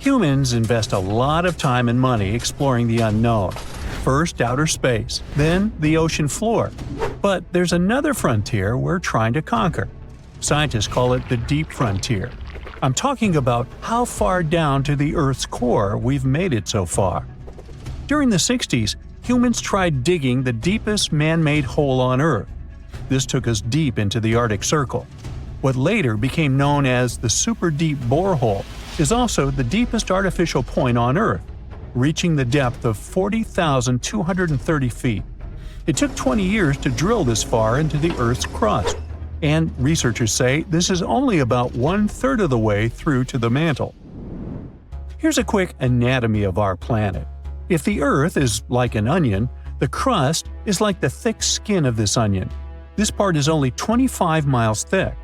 Humans invest a lot of time and money exploring the unknown. First outer space, then the ocean floor. But there's another frontier we're trying to conquer. Scientists call it the deep frontier. I'm talking about how far down to the Earth's core we've made it so far. During the 60s, humans tried digging the deepest man-made hole on Earth. This took us deep into the Arctic Circle. What later became known as the super deep borehole is also the deepest artificial point on Earth, reaching the depth of 40,230 feet. It took 20 years to drill this far into the Earth's crust, and researchers say this is only about 1/3 of the way through to the mantle. Here's a quick anatomy of our planet. If the Earth is like an onion, the crust is like the thick skin of this onion. This part is only 25 miles thick.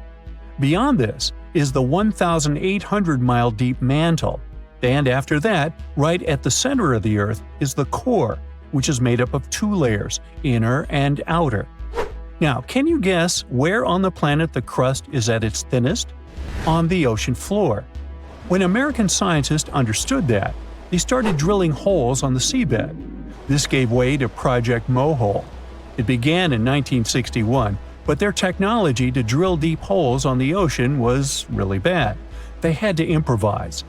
Beyond this is the 1,800-mile deep mantle, and after that, right at the center of the Earth, is the core, which is made up of 2 layers, inner and outer. Now, can you guess where on the planet the crust is at its thinnest? On the ocean floor. When American scientists understood that, they started drilling holes on the seabed. This gave way to Project Mohole. It began in 1961, but their technology to drill deep holes on the ocean was really bad. They had to improvise.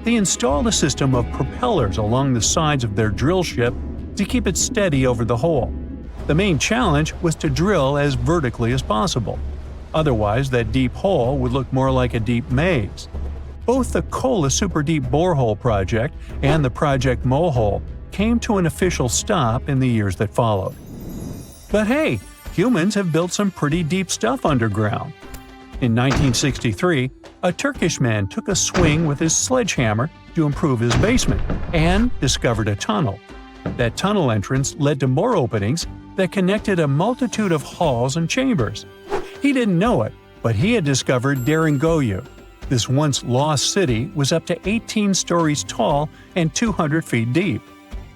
They installed a system of propellers along the sides of their drill ship to keep it steady over the hole. The main challenge was to drill as vertically as possible. Otherwise, that deep hole would look more like a deep maze. Both the Kola Super Deep Borehole project and the Project Mohole came to an official stop in the years that followed. But hey, humans have built some pretty deep stuff underground. In 1963, a Turkish man took a swing with his sledgehammer to improve his basement and discovered a tunnel. That tunnel entrance led to more openings that connected a multitude of halls and chambers. He didn't know it, but he had discovered Deringoyu. This once lost city was up to 18 stories tall and 200 feet deep.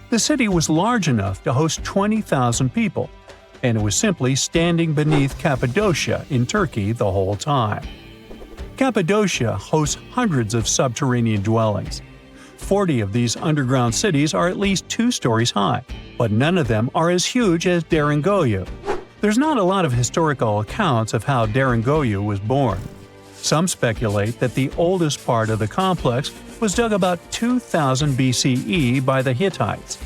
The city was large enough to host 20,000 people, and it was simply standing beneath Cappadocia in Turkey the whole time. Cappadocia hosts hundreds of subterranean dwellings. 40 of these underground cities are at least 2 stories high, but none of them are as huge as Deringoyu. There's not a lot of historical accounts of how Deringoyu was born. Some speculate that the oldest part of the complex was dug about 2000 BCE by the Hittites.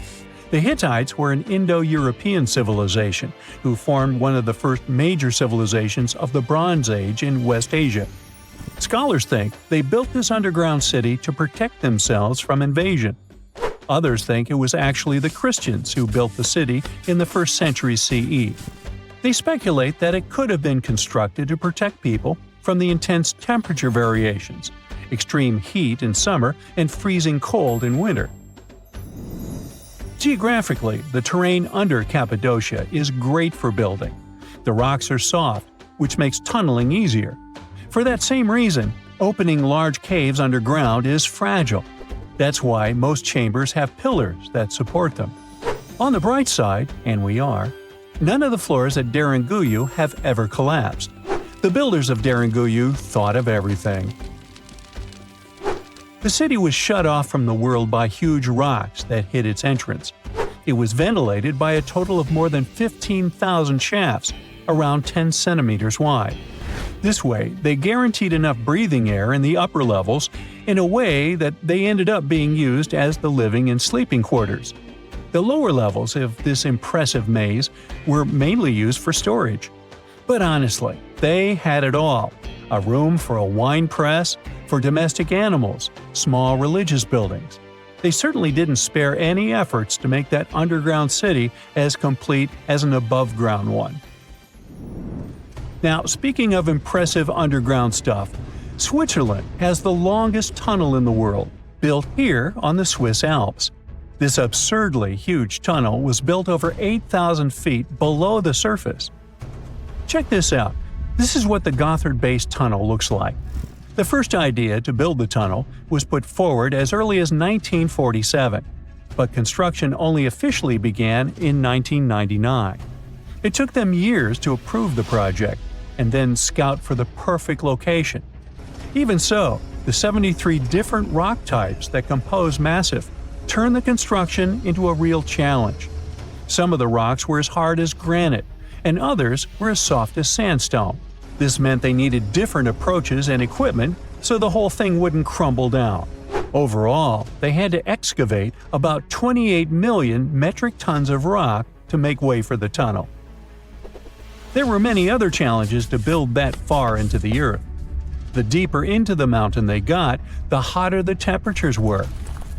The Hittites were an Indo-European civilization who formed one of the first major civilizations of the Bronze Age in West Asia. Scholars think they built this underground city to protect themselves from invasion. Others think it was actually the Christians who built the city in the 1st century CE. They speculate that it could have been constructed to protect people from the intense temperature variations, extreme heat in summer and freezing cold in winter. Geographically, the terrain under Cappadocia is great for building. The rocks are soft, which makes tunneling easier. For that same reason, opening large caves underground is fragile. That's why most chambers have pillars that support them. On the bright side, and we are, none of the floors at Deringoyu have ever collapsed. The builders of Deringoyu thought of everything. The city was shut off from the world by huge rocks that hid its entrance. It was ventilated by a total of more than 15,000 shafts, around 10 centimeters wide. This way, they guaranteed enough breathing air in the upper levels in a way that they ended up being used as the living and sleeping quarters. The lower levels of this impressive maze were mainly used for storage. But honestly, they had it all: a room for a wine press, for domestic animals, small religious buildings. They certainly didn't spare any efforts to make that underground city as complete as an above-ground one. Now, speaking of impressive underground stuff, Switzerland has the longest tunnel in the world, built here on the Swiss Alps. This absurdly huge tunnel was built over 8,000 feet below the surface. Check this out. This is what the Gotthard-based tunnel looks like. The first idea to build the tunnel was put forward as early as 1947, but construction only officially began in 1999. It took them years to approve the project and then scout for the perfect location. Even so, The 73 different rock types that compose Massif turned the construction into a real challenge. Some of the rocks were as hard as granite, and others were as soft as sandstone. This meant they needed different approaches and equipment so the whole thing wouldn't crumble down. Overall, they had to excavate about 28 million metric tons of rock to make way for the tunnel. There were many other challenges to build that far into the earth. The deeper into the mountain they got, the hotter the temperatures were.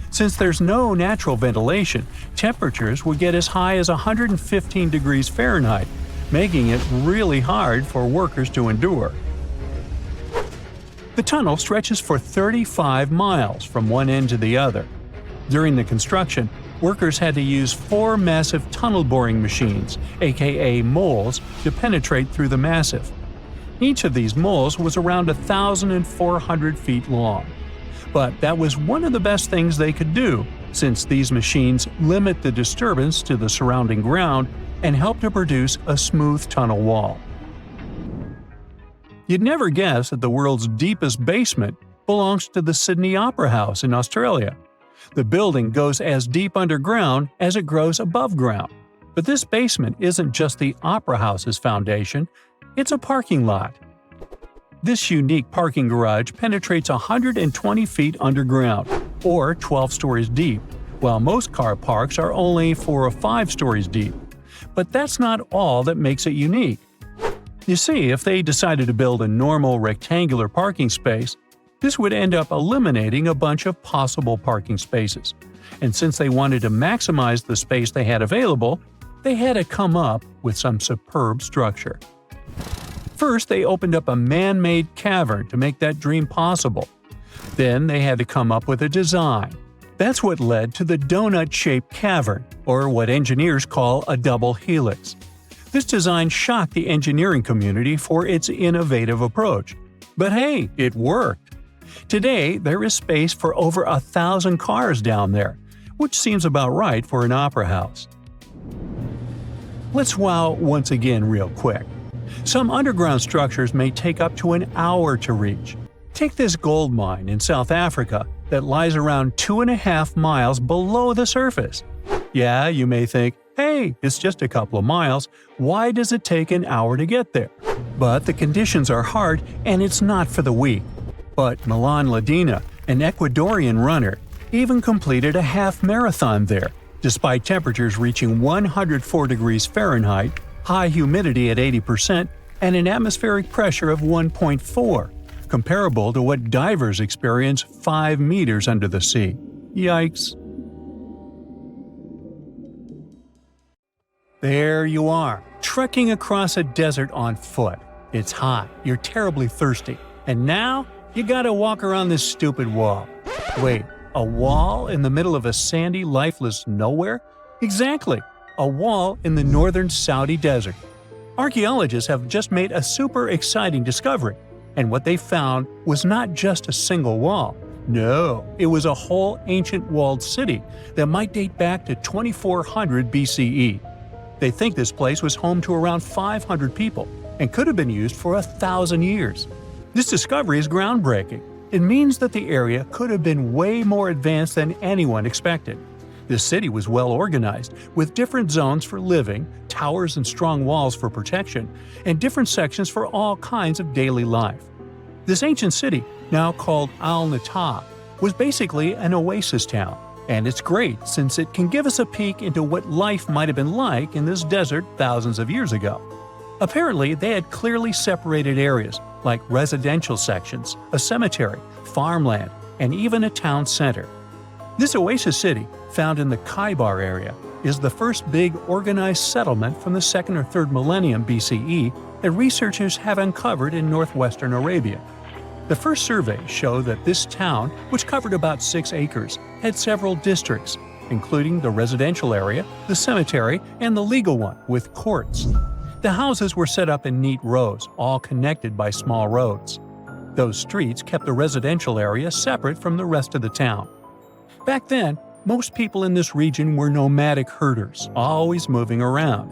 Since there's no natural ventilation, temperatures would get as high as 115 degrees Fahrenheit, making it really hard for workers to endure. The tunnel stretches for 35 miles from one end to the other. During the construction, workers had to use 4 massive tunnel boring machines, aka moles, to penetrate through the massif. Each of these moles was around 1,400 feet long. But that was one of the best things they could do, since these machines limit the disturbance to the surrounding ground and help to produce a smooth tunnel wall. You'd never guess that the world's deepest basement belongs to the Sydney Opera House in Australia. The building goes as deep underground as it grows above ground. But this basement isn't just the Opera House's foundation, it's a parking lot. This unique parking garage penetrates 120 feet underground, or 12 stories deep, while most car parks are only 4 or 5 stories deep. But that's not all that makes it unique. You see, if they decided to build a normal rectangular parking space, this would end up eliminating a bunch of possible parking spaces. And since they wanted to maximize the space they had available, they had to come up with some superb structure. First, they opened up a man-made cavern to make that dream possible. Then they had to come up with a design. That's what led to the donut-shaped cavern, or what engineers call a double helix. This design shocked the engineering community for its innovative approach. But hey, it worked! Today, there is space for over 1,000 cars down there, which seems about right for an opera house. Let's wow once again real quick. Some underground structures may take up to an hour to reach. Take this gold mine in South Africa that lies around 2.5 miles below the surface. Yeah, you may think, hey, it's just a couple of miles, why does it take an hour to get there? But the conditions are hard and it's not for the weak. But Milan Ladina, an Ecuadorian runner, even completed a half marathon there, despite temperatures reaching 104 degrees Fahrenheit, high humidity at 80%, and an atmospheric pressure of 1.4, comparable to what divers experience 5 meters under the sea. Yikes. There you are, trekking across a desert on foot. It's hot, you're terribly thirsty, and now you gotta walk around this stupid wall. Wait, a wall in the middle of a sandy, lifeless nowhere? Exactly, a wall in the northern Saudi desert. Archaeologists have just made a super exciting discovery, and what they found was not just a single wall. No, it was a whole ancient walled city that might date back to 2400 BCE. They think this place was home to around 500 people and could have been used for 1,000 years. This discovery is groundbreaking. It means that the area could have been way more advanced than anyone expected. This city was well organized, with different zones for living, towers and strong walls for protection, and different sections for all kinds of daily life. This ancient city, now called Al-Natab, was basically an oasis town, and it's great since it can give us a peek into what life might have been like in this desert thousands of years ago. Apparently, they had clearly separated areas, like residential sections, a cemetery, farmland, and even a town center. This oasis city, found in the Khaybar area, is the first big organized settlement from the 2nd or 3rd millennium BCE that researchers have uncovered in northwestern Arabia. The first surveys show that this town, which covered about 6 acres, had several districts, including the residential area, the cemetery, and the legal one, with courts. The houses were set up in neat rows, all connected by small roads. Those streets kept the residential area separate from the rest of the town. Back then, most people in this region were nomadic herders, always moving around.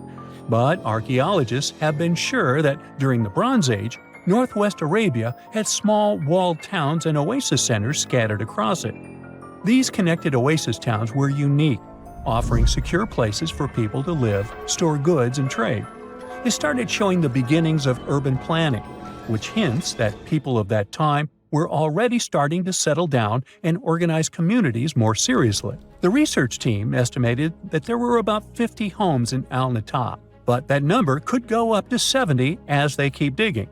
But archaeologists have been sure that during the Bronze Age, Northwest Arabia had small walled towns and oasis centers scattered across it. These connected oasis towns were unique, offering secure places for people to live, store goods, and trade. They started showing the beginnings of urban planning, which hints that people of that time were already starting to settle down and organize communities more seriously. The research team estimated that there were about 50 homes in Al-Natab, but that number could go up to 70 as they keep digging.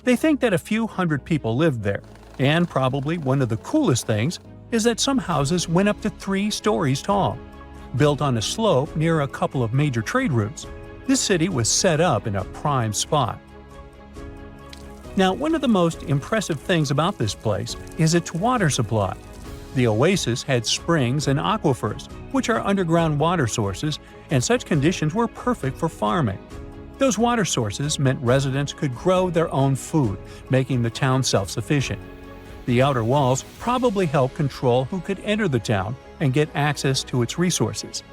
They think that a few hundred people lived there, and probably one of the coolest things is that some houses went up to 3 stories tall. Built on a slope near a couple of major trade routes, this city was set up in a prime spot. Now, one of the most impressive things about this place is its water supply. The oasis had springs and aquifers, which are underground water sources, and such conditions were perfect for farming. Those water sources meant residents could grow their own food, making the town self-sufficient. The outer walls probably helped control who could enter the town and get access to its resources.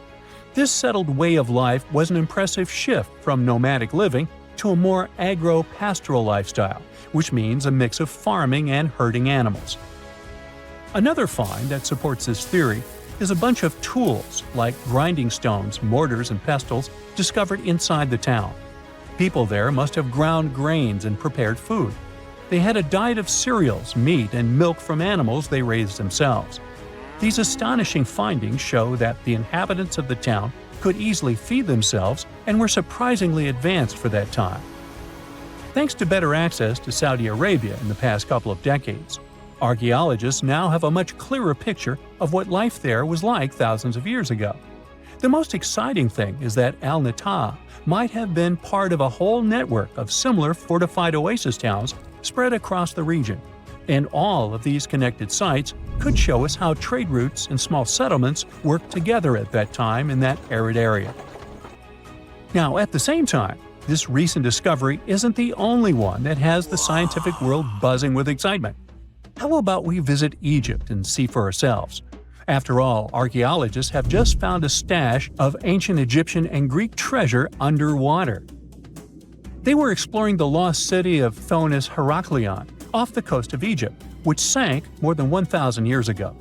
This settled way of life was an impressive shift from nomadic living to a more agro-pastoral lifestyle, which means a mix of farming and herding animals. Another find that supports this theory is a bunch of tools like grinding stones, mortars, and pestles discovered inside the town. People there must have ground grains and prepared food. They had a diet of cereals, meat, and milk from animals they raised themselves. These astonishing findings show that the inhabitants of the town could easily feed themselves and were surprisingly advanced for that time. Thanks to better access to Saudi Arabia in the past couple of decades, archaeologists now have a much clearer picture of what life there was like thousands of years ago. The most exciting thing is that Al-Natab might have been part of a whole network of similar fortified oasis towns spread across the region, and all of these connected sites could show us how trade routes and small settlements worked together at that time in that arid area. Now, at the same time, this recent discovery isn't the only one that has the scientific world buzzing with excitement. How about we visit Egypt and see for ourselves? After all, archaeologists have just found a stash of ancient Egyptian and Greek treasure underwater. They were exploring the lost city of Thonis Heraklion off the coast of Egypt, which sank more than 1,000 years ago.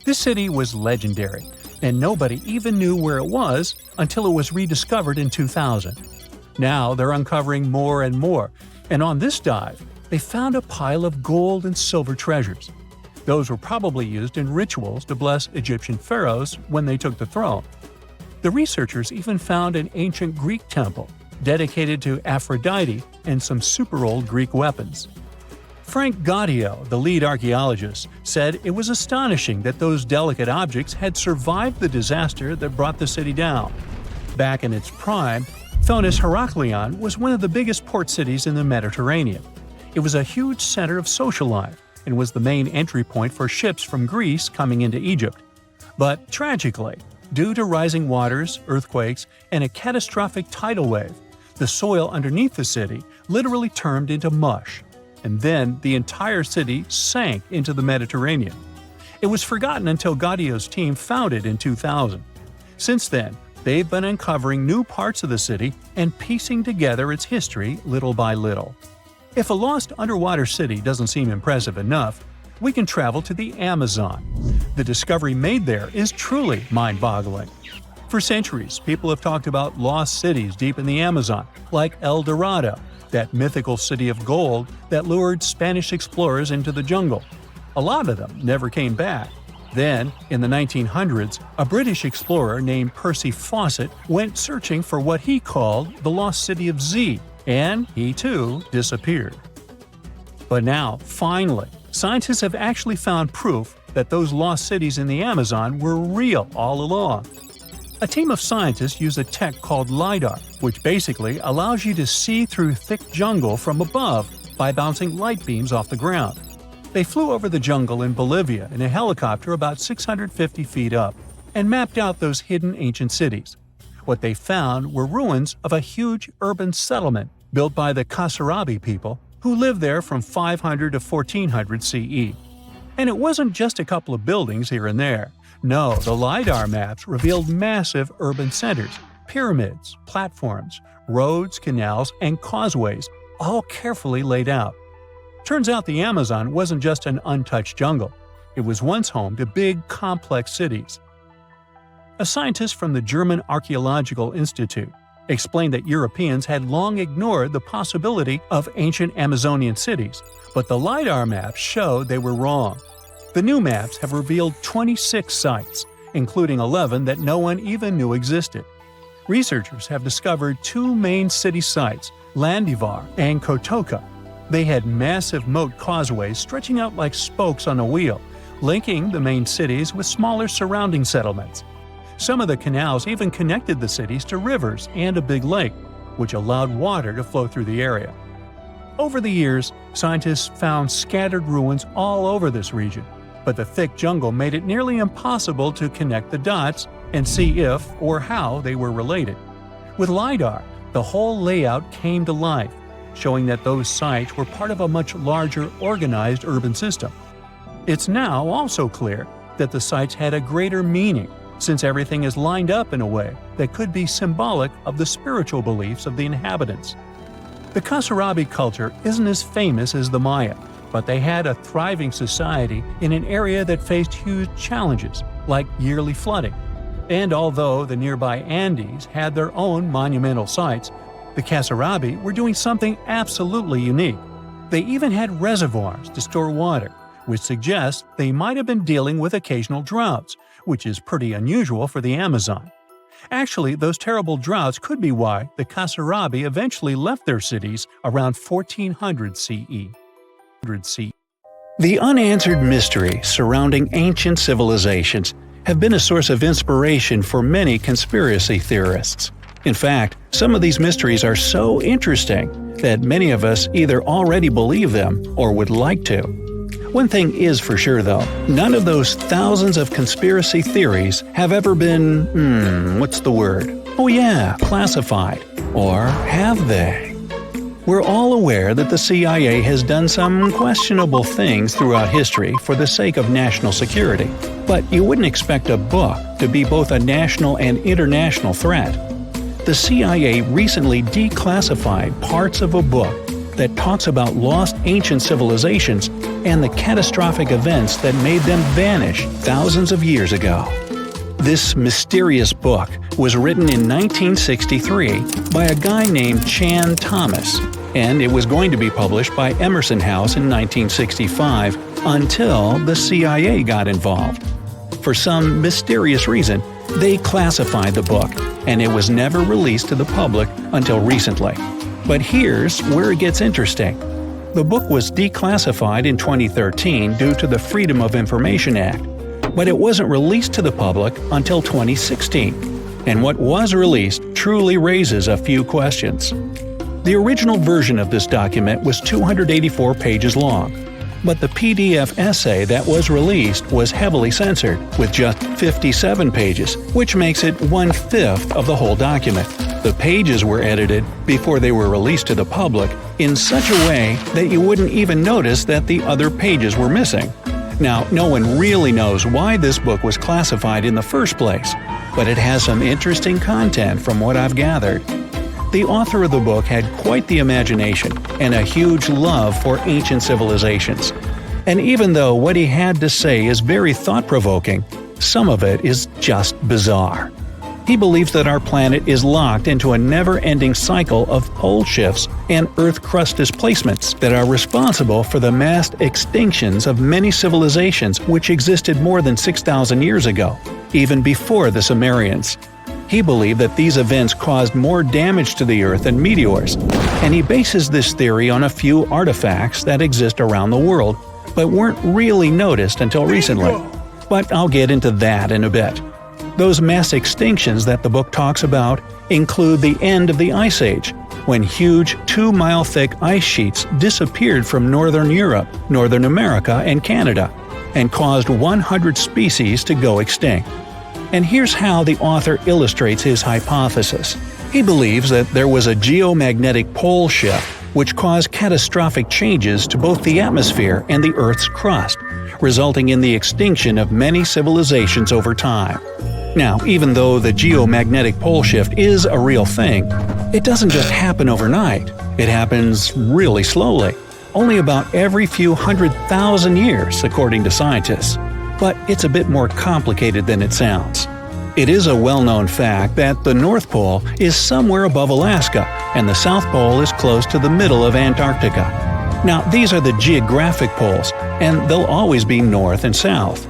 This city was legendary, and nobody even knew where it was until it was rediscovered in 2000. Now they're uncovering more and more, and on this dive, they found a pile of gold and silver treasures. Those were probably used in rituals to bless Egyptian pharaohs when they took the throne. The researchers even found an ancient Greek temple dedicated to Aphrodite and some super-old Greek weapons. Frank Gaudio, the lead archaeologist, said it was astonishing that those delicate objects had survived the disaster that brought the city down. Back in its prime, Thonis Heraklion was one of the biggest port cities in the Mediterranean. It was a huge center of social life and was the main entry point for ships from Greece coming into Egypt. But tragically, due to rising waters, earthquakes, and a catastrophic tidal wave, the soil underneath the city literally turned into mush, and then the entire city sank into the Mediterranean. It was forgotten until Gaudio's team found it in 2000. Since then, they've been uncovering new parts of the city and piecing together its history little by little. If a lost underwater city doesn't seem impressive enough, we can travel to the Amazon. The discovery made there is truly mind-boggling. For centuries, people have talked about lost cities deep in the Amazon, like El Dorado, that mythical city of gold that lured Spanish explorers into the jungle. A lot of them never came back. Then, in the 1900s, a British explorer named Percy Fawcett went searching for what he called the lost city of Z, and he too disappeared. But now, finally, scientists have actually found proof that those lost cities in the Amazon were real all along. A team of scientists use a tech called LiDAR, which basically allows you to see through thick jungle from above by bouncing light beams off the ground. They flew over the jungle in Bolivia in a helicopter about 650 feet up and mapped out those hidden ancient cities. What they found were ruins of a huge urban settlement built by the Kasarabi people who lived there from 500 to 1400 CE. And it wasn't just a couple of buildings here and there. No, the LiDAR maps revealed massive urban centers, pyramids, platforms, roads, canals, and causeways, all carefully laid out. Turns out the Amazon wasn't just an untouched jungle. It was once home to big, complex cities. A scientist from the German Archaeological Institute explained that Europeans had long ignored the possibility of ancient Amazonian cities, but the LiDAR maps showed they were wrong. The new maps have revealed 26 sites, including 11 that no one even knew existed. Researchers have discovered two main city sites, Landivar and Kotoka. They had massive moat causeways stretching out like spokes on a wheel, linking the main cities with smaller surrounding settlements. Some of the canals even connected the cities to rivers and a big lake, which allowed water to flow through the area. Over the years, scientists found scattered ruins all over this region, but the thick jungle made it nearly impossible to connect the dots and see if or how they were related. With LiDAR, the whole layout came to life, showing that those sites were part of a much larger, organized urban system. It's now also clear that the sites had a greater meaning, since everything is lined up in a way that could be symbolic of the spiritual beliefs of the inhabitants. The Kasarabi culture isn't as famous as the Maya, but they had a thriving society in an area that faced huge challenges, like yearly flooding. And although the nearby Andes had their own monumental sites, the Kasarabi were doing something absolutely unique. They even had reservoirs to store water, which suggests they might have been dealing with occasional droughts, which is pretty unusual for the Amazon. Actually, those terrible droughts could be why the Kasarabi eventually left their cities around 1400 CE. The unanswered mysteries surrounding ancient civilizations have been a source of inspiration for many conspiracy theorists. In fact, some of these mysteries are so interesting that many of us either already believe them or would like to. One thing is for sure though, none of those thousands of conspiracy theories have ever been, classified. Or have they? We're all aware that the CIA has done some questionable things throughout history for the sake of national security, but you wouldn't expect a book to be both a national and international threat. The CIA recently declassified parts of a book that talks about lost ancient civilizations and the catastrophic events that made them vanish thousands of years ago. This mysterious book was written in 1963 by a guy named Chan Thomas, and it was going to be published by Emerson House in 1965 until the CIA got involved. For some mysterious reason, they classified the book, and it was never released to the public until recently. But here's where it gets interesting. The book was declassified in 2013 due to the Freedom of Information Act, but it wasn't released to the public until 2016. And what was released truly raises a few questions. The original version of this document was 284 pages long, but the PDF essay that was released was heavily censored, with just 57 pages, which makes it 1/5 of the whole document. The pages were edited before they were released to the public in such a way that you wouldn't even notice that the other pages were missing. Now, no one really knows why this book was classified in the first place, but it has some interesting content from what I've gathered. The author of the book had quite the imagination and a huge love for ancient civilizations. And even though what he had to say is very thought-provoking, some of it is just bizarre. He believes that our planet is locked into a never-ending cycle of pole shifts and Earth crust displacements that are responsible for the mass extinctions of many civilizations which existed more than 6,000 years ago, even before the Sumerians. He believed that these events caused more damage to the Earth than meteors, and he bases this theory on a few artifacts that exist around the world, but weren't really noticed until recently. But I'll get into that in a bit. Those mass extinctions that the book talks about include the end of the Ice Age, when huge 2-mile-thick ice sheets disappeared from northern Europe, Northern America, and Canada, and caused 100 species to go extinct. And here's how the author illustrates his hypothesis. He believes that there was a geomagnetic pole shift which caused catastrophic changes to both the atmosphere and the Earth's crust, resulting in the extinction of many civilizations over time. Now, even though the geomagnetic pole shift is a real thing, it doesn't just happen overnight. It happens really slowly. only about every few 100,000 years, according to scientists. But it's a bit more complicated than it sounds. It is a well-known fact that the North Pole is somewhere above Alaska, and the South Pole is close to the middle of Antarctica. Now, these are the geographic poles, and they'll always be north and south.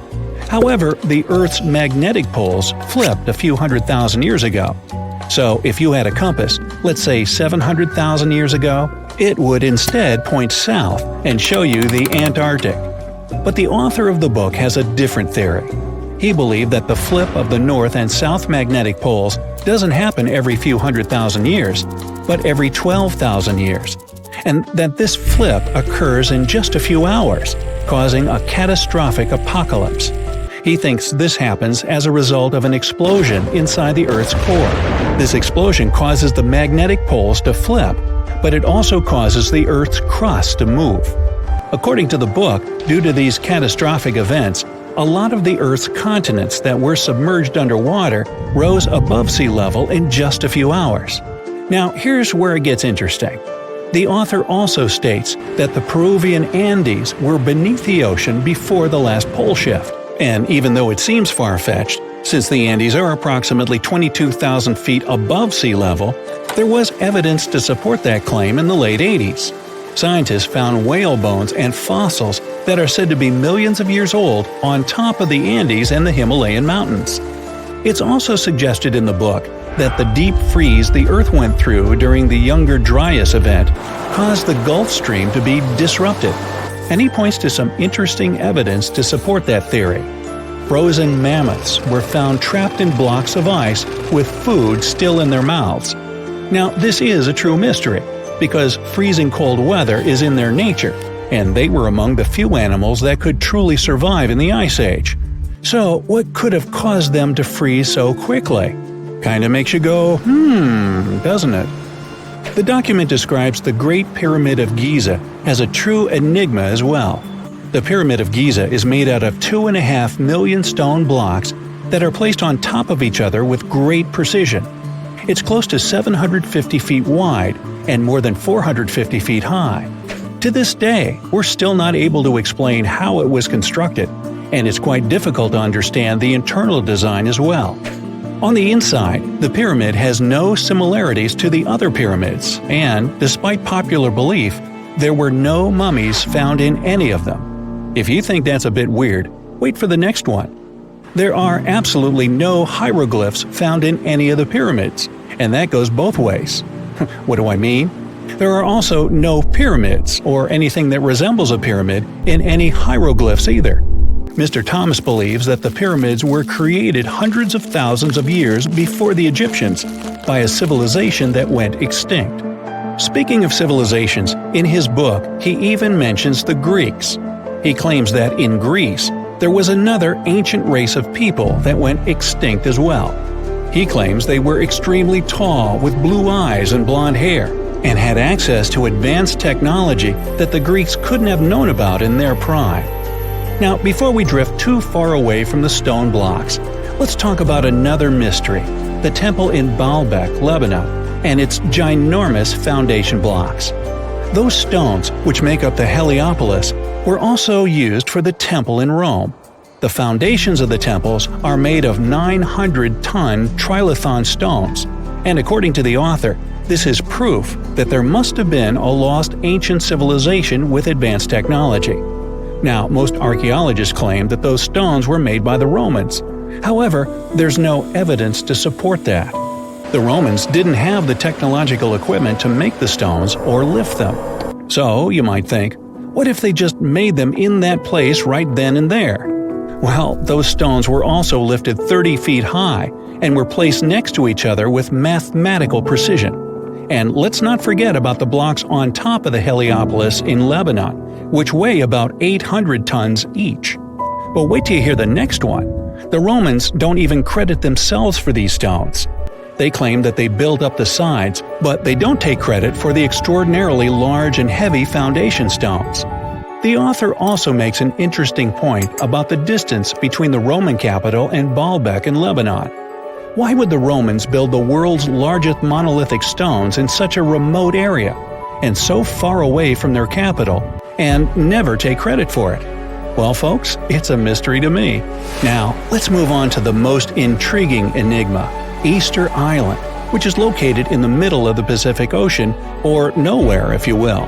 However, the Earth's magnetic poles flipped a few 100,000 years ago. So, if you had a compass, let's say 700,000 years ago, it would instead point south and show you the Antarctic. But the author of the book has a different theory. He believed that the flip of the north and south magnetic poles doesn't happen every few 100,000 years, but every 12,000 years, and that this flip occurs in just a few hours, causing a catastrophic apocalypse. He thinks this happens as a result of an explosion inside the Earth's core. This explosion causes the magnetic poles to flip, but it also causes the Earth's crust to move. According to the book, due to these catastrophic events, a lot of the Earth's continents that were submerged underwater rose above sea level in just a few hours. Now, here's where it gets interesting. The author also states that the Peruvian Andes were beneath the ocean before the last pole shift. And even though it seems far-fetched, since the Andes are approximately 22,000 feet above sea level, there was evidence to support that claim in the late 80s. Scientists found whale bones and fossils that are said to be millions of years old on top of the Andes and the Himalayan mountains. It's also suggested in the book that the deep freeze the Earth went through during the Younger Dryas event caused the Gulf Stream to be disrupted, and he points to some interesting evidence to support that theory. Frozen mammoths were found trapped in blocks of ice with food still in their mouths. Now, this is a true mystery, because freezing cold weather is in their nature, and they were among the few animals that could truly survive in the Ice Age. So, what could have caused them to freeze so quickly? Kinda makes you go, doesn't it? The document describes the Great Pyramid of Giza as a true enigma as well. The Pyramid of Giza is made out of 2.5 million stone blocks that are placed on top of each other with great precision. It's close to 750 feet wide and more than 450 feet high. To this day, we're still not able to explain how it was constructed, and it's quite difficult to understand the internal design as well. On the inside, the pyramid has no similarities to the other pyramids, and, despite popular belief, there were no mummies found in any of them. If you think that's a bit weird, wait for the next one. There are absolutely no hieroglyphs found in any of the pyramids, and that goes both ways. What do I mean? There are also no pyramids, or anything that resembles a pyramid, in any hieroglyphs either. Mr. Thomas believes that the pyramids were created hundreds of thousands of years before the Egyptians by a civilization that went extinct. Speaking of civilizations, in his book he even mentions the Greeks. He claims that in Greece, there was another ancient race of people that went extinct as well. He claims they were extremely tall with blue eyes and blonde hair, and had access to advanced technology that the Greeks couldn't have known about in their prime. Now, before we drift too far away from the stone blocks, let's talk about another mystery, the temple in Baalbek, Lebanon, and its ginormous foundation blocks. Those stones, which make up the Heliopolis, were also used for the temple in Rome. The foundations of the temples are made of 900-ton trilithon stones, and according to the author, this is proof that there must have been a lost ancient civilization with advanced technology. Now, most archaeologists claim that those stones were made by the Romans. However, there's no evidence to support that. The Romans didn't have the technological equipment to make the stones or lift them. So, you might think, what if they just made them in that place right then and there? Well, those stones were also lifted 30 feet high and were placed next to each other with mathematical precision. And let's not forget about the blocks on top of the Heliopolis in Lebanon, which weigh about 800 tons each. But wait till you hear the next one. The Romans don't even credit themselves for these stones. They claim that they built up the sides, but they don't take credit for the extraordinarily large and heavy foundation stones. The author also makes an interesting point about the distance between the Roman capital and Baalbek in Lebanon. Why would the Romans build the world's largest monolithic stones in such a remote area, and so far away from their capital, and never take credit for it? Well, folks, it's a mystery to me. Now, let's move on to the most intriguing enigma, Easter Island, which is located in the middle of the Pacific Ocean, or nowhere if you will.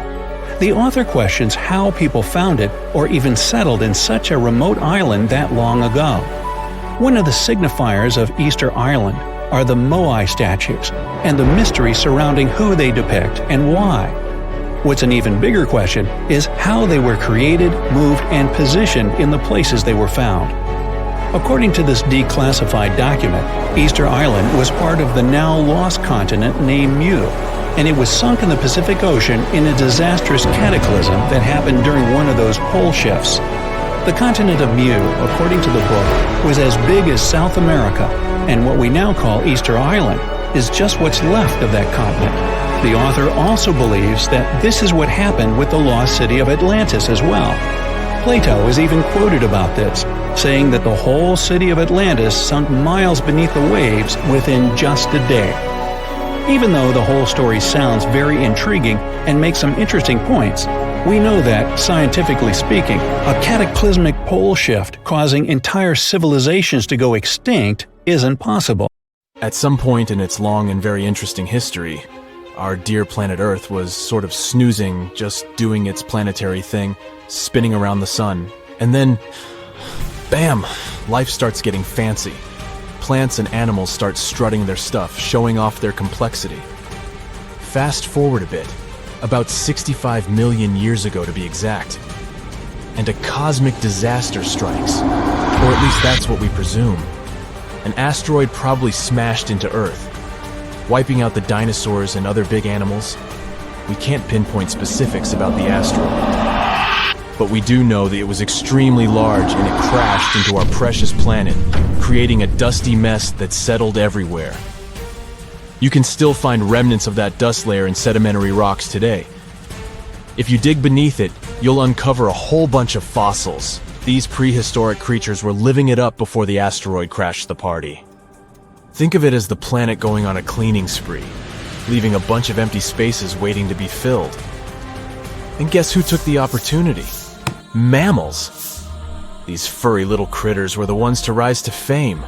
The author questions how people found it or even settled in such a remote island that long ago. One of the signifiers of Easter Island are the Moai statues, and the mystery surrounding who they depict and why. What's an even bigger question is how they were created, moved, and positioned in the places they were found. According to this declassified document, Easter Island was part of the now lost continent named Mu, and it was sunk in the Pacific Ocean in a disastrous cataclysm that happened during one of those pole shifts. The continent of Mu, according to the book, was as big as South America, and what we now call Easter Island is just what's left of that continent. The author also believes that this is what happened with the lost city of Atlantis as well. Plato is even quoted about this, saying that the whole city of Atlantis sunk miles beneath the waves within just a day. Even though the whole story sounds very intriguing and makes some interesting points, we know that, scientifically speaking, a cataclysmic pole shift causing entire civilizations to go extinct isn't possible. At some point in its long and very interesting history, our dear planet Earth was sort of snoozing, just doing its planetary thing, spinning around the sun. And then, bam, life starts getting fancy. Plants and animals start strutting their stuff, showing off their complexity. Fast forward a bit, about 65 million years ago to be exact, and a cosmic disaster strikes, or at least that's what we presume. An asteroid probably smashed into Earth, wiping out the dinosaurs and other big animals. We can't pinpoint specifics about the asteroid, but we do know that it was extremely large and it crashed into our precious planet, creating a dusty mess that settled everywhere. You can still find remnants of that dust layer in sedimentary rocks today. If you dig beneath it, you'll uncover a whole bunch of fossils. These prehistoric creatures were living it up before the asteroid crashed the party. Think of it as the planet going on a cleaning spree, leaving a bunch of empty spaces waiting to be filled. And guess who took the opportunity? Mammals! These furry little critters were the ones to rise to fame.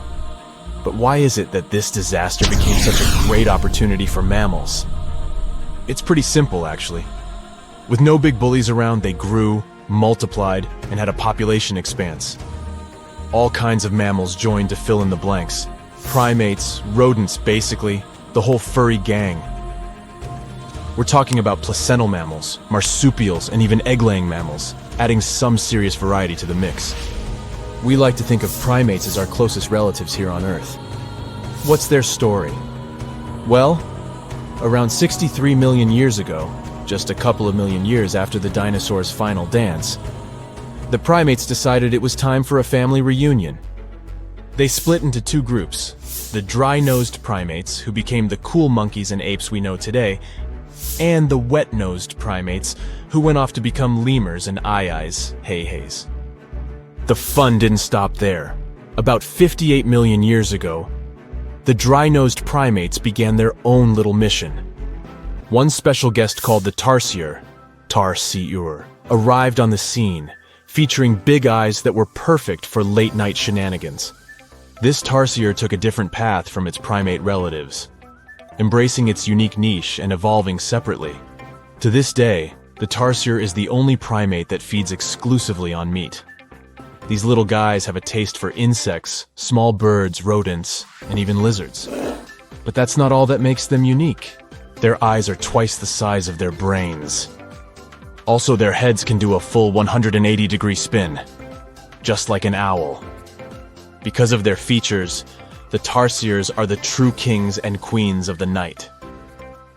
But why is it that this disaster became such a great opportunity for mammals? It's pretty simple, actually. With no big bullies around, they grew, multiplied, and had a population expanse. All kinds of mammals joined to fill in the blanks. Primates, rodents, basically, the whole furry gang. We're talking about placental mammals, marsupials, and even egg-laying mammals, adding some serious variety to the mix. We like to think of primates as our closest relatives here on Earth. What's their story? Well, around 63 million years ago, just a couple of million years after the dinosaurs' final dance, the primates decided it was time for a family reunion. They split into two groups, the dry-nosed primates, who became the cool monkeys and apes we know today, and the wet-nosed primates, who went off to become lemurs and aye-ayes, hey-hays. The fun didn't stop there. About 58 million years ago, the dry-nosed primates began their own little mission. One special guest called the tarsier, arrived on the scene, featuring big eyes that were perfect for late-night shenanigans. This tarsier took a different path from its primate relatives, embracing its unique niche and evolving separately. To this day, the tarsier is the only primate that feeds exclusively on meat. These little guys have a taste for insects, small birds, rodents, and even lizards. But that's not all that makes them unique. Their eyes are twice the size of their brains. Also, their heads can do a full 180-degree spin, just like an owl. Because of their features, the tarsiers are the true kings and queens of the night.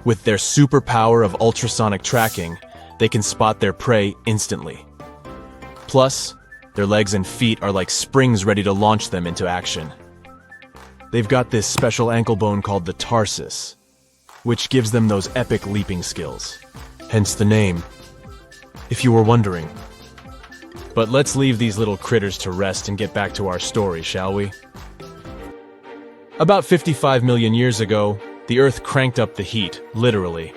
With their superpower of ultrasonic tracking, they can spot their prey instantly. Plus, their legs and feet are like springs ready to launch them into action. They've got this special ankle bone called the tarsus, which gives them those epic leaping skills. Hence the name, if you were wondering. But let's leave these little critters to rest and get back to our story, shall we? About 55 million years ago, the Earth cranked up the heat, literally.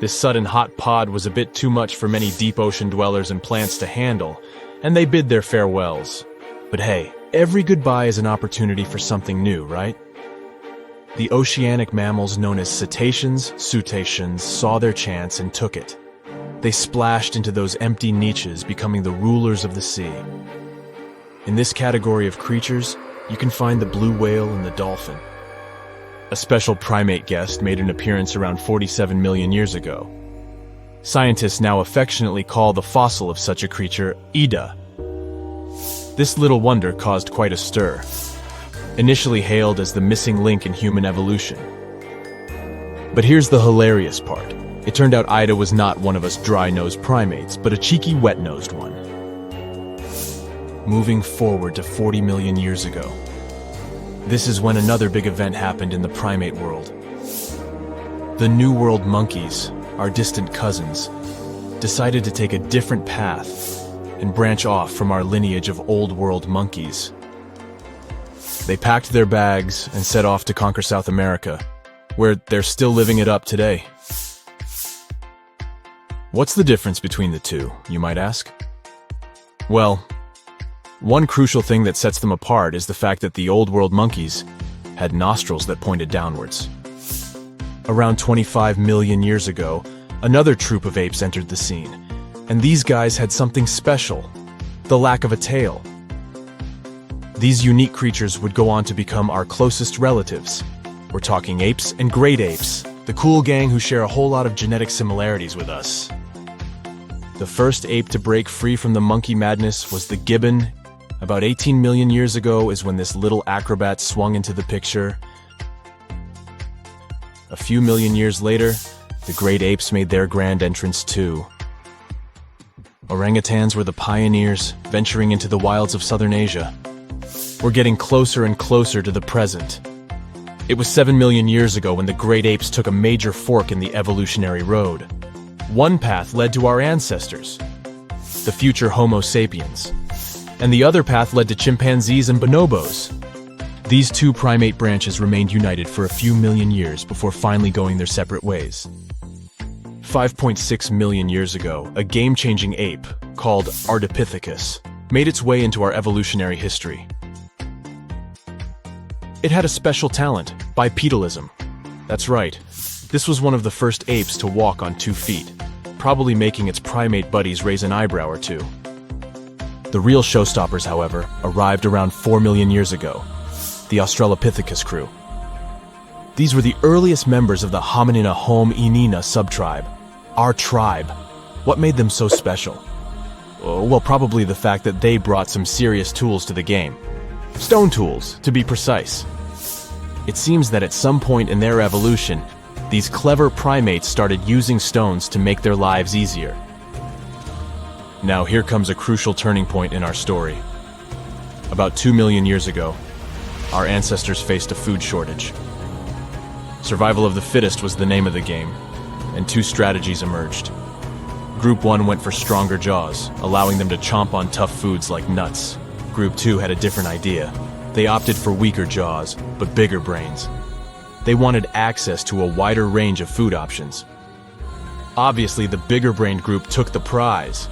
This sudden hot pod was a bit too much for many deep ocean dwellers and plants to handle, and they bid their farewells. But hey, every goodbye is an opportunity for something new, right? The oceanic mammals known as cetaceans, saw their chance and took it. They splashed into those empty niches, becoming the rulers of the sea. In this category of creatures, you can find the blue whale and the dolphin. A special primate guest made an appearance around 47 million years ago. Scientists now affectionately call the fossil of such a creature Ida. This little wonder caused quite a stir, initially hailed as the missing link in human evolution. But here's the hilarious part. It turned out Ida was not one of us dry-nosed primates, but a cheeky wet-nosed one. Moving forward to 40 million years ago. This is when another big event happened in the primate world. The New World monkeys, our distant cousins, decided to take a different path and branch off from our lineage of Old World monkeys. They packed their bags and set off to conquer South America, where they're still living it up today. What's the difference between the two, you might ask? Well, one crucial thing that sets them apart is the fact that the Old World monkeys had nostrils that pointed downwards. Around 25 million years ago, another troop of apes entered the scene, and these guys had something special: the lack of a tail. These unique creatures would go on to become our closest relatives. We're talking apes and great apes, the cool gang who share a whole lot of genetic similarities with us. The first ape to break free from the monkey madness was the gibbon. About 18 million years ago is when this little acrobat swung into the picture. A few million years later, the great apes made their grand entrance too. Orangutans were the pioneers, venturing into the wilds of southern Asia. We're getting closer and closer to the present. It was 7 million years ago when the great apes took a major fork in the evolutionary road. One path led to our ancestors, the future Homo sapiens, and the other path led to chimpanzees and bonobos. These two primate branches remained united for a few million years before finally going their separate ways. 5.6 million years ago, a game-changing ape called Ardipithecus made its way into our evolutionary history. It had a special talent, bipedalism. That's right, this was one of the first apes to walk on 2 feet, probably making its primate buddies raise an eyebrow or two. The real showstoppers, however, arrived around 4 million years ago, the Australopithecus crew. These were the earliest members of the Hominina hominina subtribe, our tribe. What made them so special? Well, probably the fact that they brought some serious tools to the game. Stone tools, to be precise. It seems that at some point in their evolution, these clever primates started using stones to make their lives easier. Now here comes a crucial turning point in our story. About 2 million years ago, our ancestors faced a food shortage. Survival of the fittest was the name of the game, and 2 strategies emerged. Group 1 went for stronger jaws, allowing them to chomp on tough foods like nuts. Group 2 had a different idea. They opted for weaker jaws, but bigger brains. They wanted access to a wider range of food options. Obviously, the bigger-brained group took the prize.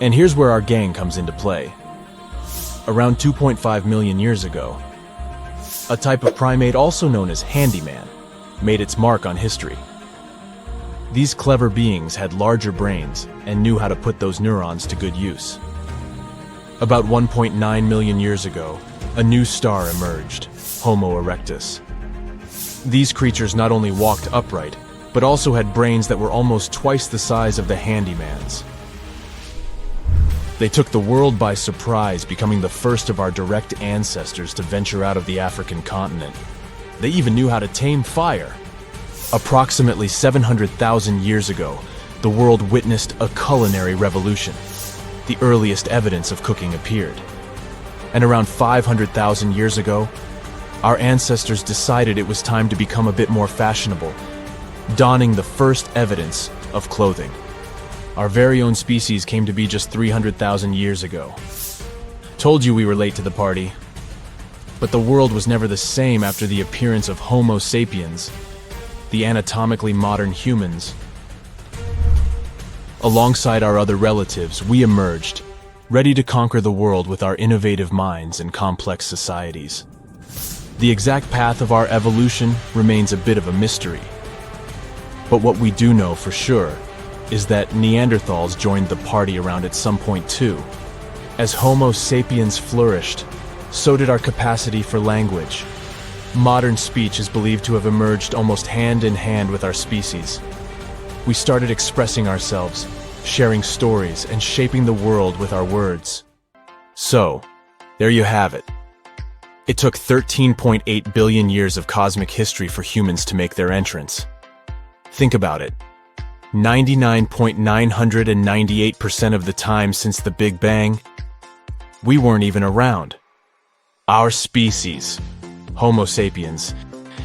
And here's where our gang comes into play. Around 2.5 million years ago, a type of primate also known as handyman made its mark on history. These clever beings had larger brains and knew how to put those neurons to good use. About 1.9 million years ago, a new star emerged, Homo erectus. These creatures not only walked upright, but also had brains that were almost twice the size of the handyman's. They took the world by surprise, becoming the first of our direct ancestors to venture out of the African continent. They even knew how to tame fire. Approximately 700,000 years ago, the world witnessed a culinary revolution. The earliest evidence of cooking appeared. And around 500,000 years ago, our ancestors decided it was time to become a bit more fashionable, donning the first evidence of clothing. Our very own species came to be just 300,000 years ago. Told you we were late to the party. But the world was never the same after the appearance of Homo sapiens, the anatomically modern humans, Alongside our other relatives, we emerged, ready to conquer the world with our innovative minds and complex societies. The exact path of our evolution remains a bit of a mystery. But what we do know for sure is that Neanderthals joined the party around at some point too. As Homo sapiens flourished, so did our capacity for language. Modern speech is believed to have emerged almost hand in hand with our species. We started expressing ourselves, sharing stories, and shaping the world with our words. So, there you have it. It took 13.8 billion years of cosmic history for humans to make their entrance. Think about it. 99.998% of the time since the Big Bang, we weren't even around. Our species, Homo sapiens,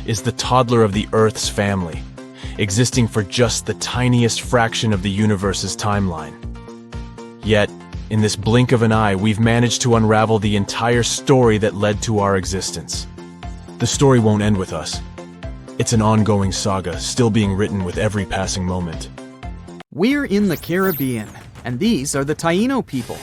is the toddler of the Earth's family, existing for just the tiniest fraction of the universe's timeline. Yet, in this blink of an eye, we've managed to unravel the entire story that led to our existence. The story won't end with us. It's an ongoing saga, still being written with every passing moment. We're in the Caribbean, and these are the Taino people.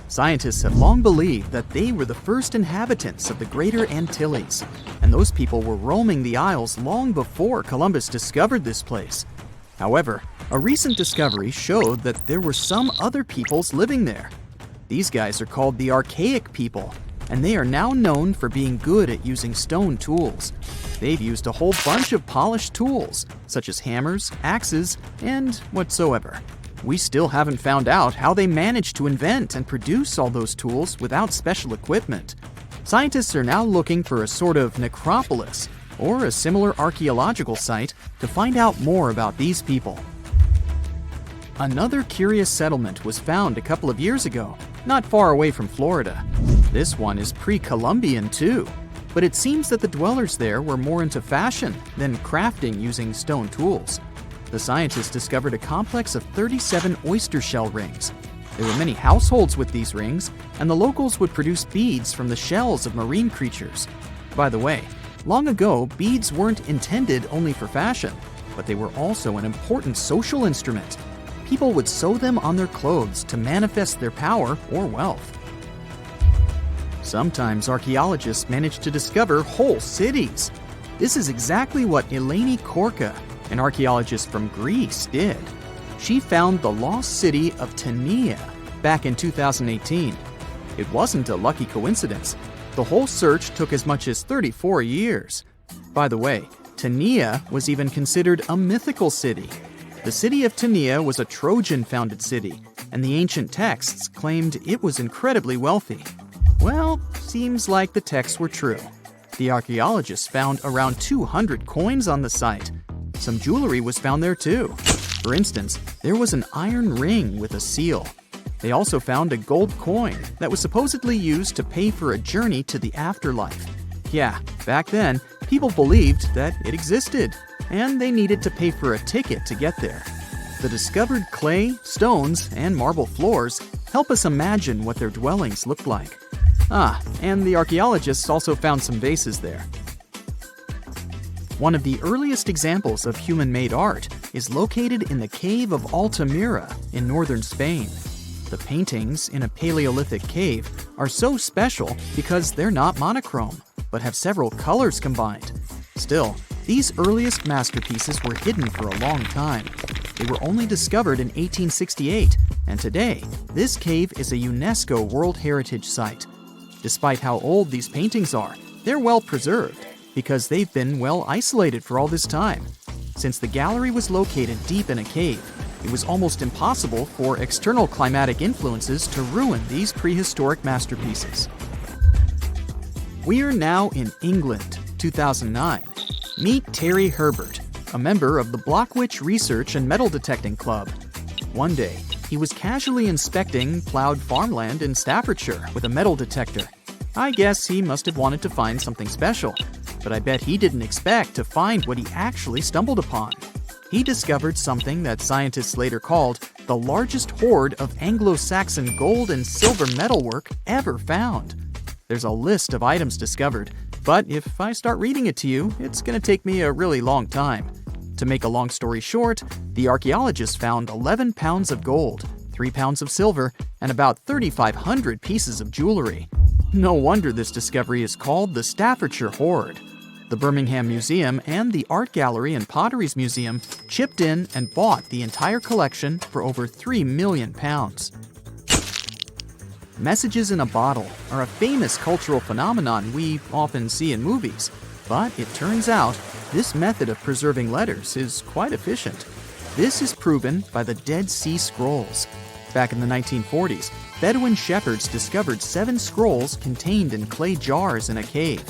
Scientists have long believed that they were the first inhabitants of the Greater Antilles, and those people were roaming the Isles long before Columbus discovered this place. However, a recent discovery showed that there were some other peoples living there. These guys are called the Archaic people, and they are now known for being good at using stone tools. They've used a whole bunch of polished tools, such as hammers, axes, and whatsoever. We still haven't found out how they managed to invent and produce all those tools without special equipment. Scientists are now looking for a sort of necropolis, or a similar archaeological site, to find out more about these people. Another curious settlement was found a couple of years ago, not far away from Florida. This one is pre-Columbian too, but it seems that the dwellers there were more into fashion than crafting using stone tools. The scientists discovered a complex of 37 oyster shell rings. There were many households with these rings, and the locals would produce beads from the shells of marine creatures. By the way, long ago, beads weren't intended only for fashion, but they were also an important social instrument. People would sew them on their clothes to manifest their power or wealth. Sometimes archaeologists manage to discover whole cities. This is exactly what Eleni Korka, an archaeologist from Greece, did. She found the lost city of Tania back in 2018. It wasn't a lucky coincidence. The whole search took as much as 34 years. By the way, Tania was even considered a mythical city. The city of Tania was a Trojan-founded city, and the ancient texts claimed it was incredibly wealthy. Well, seems like the texts were true. The archaeologists found around 200 coins on the site. Some jewelry was found there too. For instance, there was an iron ring with a seal. They also found a gold coin that was supposedly used to pay for a journey to the afterlife. Yeah, back then, people believed that it existed, and they needed to pay for a ticket to get there. The discovered clay, stones, and marble floors help us imagine what their dwellings looked like. And the archaeologists also found some vases there. One of the earliest examples of human-made art is located in the cave of Altamira in northern Spain. The paintings in a Paleolithic cave are so special because they're not monochrome, but have several colors combined. Still, these earliest masterpieces were hidden for a long time. They were only discovered in 1868, and today, this cave is a UNESCO World Heritage Site. Despite how old these paintings are, they're well preserved, because they've been well isolated for all this time. Since the gallery was located deep in a cave, it was almost impossible for external climatic influences to ruin these prehistoric masterpieces. We are now in England, 2009. Meet Terry Herbert, a member of the Blockwitch Research and Metal Detecting Club. One day, he was casually inspecting plowed farmland in Staffordshire with a metal detector. I guess he must have wanted to find something special, but I bet he didn't expect to find what he actually stumbled upon. He discovered something that scientists later called the largest hoard of Anglo-Saxon gold and silver metalwork ever found. There's a list of items discovered, but if I start reading it to you, it's going to take me a really long time. To make a long story short, the archaeologists found 11 pounds of gold, 3 pounds of silver, and about 3,500 pieces of jewelry. No wonder this discovery is called the Staffordshire Hoard. The Birmingham Museum and the Art Gallery and Potteries Museum chipped in and bought the entire collection for over £3 million. Messages in a bottle are a famous cultural phenomenon we often see in movies, but it turns out this method of preserving letters is quite efficient. This is proven by the Dead Sea Scrolls. Back in the 1940s, Bedouin shepherds discovered 7 scrolls contained in clay jars in a cave.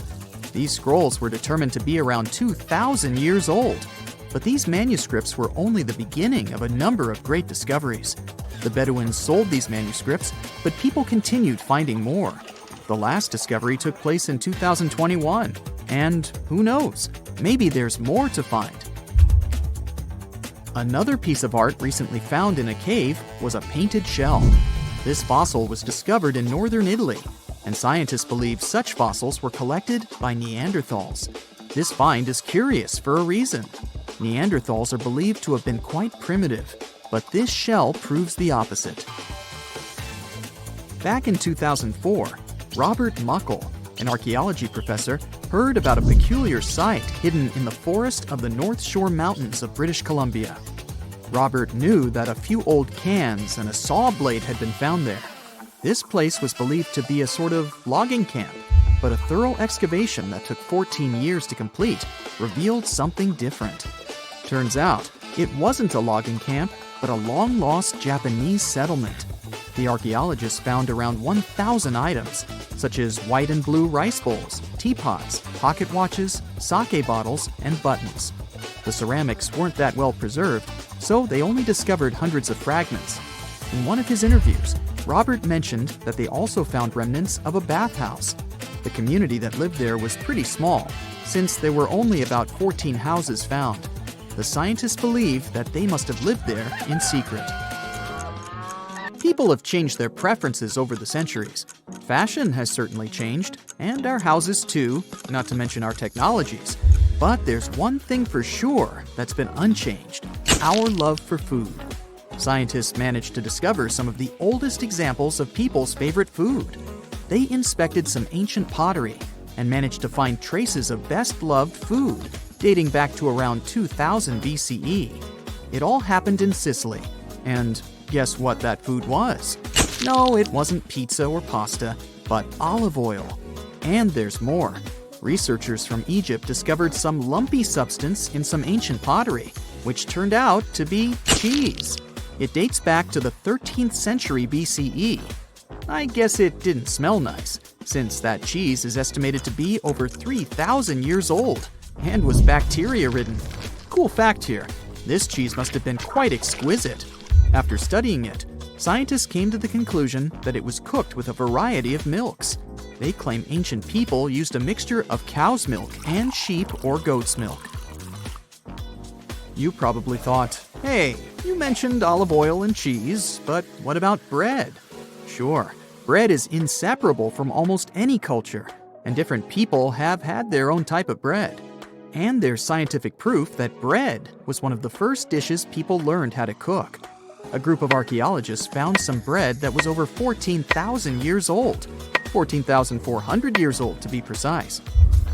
These scrolls were determined to be around 2,000 years old. But these manuscripts were only the beginning of a number of great discoveries. The Bedouins sold these manuscripts, but people continued finding more. The last discovery took place in 2021, and who knows, maybe there's more to find. Another piece of art recently found in a cave was a painted shell. This fossil was discovered in northern Italy, and scientists believe such fossils were collected by Neanderthals. This find is curious for a reason. Neanderthals are believed to have been quite primitive, but this shell proves the opposite. Back in 2004, Robert Muckle, an archaeology professor, heard about a peculiar site hidden in the forest of the North Shore Mountains of British Columbia. Robert knew that a few old cans and a saw blade had been found there. This place was believed to be a sort of logging camp, but a thorough excavation that took 14 years to complete revealed something different. Turns out, it wasn't a logging camp, but a long-lost Japanese settlement. The archaeologists found around 1,000 items, such as white and blue rice bowls, teapots, pocket watches, sake bottles, and buttons. The ceramics weren't that well preserved, so they only discovered hundreds of fragments. In one of his interviews, Robert mentioned that they also found remnants of a bathhouse. The community that lived there was pretty small, since there were only about 14 houses found. The scientists believe that they must have lived there in secret. People have changed their preferences over the centuries. Fashion has certainly changed, and our houses too, not to mention our technologies. But there's one thing for sure that's been unchanged: our love for food. Scientists managed to discover some of the oldest examples of people's favorite food. They inspected some ancient pottery and managed to find traces of best-loved food dating back to around 2000 BCE. It all happened in Sicily. And guess what that food was? No, it wasn't pizza or pasta, but olive oil. And there's more. Researchers from Egypt discovered some lumpy substance in some ancient pottery, which turned out to be cheese. It dates back to the 13th century BCE. I guess it didn't smell nice, since that cheese is estimated to be over 3,000 years old and was bacteria-ridden. Cool fact here, this cheese must have been quite exquisite. After studying it, scientists came to the conclusion that it was cooked with a variety of milks. They claim ancient people used a mixture of cow's milk and sheep or goat's milk. You probably thought, hey, you mentioned olive oil and cheese, but what about bread? Sure, bread is inseparable from almost any culture, and different people have had their own type of bread. And there's scientific proof that bread was one of the first dishes people learned how to cook. A group of archaeologists found some bread that was over 14,000 years old. 14,400 years old, to be precise.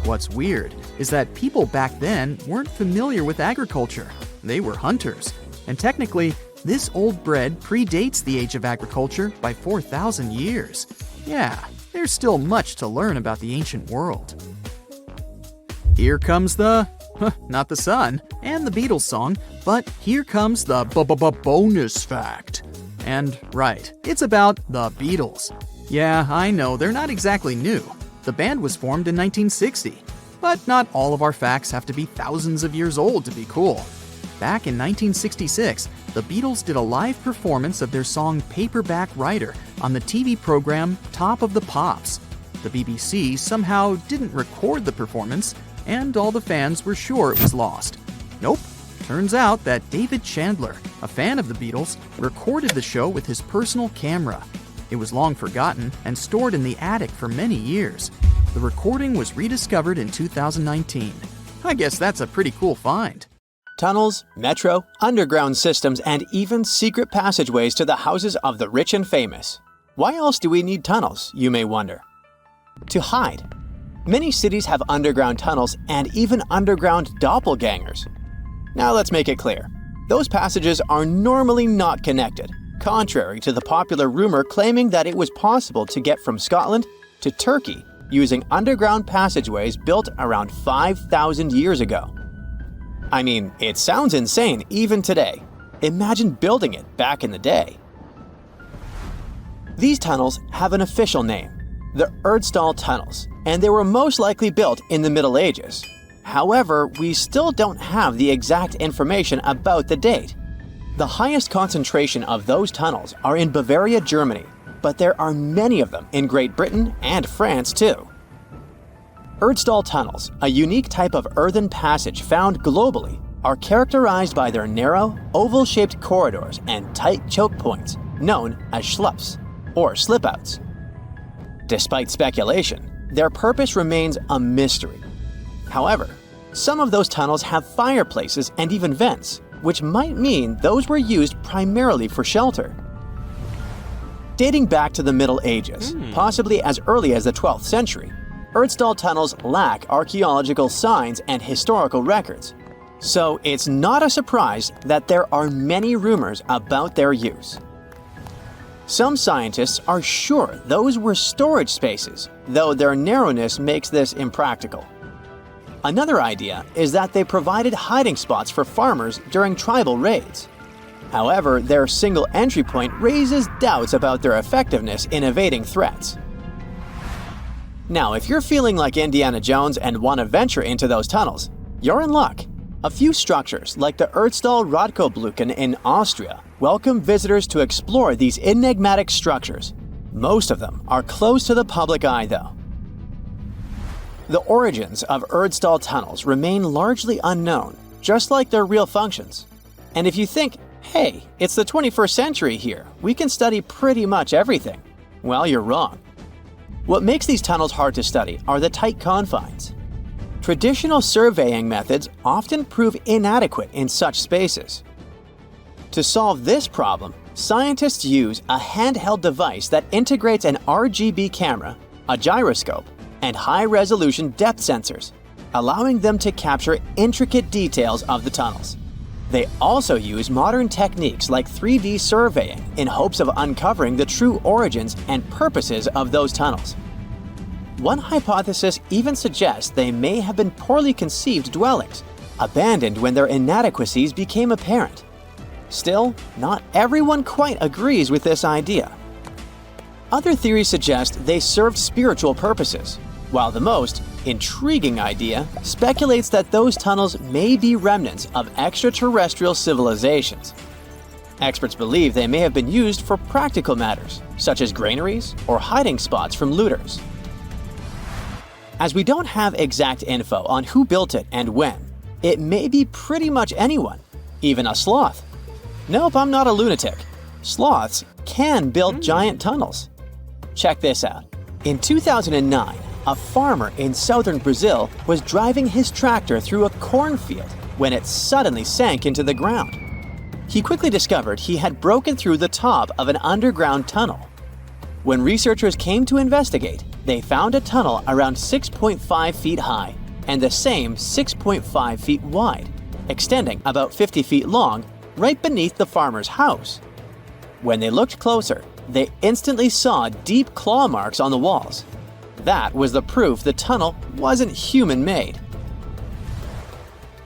What's weird is that people back then weren't familiar with agriculture. They were hunters. And technically, this old bread predates the age of agriculture by 4,000 years. Yeah, there's still much to learn about the ancient world. Here comes the, not the sun, and the Beatles song, but here comes the bonus fact. And right, it's about the Beatles. Yeah, I know, they're not exactly new. The band was formed in 1960. But not all of our facts have to be thousands of years old to be cool. Back in 1966, the Beatles did a live performance of their song Paperback Writer on the TV program Top of the Pops. The BBC somehow didn't record the performance, and all the fans were sure it was lost. Nope. Turns out that David Chandler, a fan of the Beatles, recorded the show with his personal camera. It was long forgotten and stored in the attic for many years. The recording was rediscovered in 2019. I guess that's a pretty cool find. Tunnels, metro, underground systems, and even secret passageways to the houses of the rich and famous. Why else do we need tunnels, you may wonder? To hide. Many cities have underground tunnels and even underground doppelgangers. Now let's make it clear. Those passages are normally not connected, contrary to the popular rumor claiming that it was possible to get from Scotland to Turkey using underground passageways built around 5,000 years ago. I mean, it sounds insane even today. Imagine building it back in the day. These tunnels have an official name, the Erdstall Tunnels, and they were most likely built in the Middle Ages. However, we still don't have the exact information about the date. The highest concentration of those tunnels are in Bavaria, Germany, but there are many of them in Great Britain and France too. Erdstall tunnels, a unique type of earthen passage found globally, are characterized by their narrow, oval-shaped corridors and tight choke points, known as schlups, or slip-outs. Despite speculation, their purpose remains a mystery. However, some of those tunnels have fireplaces and even vents, which might mean those were used primarily for shelter. Dating back to the Middle Ages, possibly as early as the 12th century, Erdstall tunnels lack archaeological signs and historical records, so it's not a surprise that there are many rumors about their use. Some scientists are sure those were storage spaces, though their narrowness makes this impractical. Another idea is that they provided hiding spots for farmers during tribal raids. However, their single entry point raises doubts about their effectiveness in evading threats. Now, if you're feeling like Indiana Jones and want to venture into those tunnels, you're in luck. A few structures, like the Erdstall Radkobluken in Austria, welcome visitors to explore these enigmatic structures. Most of them are closed to the public eye, though. The origins of Erdstall tunnels remain largely unknown, just like their real functions. And if you think, hey, it's the 21st century here, we can study pretty much everything, well, you're wrong. What makes these tunnels hard to study are the tight confines. Traditional surveying methods often prove inadequate in such spaces. To solve this problem, scientists use a handheld device that integrates an RGB camera, a gyroscope, and high-resolution depth sensors, allowing them to capture intricate details of the tunnels. They also use modern techniques like 3D surveying in hopes of uncovering the true origins and purposes of those tunnels. One hypothesis even suggests they may have been poorly conceived dwellings, abandoned when their inadequacies became apparent. Still, not everyone quite agrees with this idea. Other theories suggest they served spiritual purposes, while the most intriguing idea speculates that those tunnels may be remnants of extraterrestrial civilizations. Experts believe they may have been used for practical matters, such as granaries or hiding spots from looters. As we don't have exact info on who built it and when, it may be pretty much anyone, even a sloth. Nope, I'm not a lunatic. Sloths can build giant tunnels. Check this out. In 2009, a farmer in southern Brazil was driving his tractor through a cornfield when it suddenly sank into the ground. He quickly discovered he had broken through the top of an underground tunnel. When researchers came to investigate, they found a tunnel around 6.5 feet high and the same 6.5 feet wide, extending about 50 feet long right beneath the farmer's house. When they looked closer, they instantly saw deep claw marks on the walls. That was the proof the tunnel wasn't human-made.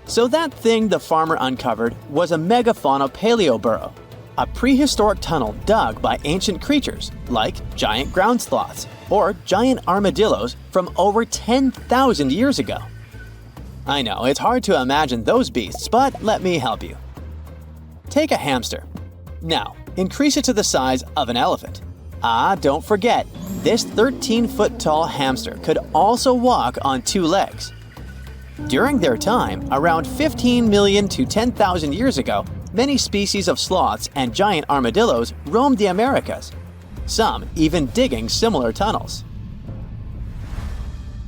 So that thing the farmer uncovered was a megafauna paleoburrow, a prehistoric tunnel dug by ancient creatures like giant ground sloths or giant armadillos from over 10,000 years ago. I know, it's hard to imagine those beasts, but let me help you. Take a hamster. Now, increase it to the size of an elephant. Don't forget, this 13-foot-tall hamster could also walk on two legs. During their time, around 15 million to 10,000 years ago, many species of sloths and giant armadillos roamed the Americas, some even digging similar tunnels.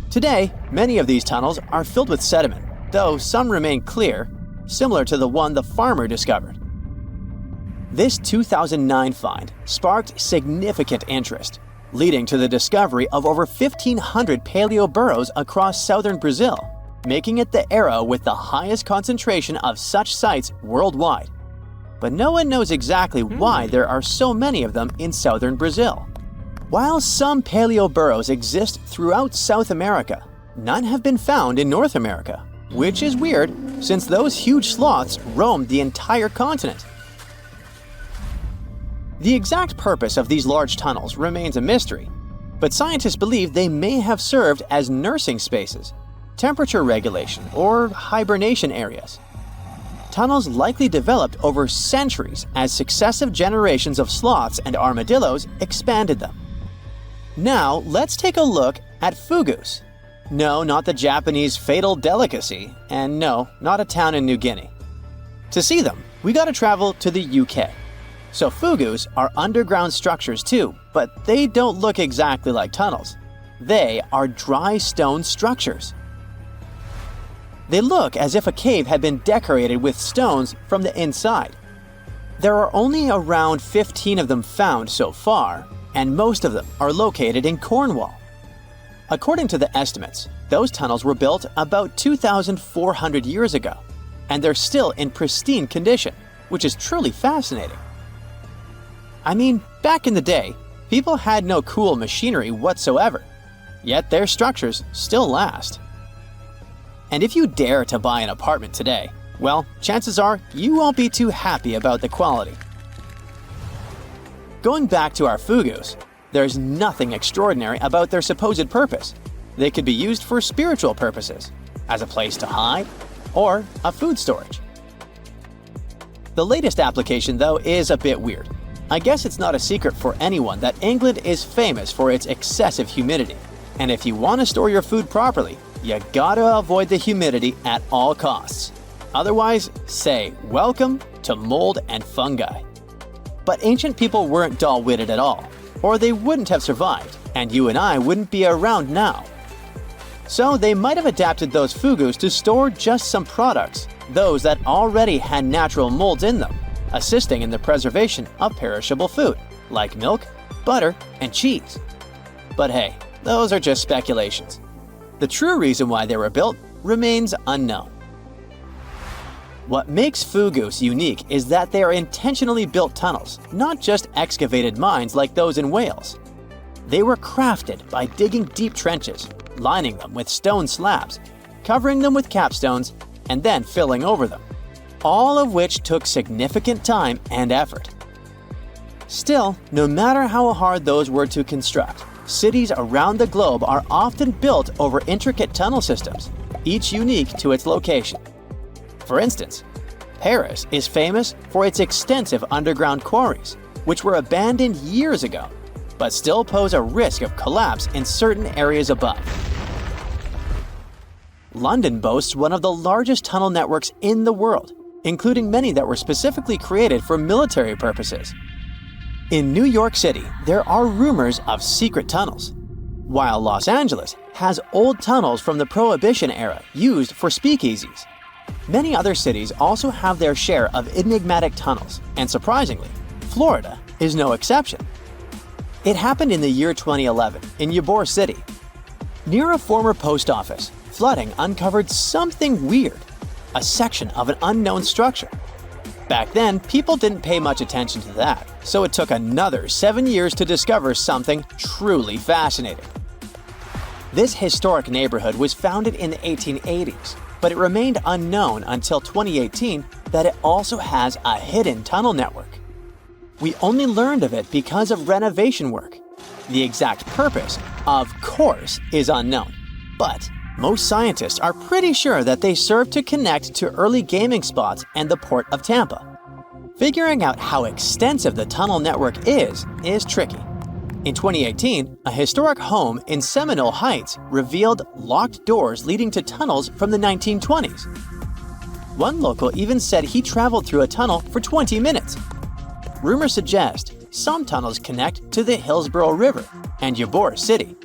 Today, many of these tunnels are filled with sediment, though some remain clear. similar to the one the farmer discovered. This 2009 find sparked significant interest, leading to the discovery of over 1,500 paleo burrows across southern Brazil, making it the era with the highest concentration of such sites worldwide. But no one knows exactly why there are so many of them in southern Brazil. While some paleo burrows exist throughout South America, none have been found in North America, which is weird since those huge sloths roamed the entire continent. The exact purpose of these large tunnels remains a mystery, but scientists believe they may have served as nursing spaces, temperature regulation, or hibernation areas. Tunnels likely developed over centuries as successive generations of sloths and armadillos expanded them. Now, let's take a look at fugus. No, not the Japanese fatal delicacy, and no, not a town in New Guinea. To see them, we gotta travel to the UK. So fugus are underground structures too, but they don't look exactly like tunnels. They are dry stone structures. They look as if a cave had been decorated with stones from the inside. There are only around 15 of them found so far, and most of them are located in Cornwall. According to the estimates, those tunnels were built about 2,400 years ago, and they're still in pristine condition, which is truly fascinating. I mean, back in the day, people had no cool machinery whatsoever, yet their structures still last. And if you dare to buy an apartment today, well, chances are you won't be too happy about the quality. Going back to our fugus, there's nothing extraordinary about their supposed purpose. They could be used for spiritual purposes, as a place to hide, or a food storage. The latest application, though, is a bit weird. I guess it's not a secret for anyone that England is famous for its excessive humidity. And if you want to store your food properly, you gotta avoid the humidity at all costs. Otherwise, say welcome to mold and fungi. But ancient people weren't dull-witted at all, or they wouldn't have survived, and you and I wouldn't be around now. So they might have adapted those fugus to store just some products, those that already had natural molds in them, assisting in the preservation of perishable food, like milk, butter, and cheese. But hey, those are just speculations. The true reason why they were built remains unknown. What makes fugus unique is that they are intentionally built tunnels, not just excavated mines like those in Wales. They were crafted by digging deep trenches, lining them with stone slabs, covering them with capstones, and then filling over them, all of which took significant time and effort. Still, no matter how hard those were to construct, cities around the globe are often built over intricate tunnel systems, each unique to its location. For instance, Paris is famous for its extensive underground quarries, which were abandoned years ago, but still pose a risk of collapse in certain areas above. London boasts one of the largest tunnel networks in the world, including many that were specifically created for military purposes. In New York City, there are rumors of secret tunnels, while Los Angeles has old tunnels from the Prohibition era used for speakeasies. Many other cities also have their share of enigmatic tunnels, and surprisingly, Florida is no exception. It happened in the year 2011 in Ybor City. Near a former post office, flooding uncovered something weird, a section of an unknown structure. Back then, people didn't pay much attention to that, so it took another 7 years to discover something truly fascinating. This historic neighborhood was founded in the 1880s, but it remained unknown until 2018 that it also has a hidden tunnel network. We only learned of it because of renovation work. The exact purpose, of course, is unknown, but most scientists are pretty sure that they serve to connect to early gaming spots and the port of Tampa. Figuring out how extensive the tunnel network is tricky. In 2018, a historic home in Seminole Heights revealed locked doors leading to tunnels from the 1920s. One local even said he traveled through a tunnel for 20 minutes. Rumors suggest some tunnels connect to the Hillsborough River and Ybor City.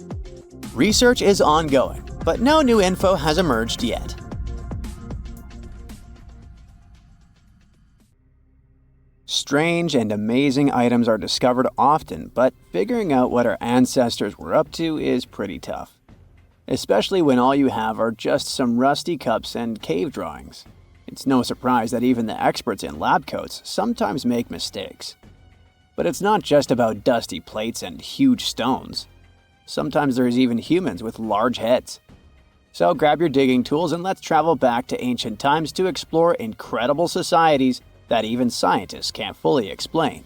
Research is ongoing, but no new info has emerged yet. Strange and amazing items are discovered often, but figuring out what our ancestors were up to is pretty tough. Especially when all you have are just some rusty cups and cave drawings. It's no surprise that even the experts in lab coats sometimes make mistakes. But it's not just about dusty plates and huge stones. Sometimes there's even humans with large heads. So grab your digging tools and let's travel back to ancient times to explore incredible societies that even scientists can't fully explain.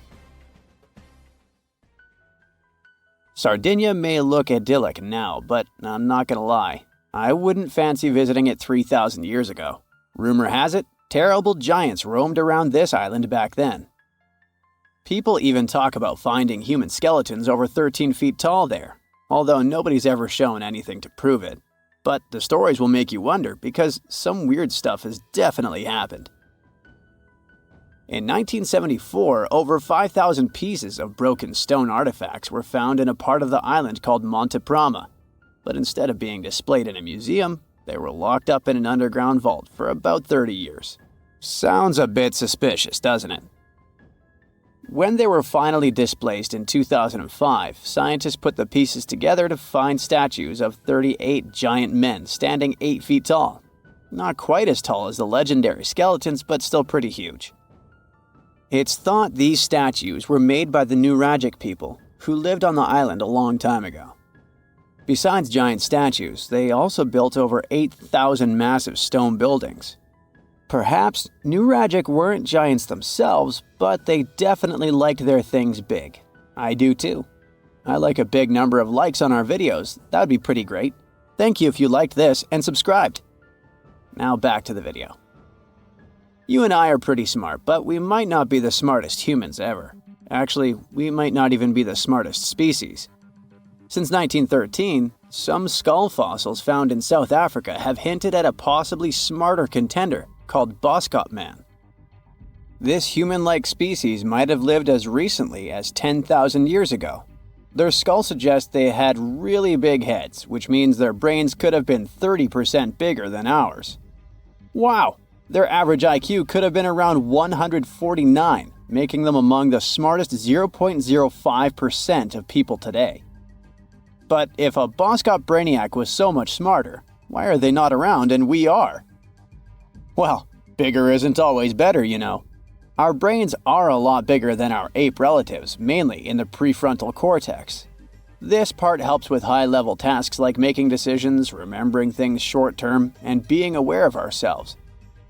Sardinia may look idyllic now, but I'm not gonna lie, I wouldn't fancy visiting it 3,000 years ago. Rumor has it, terrible giants roamed around this island back then. People even talk about finding human skeletons over 13 feet tall there, although nobody's ever shown anything to prove it. But the stories will make you wonder because some weird stuff has definitely happened. In 1974, over 5,000 pieces of broken stone artifacts were found in a part of the island called Monte Prama, but instead of being displayed in a museum, they were locked up in an underground vault for about 30 years. Sounds a bit suspicious, doesn't it? When they were finally displaced in 2005, scientists put the pieces together to find statues of 38 giant men standing 8 feet tall. Not quite as tall as the legendary skeletons, but still pretty huge. It's thought these statues were made by the Nuragic people, who lived on the island a long time ago. Besides giant statues, they also built over 8,000 massive stone buildings. Perhaps Nuragic weren't giants themselves, but they definitely liked their things big. I do too. I like a big number of likes on our videos. That would be pretty great. Thank you if you liked this and subscribed. Now back to the video. You and I are pretty smart, but we might not be the smartest humans ever. Actually, we might not even be the smartest species. Since 1913, some skull fossils found in South Africa have hinted at a possibly smarter contender called Boskop Man. This human-like species might have lived as recently as 10,000 years ago. Their skull suggests they had really big heads, which means their brains could have been 30% bigger than ours. Wow! Their average IQ could have been around 149, making them among the smartest 0.05% of people today. But if a Boskop Brainiac was so much smarter, why are they not around and we are? Well, bigger isn't always better, you know. Our brains are a lot bigger than our ape relatives, mainly in the prefrontal cortex. This part helps with high-level tasks like making decisions, remembering things short-term, and being aware of ourselves.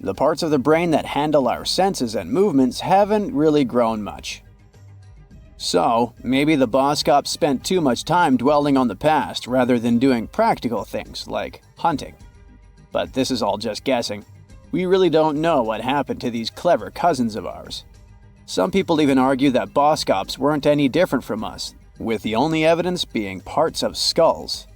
The parts of the brain that handle our senses and movements haven't really grown much. So, maybe the Boskops spent too much time dwelling on the past rather than doing practical things like hunting. But this is all just guessing. We really don't know what happened to these clever cousins of ours. Some people even argue that Boskops weren't any different from us, with the only evidence being parts of skulls.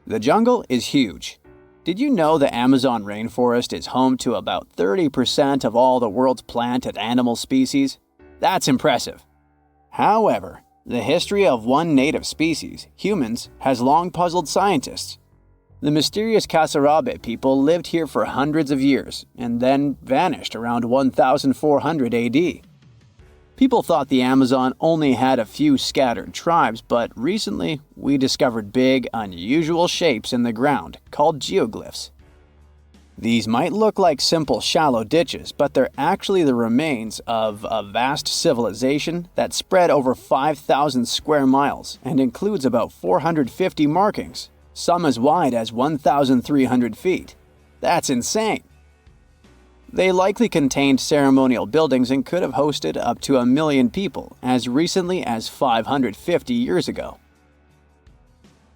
The jungle is huge. Did you know the Amazon rainforest is home to about 30% of all the world's plant and animal species? That's impressive. However, the history of one native species, humans, has long puzzled scientists. The mysterious Kasarabe people lived here for hundreds of years and then vanished around 1400 AD. People thought the Amazon only had a few scattered tribes, but recently we discovered big, unusual shapes in the ground called geoglyphs. These might look like simple shallow ditches, but they're actually the remains of a vast civilization that spread over 5,000 square miles and includes about 450 markings, some as wide as 1,300 feet. That's insane! They likely contained ceremonial buildings and could have hosted up to 1 million people as recently as 550 years ago.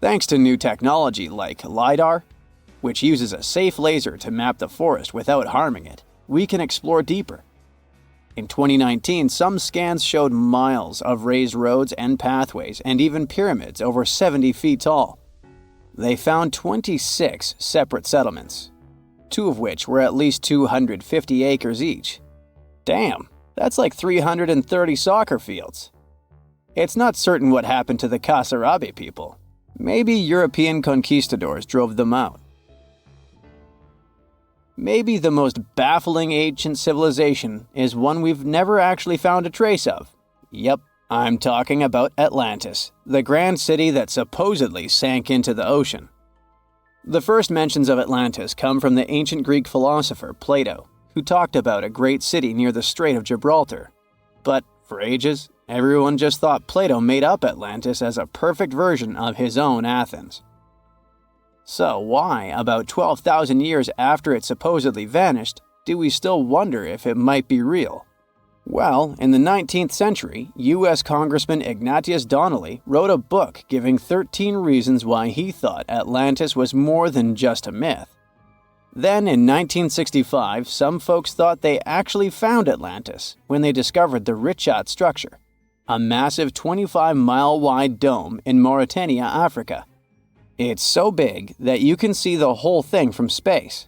Thanks to new technology like LiDAR, which uses a safe laser to map the forest without harming it, we can explore deeper. In 2019, some scans showed miles of raised roads and pathways and even pyramids over 70 feet tall. They found 26 separate settlements, 2 of which were at least 250 acres each. Damn, that's like 330 soccer fields. It's not certain what happened to the Kasarabe people. Maybe European conquistadors drove them out. Maybe the most baffling ancient civilization is one we've never actually found a trace of. Yep, I'm talking about Atlantis, the grand city that supposedly sank into the ocean. The first mentions of Atlantis come from the ancient Greek philosopher Plato, who talked about a great city near the Strait of Gibraltar. But for ages, everyone just thought Plato made up Atlantis as a perfect version of his own Athens. So why, about 12,000 years after it supposedly vanished, do we still wonder if it might be real? Well, in the 19th century, U.S. Congressman Ignatius Donnelly wrote a book giving 13 reasons why he thought Atlantis was more than just a myth. Then, in 1965, some folks thought they actually found Atlantis when they discovered the Richat structure, a massive 25-mile-wide dome in Mauritania, Africa. It's so big that you can see the whole thing from space.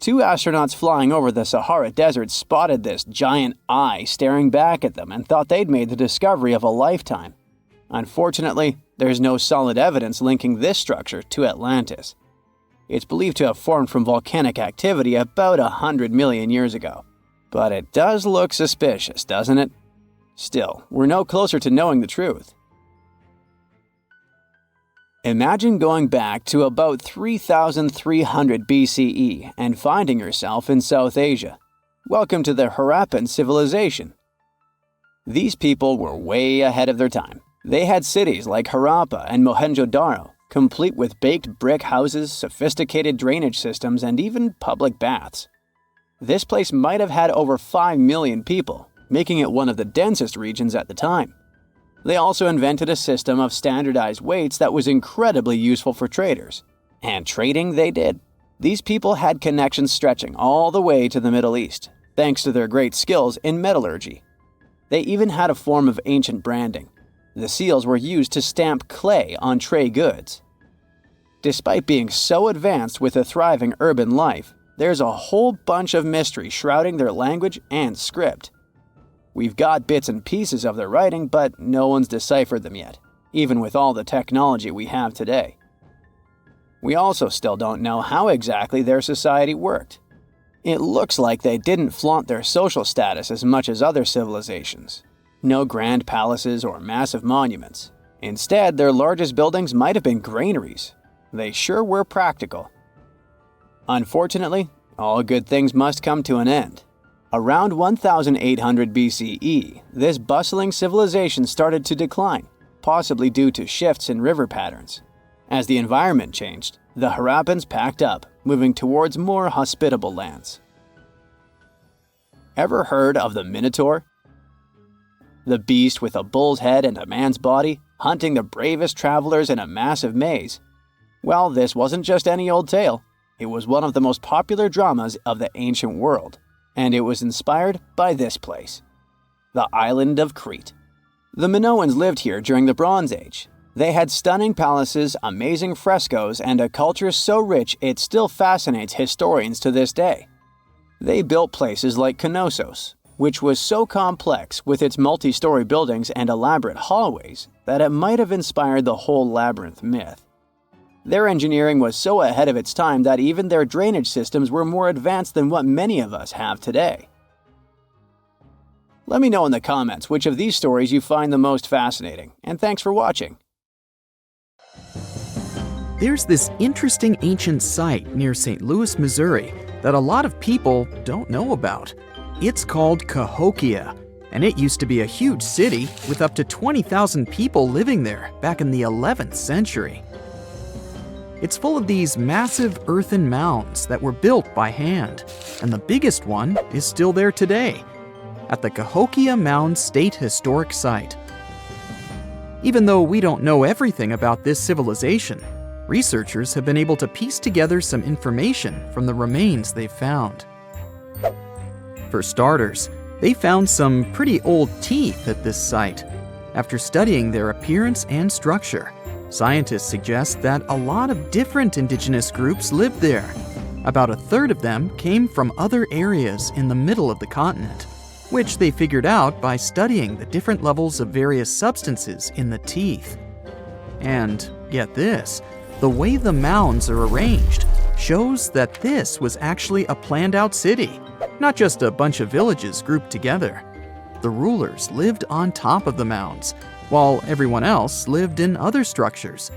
2 astronauts flying over the Sahara Desert spotted this giant eye staring back at them and thought they'd made the discovery of a lifetime. Unfortunately, there's no solid evidence linking this structure to Atlantis. It's believed to have formed from volcanic activity about 100 million years ago. But it does look suspicious, doesn't it? Still, we're no closer to knowing the truth. Imagine going back to about 3,300 BCE and finding yourself in South Asia. Welcome to the Harappan civilization. These people were way ahead of their time. They had cities like Harappa and Mohenjo-Daro, complete with baked brick houses, sophisticated drainage systems, and even public baths. This place might have had over 5 million people, making it one of the densest regions at the time. They also invented a system of standardized weights that was incredibly useful for traders. And trading they did. These people had connections stretching all the way to the Middle East, thanks to their great skills in metallurgy. They even had a form of ancient branding. The seals were used to stamp clay on tray goods. Despite being so advanced with a thriving urban life, there's a whole bunch of mystery shrouding their language and script. We've got bits and pieces of their writing, but no one's deciphered them yet, even with all the technology we have today. We also still don't know how exactly their society worked. It looks like they didn't flaunt their social status as much as other civilizations. No grand palaces or massive monuments. Instead, their largest buildings might have been granaries. They sure were practical. Unfortunately, all good things must come to an end. Around 1800 BCE, this bustling civilization started to decline, possibly due to shifts in river patterns. As the environment changed, the Harappans packed up, moving towards more hospitable lands. Ever heard of the Minotaur? The beast with a bull's head and a man's body, hunting the bravest travelers in a massive maze. Well, this wasn't just any old tale. It was one of the most popular dramas of the ancient world. And it was inspired by this place, the island of Crete. The Minoans lived here during the Bronze Age. They had stunning palaces, amazing frescoes, and a culture so rich it still fascinates historians to this day. They built places like Knossos, which was so complex with its multi-story buildings and elaborate hallways that it might have inspired the whole labyrinth myth. Their engineering was so ahead of its time that even their drainage systems were more advanced than what many of us have today. Let me know in the comments which of these stories you find the most fascinating, and thanks for watching. There's this interesting ancient site near St. Louis, Missouri, that a lot of people don't know about. It's called Cahokia, and it used to be a huge city with up to 20,000 people living there back in the 11th century. It's full of these massive earthen mounds that were built by hand, and the biggest one is still there today, at the Cahokia Mound State Historic Site. Even though we don't know everything about this civilization, researchers have been able to piece together some information from the remains they've found. For starters, they found some pretty old teeth at this site. After studying their appearance and structure, scientists suggest that a lot of different indigenous groups lived there. About a third of them came from other areas in the middle of the continent, which they figured out by studying the different levels of various substances in the teeth. And get this, the way the mounds are arranged, shows that this was actually a planned-out city, not just a bunch of villages grouped together. The rulers lived on top of the mounds, while everyone else lived in other structures.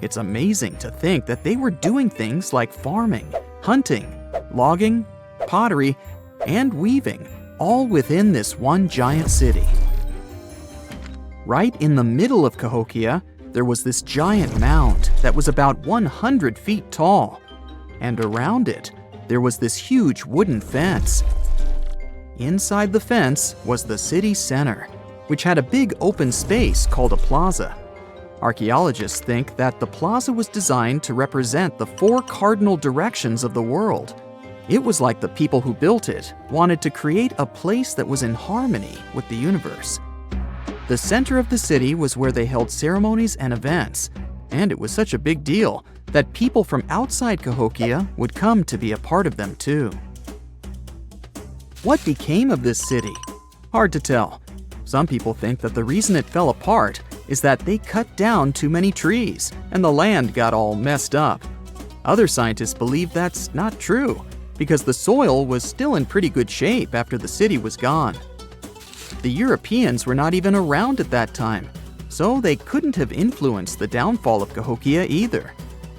It's amazing to think that they were doing things like farming, hunting, logging, pottery, and weaving, all within this one giant city. Right in the middle of Cahokia, there was this giant mound that was about 100 feet tall, and around it, there was this huge wooden fence. Inside the fence was the city center, which had a big open space called a plaza. Archaeologists think that the plaza was designed to represent the 4 cardinal directions of the world. It was like the people who built it wanted to create a place that was in harmony with the universe. The center of the city was where they held ceremonies and events, and it was such a big deal that people from outside Cahokia would come to be a part of them too. What became of this city? Hard to tell. Some people think that the reason it fell apart is that they cut down too many trees and the land got all messed up. Other scientists believe that's not true, because the soil was still in pretty good shape after the city was gone. The Europeans were not even around at that time, so they couldn't have influenced the downfall of Cahokia either.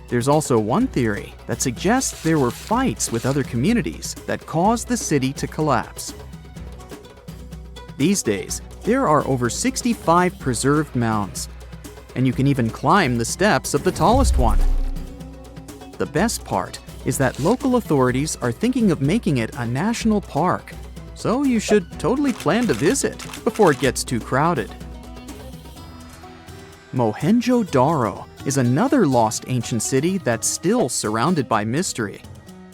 There's also one theory that suggests there were fights with other communities that caused the city to collapse. These days, there are over 65 preserved mounds, and you can even climb the steps of the tallest one. The best part is that local authorities are thinking of making it a national park, so you should totally plan to visit before it gets too crowded. Mohenjo-Daro is another lost ancient city that's still surrounded by mystery.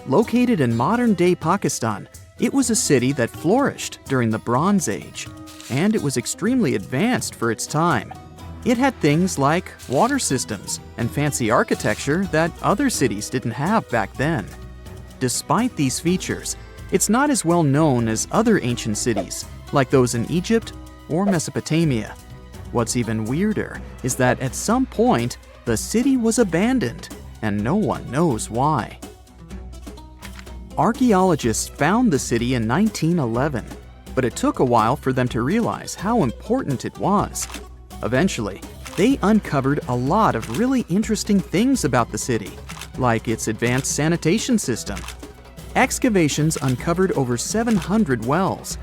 Located in modern-day Pakistan, it was a city that flourished during the Bronze Age, and it was extremely advanced for its time. It had things like water systems and fancy architecture that other cities didn't have back then. Despite these features, it's not as well known as other ancient cities, like those in Egypt or Mesopotamia. What's even weirder is that at some point, the city was abandoned, and no one knows why. Archaeologists found the city in 1911, but it took a while for them to realize how important it was. Eventually, they uncovered a lot of really interesting things about the city, like its advanced sanitation system. Excavations uncovered over 700 wells,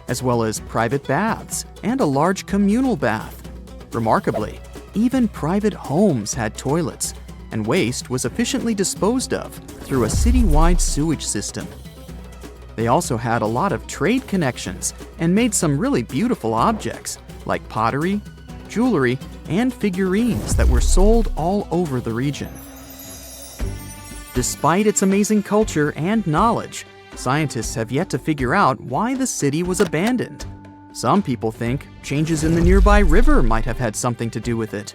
as well as private baths and a large communal bath. Remarkably, even private homes had toilets, and waste was efficiently disposed of through a citywide sewage system. They also had a lot of trade connections and made some really beautiful objects, like pottery, jewelry, and figurines that were sold all over the region. Despite its amazing culture and knowledge, scientists have yet to figure out why the city was abandoned. Some people think changes in the nearby river might have had something to do with it.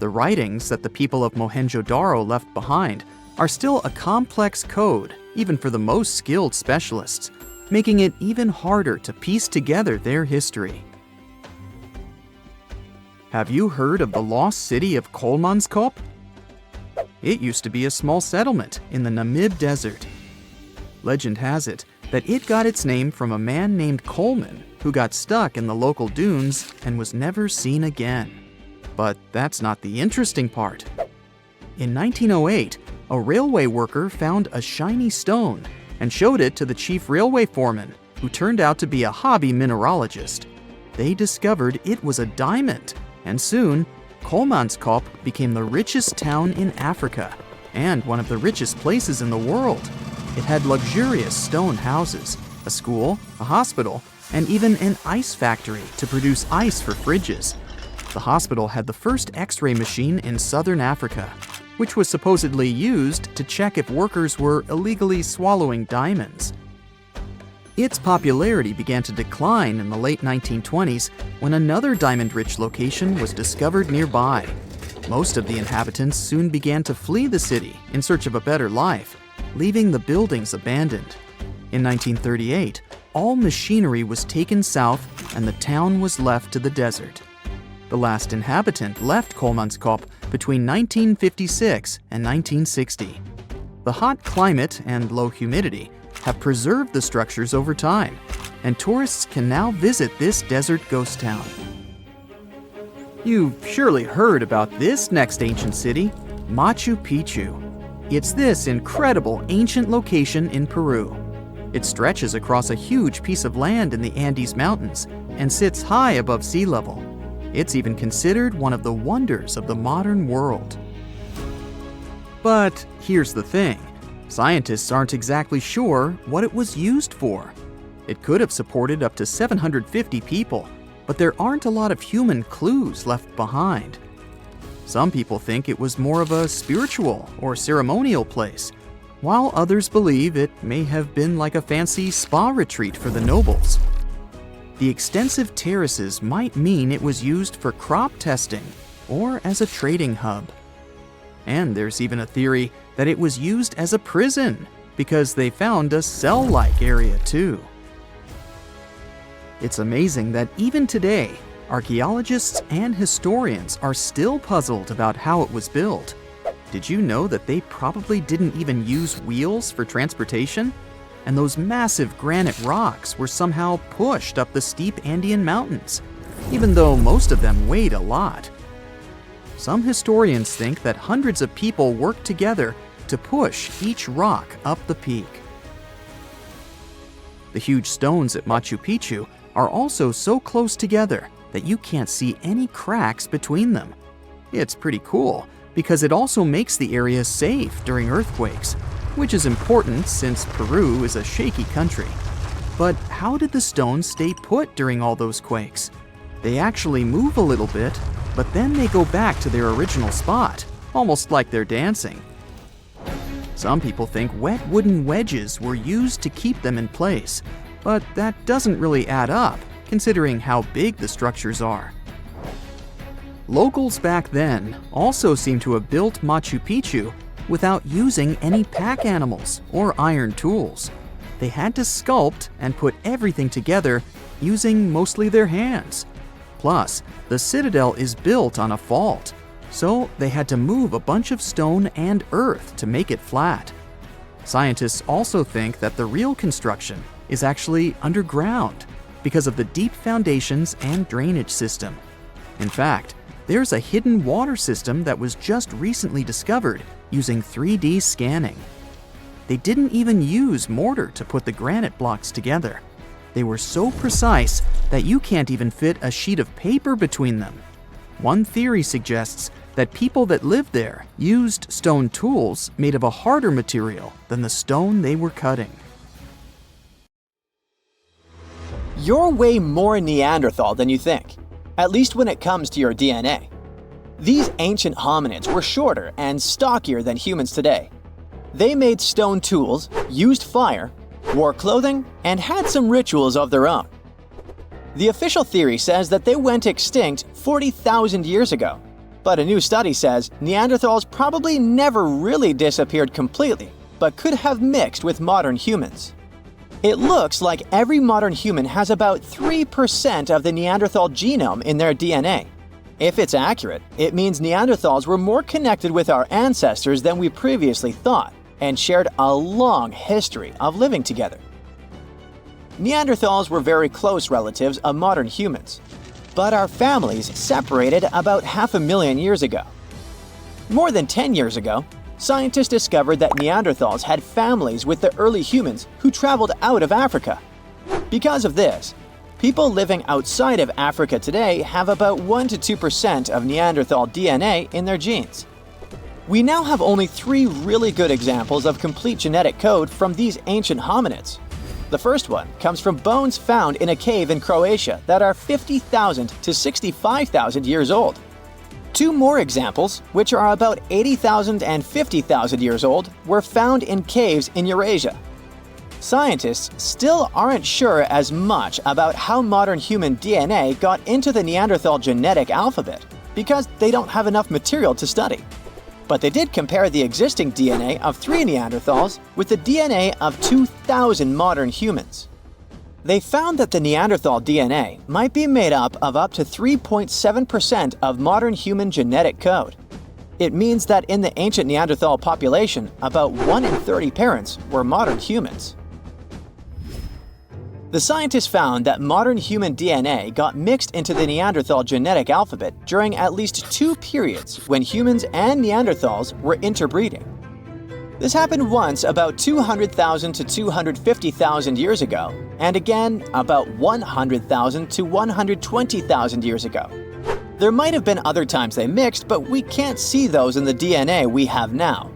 The writings that the people of Mohenjo-Daro left behind are still a complex code, even for the most skilled specialists, making it even harder to piece together their history. Have you heard of the lost city of Kolmanskop? It used to be a small settlement in the Namib Desert. Legend has it that it got its name from a man named Coleman who got stuck in the local dunes and was never seen again. But that's not the interesting part. In 1908, a railway worker found a shiny stone and showed it to the chief railway foreman, who turned out to be a hobby mineralogist. They discovered it was a diamond, and soon, Kolmanskop became the richest town in Africa and one of the richest places in the world. It had luxurious stone houses, a school, a hospital, and even an ice factory to produce ice for fridges. The hospital had the first X-ray machine in southern Africa, which was supposedly used to check if workers were illegally swallowing diamonds. Its popularity began to decline in the late 1920s when another diamond-rich location was discovered nearby. Most of the inhabitants soon began to flee the city in search of a better life, leaving the buildings abandoned. In 1938, all machinery was taken south and the town was left to the desert. The last inhabitant left Kolmanskop between 1956 and 1960. The hot climate and low humidity have preserved the structures over time, and tourists can now visit this desert ghost town. You've surely heard about this next ancient city, Machu Picchu. It's this incredible ancient location in Peru. It stretches across a huge piece of land in the Andes Mountains and sits high above sea level. It's even considered one of the wonders of the modern world. But here's the thing. Scientists aren't exactly sure what it was used for. It could have supported up to 750 people, but there aren't a lot of human clues left behind. Some people think it was more of a spiritual or ceremonial place, while others believe it may have been like a fancy spa retreat for the nobles. The extensive terraces might mean it was used for crop testing or as a trading hub. And there's even a theory that it was used as a prison because they found a cell-like area too. It's amazing that even today, archaeologists and historians are still puzzled about how it was built. Did you know that they probably didn't even use wheels for transportation? And those massive granite rocks were somehow pushed up the steep Andean mountains, even though most of them weighed a lot. Some historians think that hundreds of people worked together to push each rock up the peak. The huge stones at Machu Picchu are also so close together that you can't see any cracks between them. It's pretty cool because it also makes the area safe during earthquakes, which is important since Peru is a shaky country. But how did the stones stay put during all those quakes? They actually move a little bit, but then they go back to their original spot, almost like they're dancing. Some people think wet wooden wedges were used to keep them in place, but that doesn't really add up, considering how big the structures are. Locals back then also seem to have built Machu Picchu without using any pack animals or iron tools. They had to sculpt and put everything together using mostly their hands. Plus, the citadel is built on a fault, so they had to move a bunch of stone and earth to make it flat. Scientists also think that the real construction is actually underground because of the deep foundations and drainage system. In fact, there's a hidden water system that was just recently discovered using 3D scanning. They didn't even use mortar to put the granite blocks together. They were so precise that you can't even fit a sheet of paper between them. One theory suggests that people that lived there used stone tools made of a harder material than the stone they were cutting. You're way more Neanderthal than you think, at least when it comes to your DNA. These ancient hominids were shorter and stockier than humans today. They made stone tools, used fire, wore clothing, and had some rituals of their own. The official theory says that they went extinct 40,000 years ago, but a new study says Neanderthals probably never really disappeared completely, but could have mixed with modern humans. It looks like every modern human has about 3% of the Neanderthal genome in their DNA. If it's accurate, it means Neanderthals were more connected with our ancestors than we previously thought, and shared a long history of living together. Neanderthals were very close relatives of modern humans, but our families separated about 500,000 years ago. More than 10 years ago, scientists discovered that Neanderthals had families with the early humans who traveled out of Africa. Because of this, people living outside of Africa today have about 1 to 2% of Neanderthal DNA in their genes. We now have only 3 really good examples of complete genetic code from these ancient hominids. The first one comes from bones found in a cave in Croatia that are 50,000 to 65,000 years old. 2 more examples, which are about 80,000 and 50,000 years old, were found in caves in Eurasia. Scientists still aren't sure as much about how modern human DNA got into the Neanderthal genetic alphabet because they don't have enough material to study. But they did compare the existing DNA of 3 Neanderthals with the DNA of 2,000 modern humans. They found that the Neanderthal DNA might be made up to 3.7% of modern human genetic code. It means that in the ancient Neanderthal population, about 1 in 30 parents were modern humans. The scientists found that modern human DNA got mixed into the Neanderthal genetic alphabet during at least 2 periods when humans and Neanderthals were interbreeding. This happened once about 200,000 to 250,000 years ago, and again about 100,000 to 120,000 years ago. There might have been other times they mixed, but we can't see those in the DNA we have now.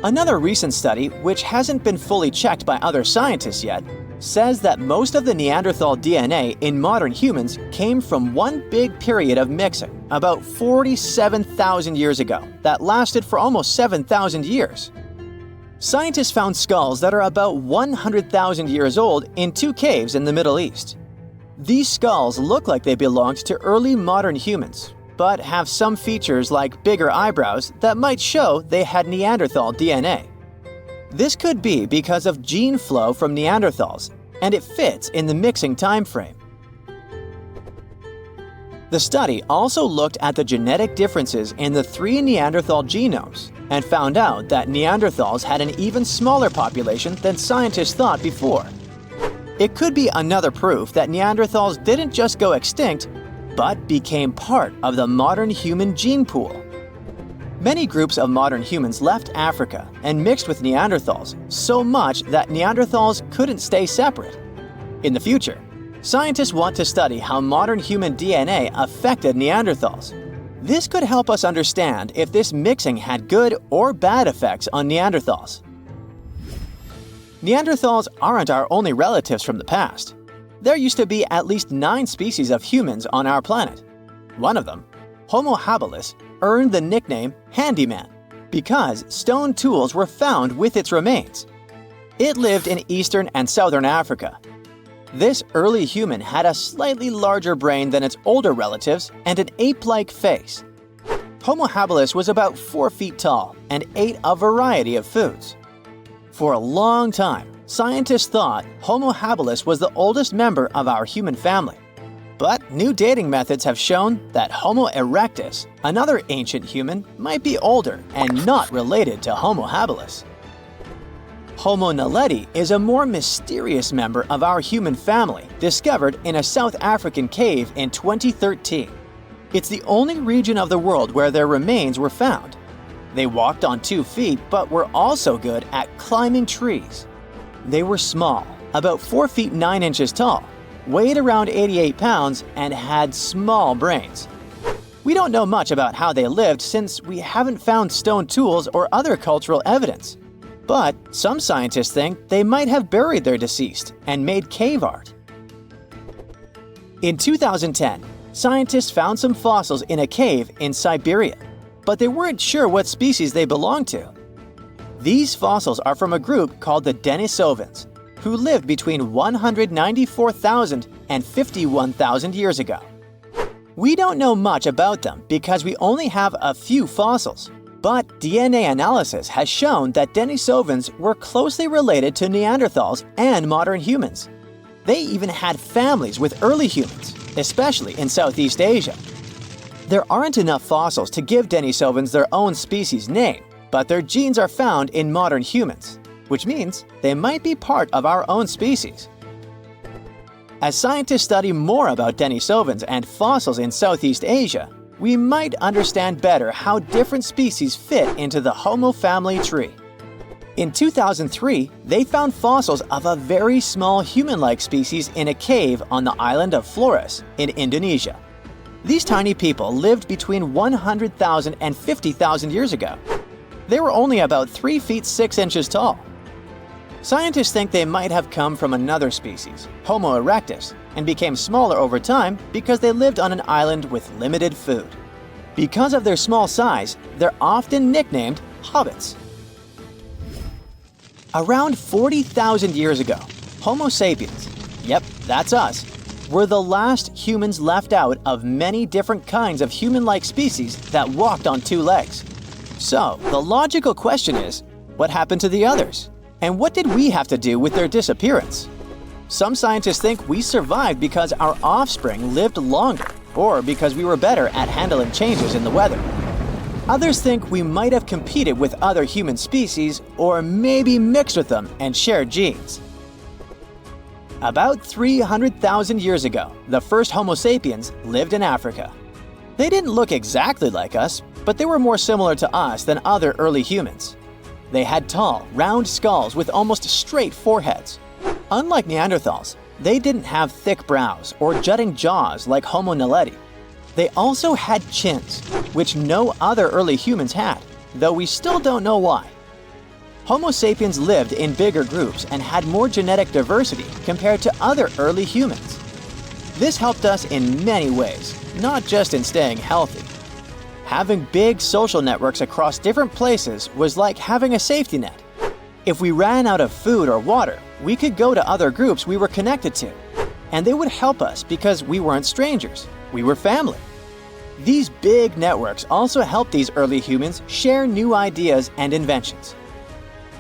Another recent study, which hasn't been fully checked by other scientists yet, says that most of the Neanderthal DNA in modern humans came from one big period of mixing, about 47,000 years ago, that lasted for almost 7,000 years. Scientists found skulls that are about 100,000 years old in 2 caves in the Middle East. These skulls look like they belonged to early modern humans, but have some features like bigger eyebrows that might show they had Neanderthal DNA. This could be because of gene flow from Neanderthals, and it fits in the mixing time frame. The study also looked at the genetic differences in the 3 Neanderthal genomes and found out that Neanderthals had an even smaller population than scientists thought before. It could be another proof that Neanderthals didn't just go extinct, but became part of the modern human gene pool. Many groups of modern humans left Africa and mixed with Neanderthals so much that Neanderthals couldn't stay separate. In the future, scientists want to study how modern human DNA affected Neanderthals. This could help us understand if this mixing had good or bad effects on Neanderthals. Neanderthals aren't our only relatives from the past. There used to be at least 9 species of humans on our planet. One of them, Homo habilis, earned the nickname handyman because stone tools were found with its remains. It lived in eastern and southern Africa. This early human had a slightly larger brain than its older relatives and an ape-like face. Homo habilis was about 4 feet tall and ate a variety of foods. For a long time, scientists thought Homo habilis was the oldest member of our human family. But new dating methods have shown that Homo erectus, another ancient human, might be older and not related to Homo habilis. Homo naledi is a more mysterious member of our human family, discovered in a South African cave in 2013. It's the only region of the world where their remains were found. They walked on 2 feet, but were also good at climbing trees. They were small, about 4 feet 9 inches tall, weighed around 88 pounds, and had small brains. We don't know much about how they lived since we haven't found stone tools or other cultural evidence. But some scientists think they might have buried their deceased and made cave art. In 2010, scientists found some fossils in a cave in Siberia, but they weren't sure what species they belonged to. These fossils are from a group called the Denisovans, who lived between 194,000 and 51,000 years ago. We don't know much about them because we only have a few fossils, but DNA analysis has shown that Denisovans were closely related to Neanderthals and modern humans. They even had families with early humans, especially in Southeast Asia. There aren't enough fossils to give Denisovans their own species name, but their genes are found in modern humans, which means they might be part of our own species. As scientists study more about Denisovans and fossils in Southeast Asia, we might understand better how different species fit into the Homo family tree. In 2003, they found fossils of a very small human-like species in a cave on the island of Flores in Indonesia. These tiny people lived between 100,000 and 50,000 years ago. They were only about 3 feet 6 inches tall. Scientists think they might have come from another species, Homo erectus, and became smaller over time because they lived on an island with limited food. Because of their small size, they're often nicknamed hobbits. Around 40,000 years ago, Homo sapiens, yep, that's us, were the last humans left out of many different kinds of human-like species that walked on 2 legs. So, the logical question is, what happened to the others? And what did we have to do with their disappearance? Some scientists think we survived because our offspring lived longer, or because we were better at handling changes in the weather. Others think we might have competed with other human species, or maybe mixed with them and shared genes. About 300,000 years ago, the first Homo sapiens lived in Africa. They didn't look exactly like us, but they were more similar to us than other early humans. They had tall, round skulls with almost straight foreheads. Unlike Neanderthals, they didn't have thick brows or jutting jaws like Homo naledi. They also had chins, which no other early humans had, though we still don't know why. Homo sapiens lived in bigger groups and had more genetic diversity compared to other early humans. This helped us in many ways, not just in staying healthy. Having big social networks across different places was like having a safety net. If we ran out of food or water, we could go to other groups we were connected to, and they would help us because we weren't strangers, we were family. These big networks also helped these early humans share new ideas and inventions.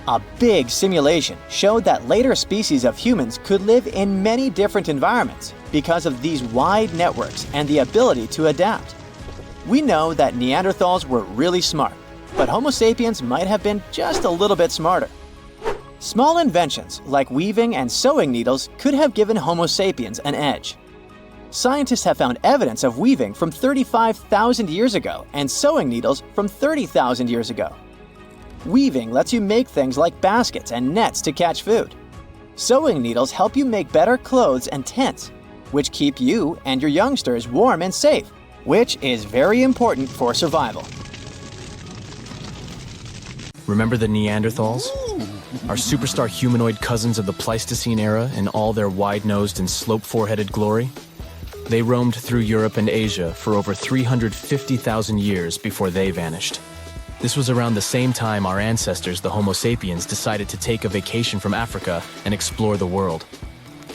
A big simulation showed that later species of humans could live in many different environments because of these wide networks and the ability to adapt. We know that Neanderthals were really smart, but Homo sapiens might have been just a little bit smarter. Small inventions like weaving and sewing needles could have given Homo sapiens an edge. Scientists have found evidence of weaving from 35,000 years ago and sewing needles from 30,000 years ago. Weaving lets you make things like baskets and nets to catch food. Sewing needles help you make better clothes and tents, which keep you and your youngsters warm and safe, which is very important for survival. Remember the Neanderthals? Our superstar humanoid cousins of the Pleistocene era in all their wide-nosed and slope-foreheaded glory? They roamed through Europe and Asia for over 350,000 years before they vanished. This was around the same time our ancestors, the Homo sapiens, decided to take a vacation from Africa and explore the world.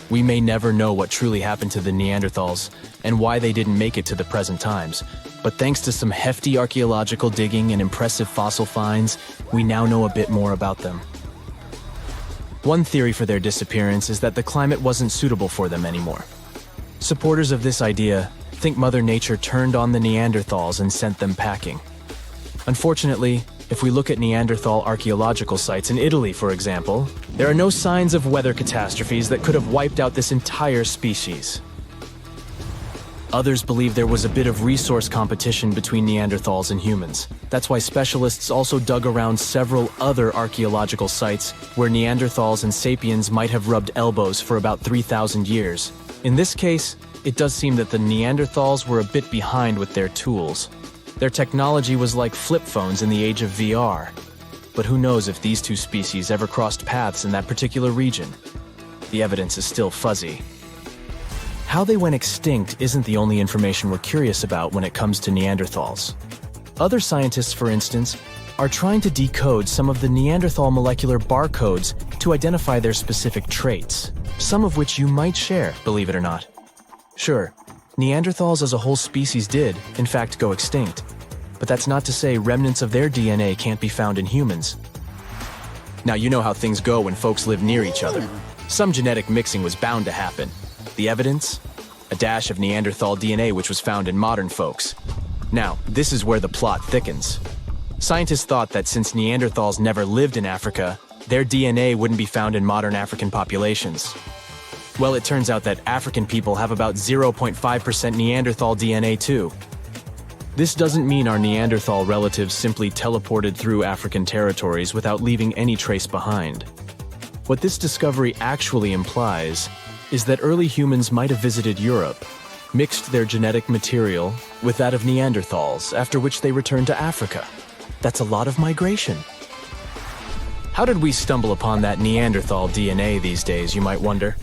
We may never know what truly happened to the Neanderthals and why they didn't make it to the present times, but thanks to some hefty archaeological digging and impressive fossil finds, we now know a bit more about them. One theory for their disappearance is that the climate wasn't suitable for them anymore. Supporters of this idea think Mother Nature turned on the Neanderthals and sent them packing. Unfortunately, if we look at Neanderthal archaeological sites in Italy, for example, there are no signs of weather catastrophes that could have wiped out this entire species. Others believe there was a bit of resource competition between Neanderthals and humans. That's why specialists also dug around several other archaeological sites where Neanderthals and sapiens might have rubbed elbows for about 3,000 years. In this case, it does seem that the Neanderthals were a bit behind with their tools. Their technology was like flip phones in the age of VR. But who knows if these two species ever crossed paths in that particular region? The evidence is still fuzzy. How they went extinct isn't the only information we're curious about when it comes to Neanderthals. Other scientists, for instance, are trying to decode some of the Neanderthal molecular barcodes to identify their specific traits, some of which you might share, believe it or not. Sure, Neanderthals as a whole species did, in fact, go extinct, but that's not to say remnants of their DNA can't be found in humans. Now, you know how things go when folks live near each other. Some genetic mixing was bound to happen. The evidence? A dash of Neanderthal DNA which was found in modern folks. Now, this is where the plot thickens. Scientists thought that since Neanderthals never lived in Africa, their DNA wouldn't be found in modern African populations. Well, it turns out that African people have about 0.5% Neanderthal DNA too. This doesn't mean our Neanderthal relatives simply teleported through African territories without leaving any trace behind. What this discovery actually implies is that early humans might have visited Europe, mixed their genetic material with that of Neanderthals, after which they returned to Africa. That's a lot of migration. How did we stumble upon that Neanderthal DNA these days, you might wonder?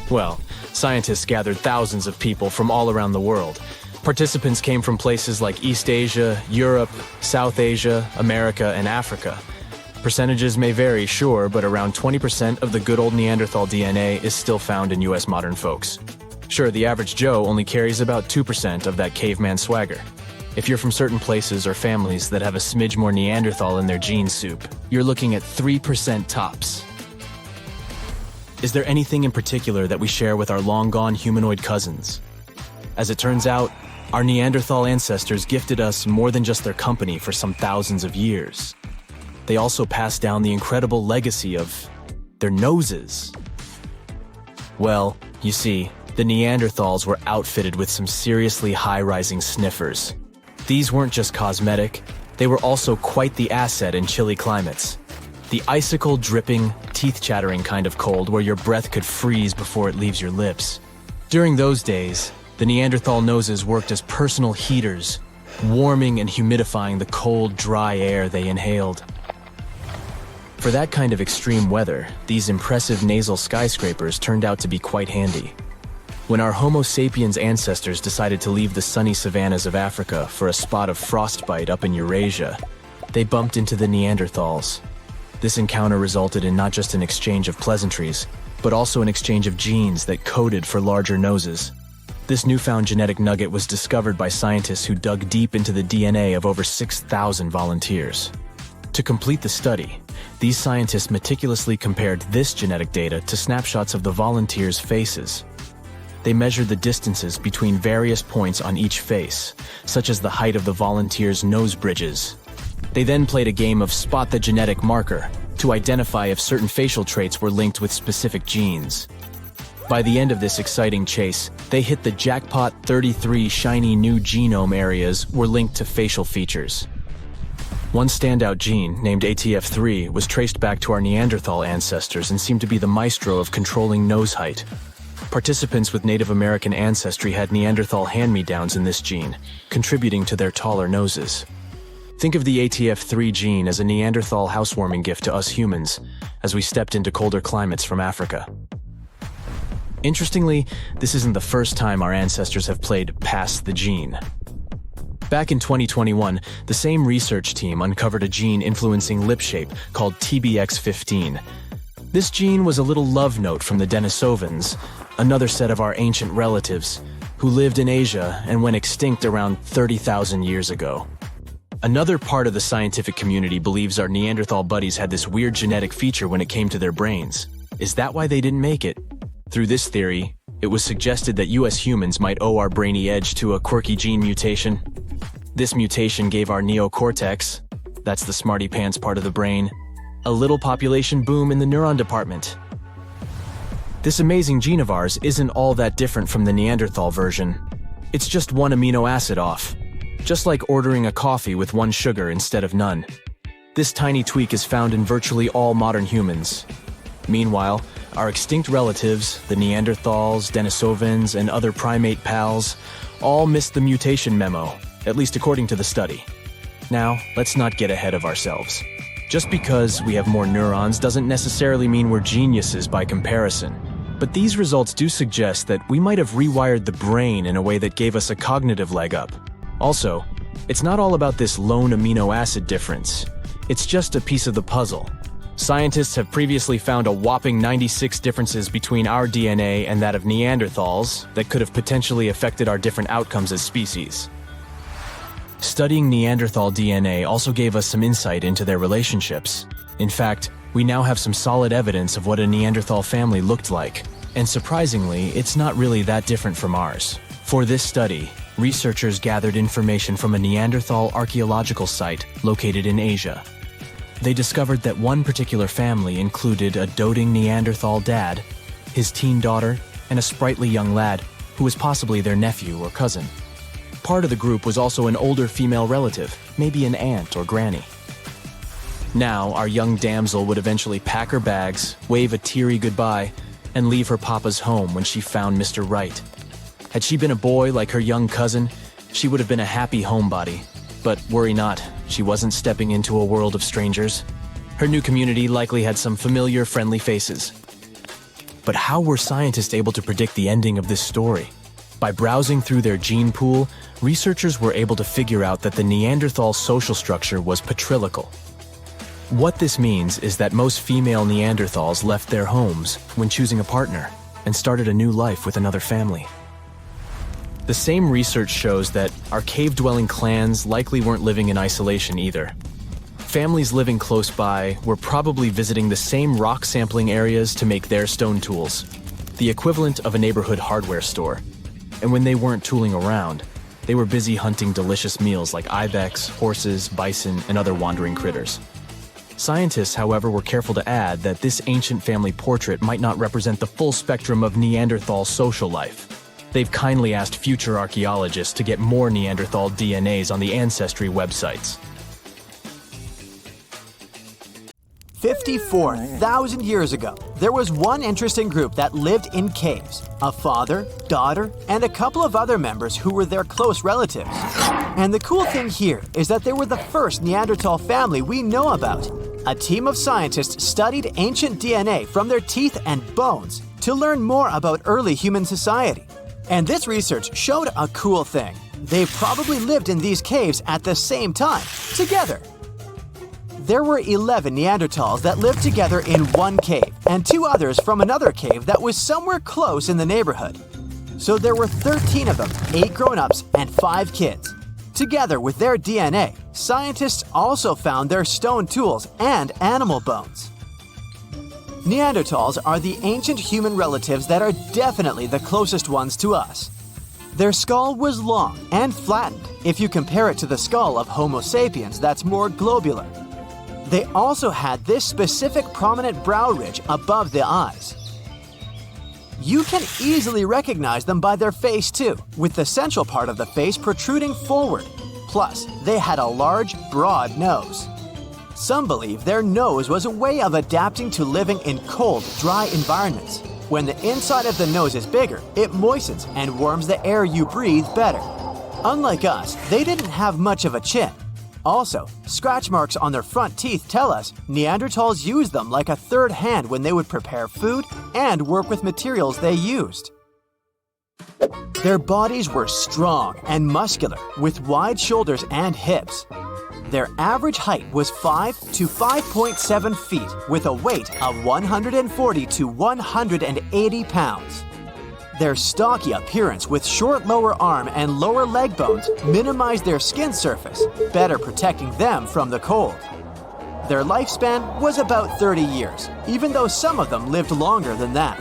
Well, scientists gathered thousands of people from all around the world. Participants came from places like East Asia, Europe, South Asia, America, and Africa. Percentages may vary, sure, but around 20% of the good old Neanderthal DNA is still found in US modern folks. Sure, the average Joe only carries about 2% of that caveman swagger. If you're from certain places or families that have a smidge more Neanderthal in their gene soup, you're looking at 3% tops. Is there anything in particular that we share with our long-gone humanoid cousins? As it turns out, our Neanderthal ancestors gifted us more than just their company for some thousands of years. They also passed down the incredible legacy of their noses. Well, you see, the Neanderthals were outfitted with some seriously high-rising sniffers. These weren't just cosmetic, they were also quite the asset in chilly climates. The icicle-dripping, teeth-chattering kind of cold where your breath could freeze before it leaves your lips. During those days, the Neanderthal noses worked as personal heaters, warming and humidifying the cold, dry air they inhaled. For that kind of extreme weather, these impressive nasal skyscrapers turned out to be quite handy. When our Homo sapiens ancestors decided to leave the sunny savannas of Africa for a spot of frostbite up in Eurasia, they bumped into the Neanderthals. This encounter resulted in not just an exchange of pleasantries, but also an exchange of genes that coded for larger noses. This newfound genetic nugget was discovered by scientists who dug deep into the DNA of over 6,000 volunteers. To complete the study, these scientists meticulously compared this genetic data to snapshots of the volunteers' faces. They measured the distances between various points on each face, such as the height of the volunteers' nose bridges. They then played a game of spot the genetic marker to identify if certain facial traits were linked with specific genes. By the end of this exciting chase, they hit the jackpot. 33 shiny new genome areas were linked to facial features. One standout gene, named ATF3, was traced back to our Neanderthal ancestors and seemed to be the maestro of controlling nose height. Participants with Native American ancestry had Neanderthal hand-me-downs in this gene, contributing to their taller noses. Think of the ATF3 gene as a Neanderthal housewarming gift to us humans as we stepped into colder climates from Africa. Interestingly, this isn't the first time our ancestors have played pass the gene. Back in 2021, the same research team uncovered a gene influencing lip shape called TBX15. This gene was a little love note from the Denisovans, another set of our ancient relatives, who lived in Asia and went extinct around 30,000 years ago. Another part of the scientific community believes our Neanderthal buddies had this weird genetic feature when it came to their brains. Is that why they didn't make it? Through this theory, it was suggested that US humans might owe our brainy edge to a quirky gene mutation. This mutation gave our neocortex, that's the smarty pants part of the brain, a little population boom in the neuron department. This amazing gene of ours isn't all that different from the Neanderthal version. It's just one amino acid off. Just like ordering a coffee with one sugar instead of none. This tiny tweak is found in virtually all modern humans. Meanwhile, our extinct relatives, the Neanderthals, Denisovans, and other primate pals, all missed the mutation memo, at least according to the study. Now, let's not get ahead of ourselves. Just because we have more neurons doesn't necessarily mean we're geniuses by comparison. But these results do suggest that we might have rewired the brain in a way that gave us a cognitive leg up. Also, it's not all about this lone amino acid difference. It's just a piece of the puzzle. Scientists have previously found a whopping 96 differences between our DNA and that of Neanderthals that could have potentially affected our different outcomes as species. Studying Neanderthal DNA also gave us some insight into their relationships. In fact, we now have some solid evidence of what a Neanderthal family looked like. And surprisingly, it's not really that different from ours. For this study, researchers gathered information from a Neanderthal archaeological site located in Asia. They discovered that one particular family included a doting Neanderthal dad, his teen daughter, and a sprightly young lad who was possibly their nephew or cousin. Part of the group was also an older female relative, maybe an aunt or granny. Now, our young damsel would eventually pack her bags, wave a teary goodbye, and leave her papa's home when she found Mr. Right. Had she been a boy like her young cousin, she would have been a happy homebody. But worry not, she wasn't stepping into a world of strangers. Her new community likely had some familiar, friendly faces. But how were scientists able to predict the ending of this story? By browsing through their gene pool, researchers were able to figure out that the Neanderthal social structure was patrilical. What this means is that most female Neanderthals left their homes when choosing a partner and started a new life with another family. The same research shows that our cave-dwelling clans likely weren't living in isolation either. Families living close by were probably visiting the same rock sampling areas to make their stone tools, the equivalent of a neighborhood hardware store. And when they weren't tooling around, they were busy hunting delicious meals like ibex, horses, bison, and other wandering critters. Scientists, however, were careful to add that this ancient family portrait might not represent the full spectrum of Neanderthal social life. They've kindly asked future archaeologists to get more Neanderthal DNAs on the Ancestry websites. 54,000 years ago, there was one interesting group that lived in caves. A father, daughter, and a couple of other members who were their close relatives. And the cool thing here is that they were the first Neanderthal family we know about. A team of scientists studied ancient DNA from their teeth and bones to learn more about early human society. And this research showed a cool thing. They probably lived in these caves at the same time, together. There were 11 Neanderthals that lived together in one cave, and 2 others from another cave that was somewhere close in the neighborhood. So there were 13 of them, 8 grown-ups and 5 kids. Together with their DNA, scientists also found their stone tools and animal bones. Neanderthals are the ancient human relatives that are definitely the closest ones to us. Their skull was long and flattened if you compare it to the skull of Homo sapiens that's more globular. They also had this specific prominent brow ridge above the eyes. You can easily recognize them by their face too, with the central part of the face protruding forward. Plus, they had a large, broad nose. Some believe their nose was a way of adapting to living in cold, dry environments. When the inside of the nose is bigger, it moistens and warms the air you breathe better. Unlike us, they didn't have much of a chin. Also, scratch marks on their front teeth tell us Neanderthals used them like a third hand when they would prepare food and work with materials they used. Their bodies were strong and muscular, with wide shoulders and hips. Their average height was 5 to 5.7 feet, with a weight of 140 to 180 pounds. Their stocky appearance with short lower arm and lower leg bones minimized their skin surface, better protecting them from the cold. Their lifespan was about 30 years, even though some of them lived longer than that.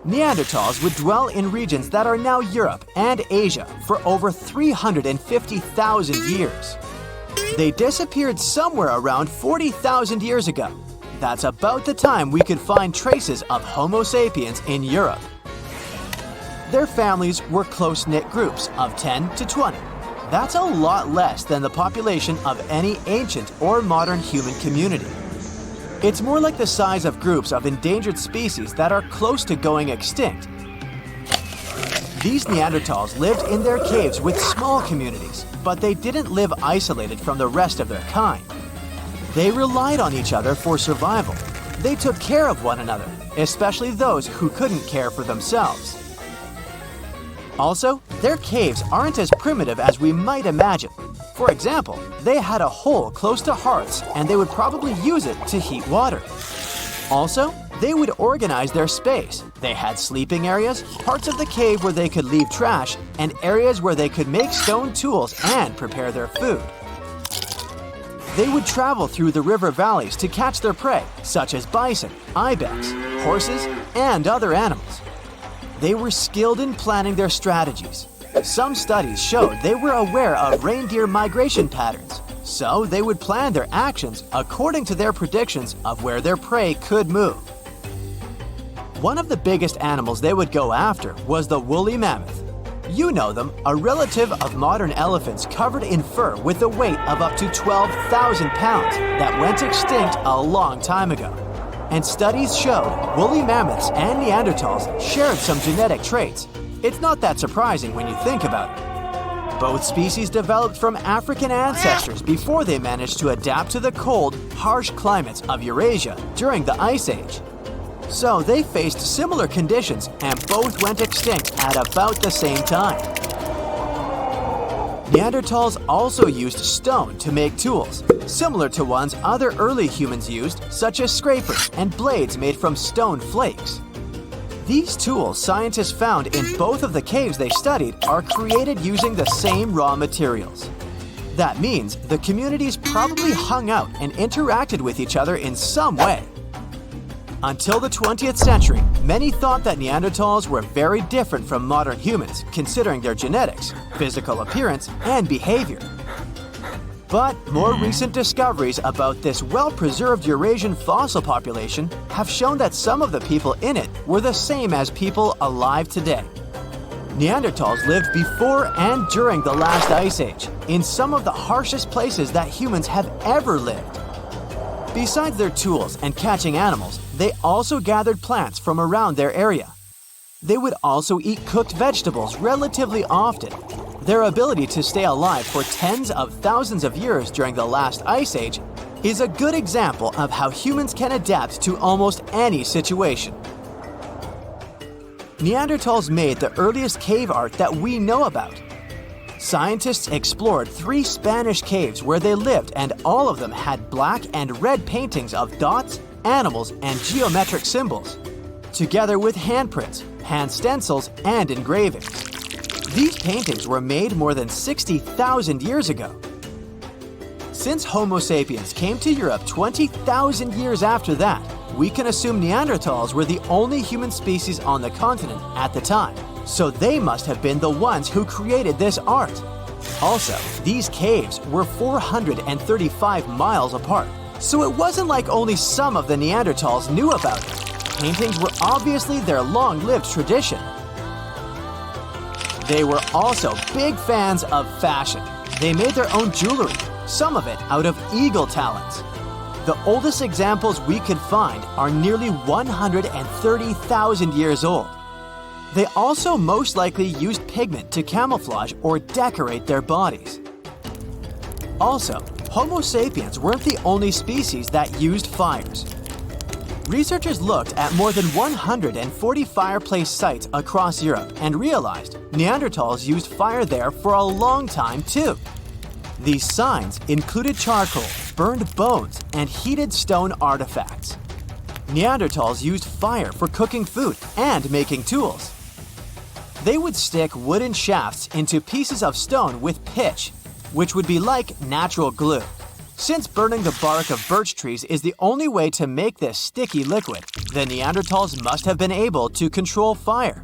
Neanderthals would dwell in regions that are now Europe and Asia for over 350,000 years. They disappeared somewhere around 40,000 years ago. That's about the time we could find traces of Homo sapiens in Europe. Their families were close-knit groups of 10 to 20. That's a lot less than the population of any ancient or modern human community. It's more like the size of groups of endangered species that are close to going extinct. These Neanderthals lived in their caves with small communities, but they didn't live isolated from the rest of their kind. They relied on each other for survival. They took care of one another, especially those who couldn't care for themselves. Also, their caves aren't as primitive as we might imagine. For example, they had a hole close to hearths and they would probably use it to heat water. Also, they would organize their space. They had sleeping areas, parts of the cave where they could leave trash, and areas where they could make stone tools and prepare their food. They would travel through the river valleys to catch their prey, such as bison, ibex, horses, and other animals. They were skilled in planning their strategies. Some studies showed they were aware of reindeer migration patterns, so they would plan their actions according to their predictions of where their prey could move. One of the biggest animals they would go after was the woolly mammoth. You know them, a relative of modern elephants covered in fur with a weight of up to 12,000 pounds that went extinct a long time ago. And studies showed woolly mammoths and Neanderthals shared some genetic traits. It's not that surprising when you think about it. Both species developed from African ancestors before they managed to adapt to the cold, harsh climates of Eurasia during the Ice Age. So they faced similar conditions and both went extinct at about the same time. Neanderthals also used stone to make tools, similar to ones other early humans used, such as scrapers and blades made from stone flakes. These tools scientists found in both of the caves they studied are created using the same raw materials. That means the communities probably hung out and interacted with each other in some way. Until the 20th century, many thought that Neanderthals were very different from modern humans, considering their genetics, physical appearance, and behavior. But more recent discoveries about this well-preserved Eurasian fossil population have shown that some of the people in it were the same as people alive today. Neanderthals lived before and during the last ice age, in some of the harshest places that humans have ever lived. Besides their tools and catching animals, they also gathered plants from around their area. They would also eat cooked vegetables relatively often. Their ability to stay alive for tens of thousands of years during the last ice age is a good example of how humans can adapt to almost any situation. Neanderthals made the earliest cave art that we know about. Scientists explored 3 Spanish caves where they lived, and all of them had black and red paintings of dots, animals, and geometric symbols, together with handprints, hand stencils, and engravings. These paintings were made more than 60,000 years ago. Since Homo sapiens came to Europe 20,000 years after that, we can assume Neanderthals were the only human species on the continent at the time. So they must have been the ones who created this art. Also, these caves were 435 miles apart, so it wasn't like only some of the Neanderthals knew about it. Paintings were obviously their long-lived tradition. They were also big fans of fashion. They made their own jewelry, some of it out of eagle talons. The oldest examples we could find are nearly 130,000 years old. They also most likely used pigment to camouflage or decorate their bodies. Also, Homo sapiens weren't the only species that used fires. Researchers looked at more than 140 fireplace sites across Europe and realized Neanderthals used fire there for a long time too. These signs included charcoal, burned bones, and heated stone artifacts. Neanderthals used fire for cooking food and making tools. They would stick wooden shafts into pieces of stone with pitch, which would be like natural glue. Since burning the bark of birch trees is the only way to make this sticky liquid, the Neanderthals must have been able to control fire.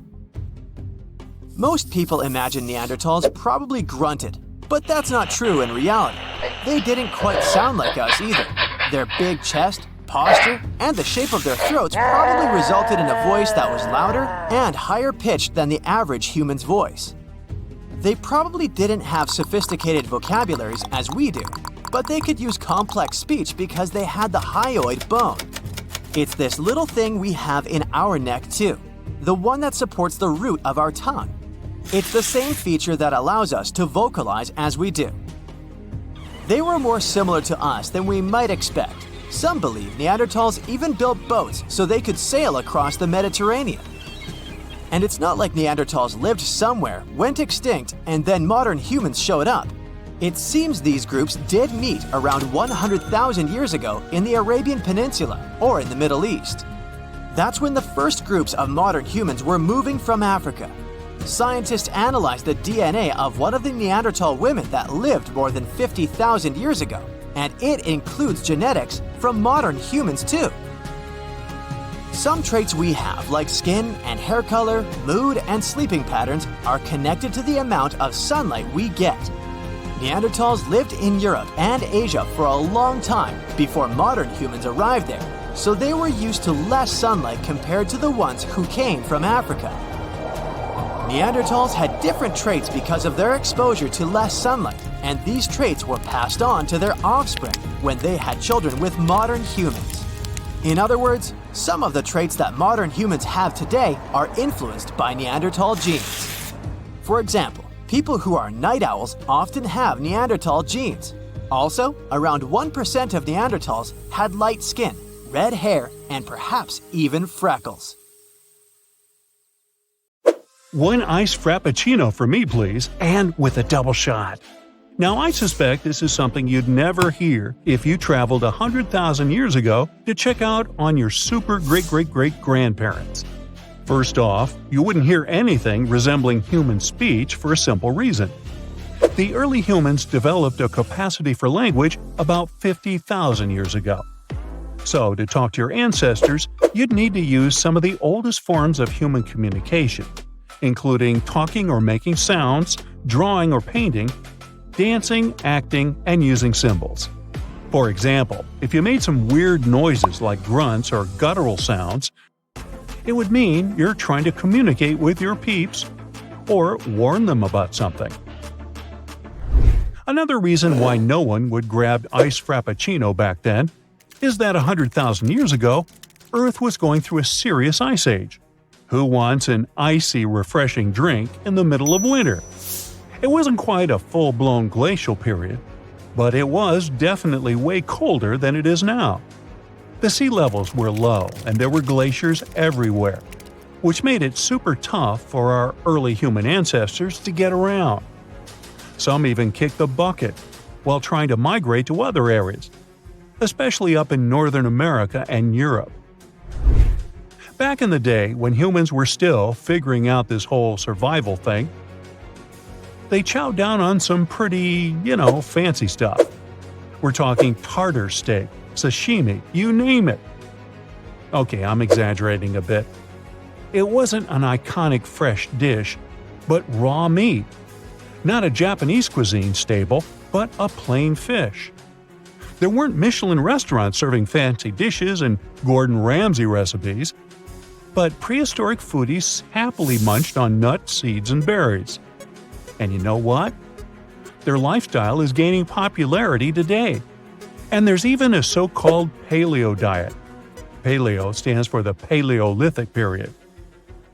Most people imagine Neanderthals probably grunted, but that's not true in reality. They didn't quite sound like us either. Their big chest, posture, and the shape of their throats probably resulted in a voice that was louder and higher pitched than the average human's voice. They probably didn't have sophisticated vocabularies as we do, but they could use complex speech because they had the hyoid bone. It's this little thing we have in our neck too, the one that supports the root of our tongue. It's the same feature that allows us to vocalize as we do. They were more similar to us than we might expect. Some believe Neanderthals even built boats so they could sail across the Mediterranean. And it's not like Neanderthals lived somewhere, went extinct, and then modern humans showed up. It seems these groups did meet around 100,000 years ago in the Arabian Peninsula or in the Middle East. That's when the first groups of modern humans were moving from Africa. Scientists analyzed the DNA of one of the Neanderthal women that lived more than 50,000 years ago, and it includes genetics from modern humans too. Some traits we have, like skin and hair color, mood, and sleeping patterns, are connected to the amount of sunlight we get. Neanderthals lived in Europe and Asia for a long time before modern humans arrived there, so they were used to less sunlight compared to the ones who came from Africa. Neanderthals had different traits because of their exposure to less sunlight, and these traits were passed on to their offspring when they had children with modern humans. In other words, some of the traits that modern humans have today are influenced by Neanderthal genes. For example, people who are night owls often have Neanderthal genes. Also, around 1% of Neanderthals had light skin, red hair, and perhaps even freckles. One iced frappuccino for me, please, and with a double shot. Now, I suspect this is something you'd never hear if you traveled 100,000 years ago to check out on your super great-great-great-grandparents. First off, you wouldn't hear anything resembling human speech for a simple reason. The early humans developed a capacity for language about 50,000 years ago. So, to talk to your ancestors, you'd need to use some of the oldest forms of human communication, including talking or making sounds, drawing or painting, dancing, acting, and using symbols. For example, if you made some weird noises like grunts or guttural sounds, it would mean you're trying to communicate with your peeps or warn them about something. Another reason why no one would grab iced frappuccino back then is that 100,000 years ago, Earth was going through a serious ice age. Who wants an icy, refreshing drink in the middle of winter? It wasn't quite a full-blown glacial period, but it was definitely way colder than it is now. The sea levels were low and there were glaciers everywhere, which made it super tough for our early human ancestors to get around. Some even kicked the bucket while trying to migrate to other areas, especially up in Northern America and Europe. Back in the day, when humans were still figuring out this whole survival thing, they chowed down on some pretty, fancy stuff. We're talking tartar steak, sashimi, you name it. Okay, I'm exaggerating a bit. It wasn't an iconic fresh dish, but raw meat. Not a Japanese cuisine staple, but a plain fish. There weren't Michelin restaurants serving fancy dishes and Gordon Ramsay recipes, but prehistoric foodies happily munched on nuts, seeds, and berries. And you know what? Their lifestyle is gaining popularity today. And there's even a so-called paleo diet. Paleo stands for the Paleolithic period.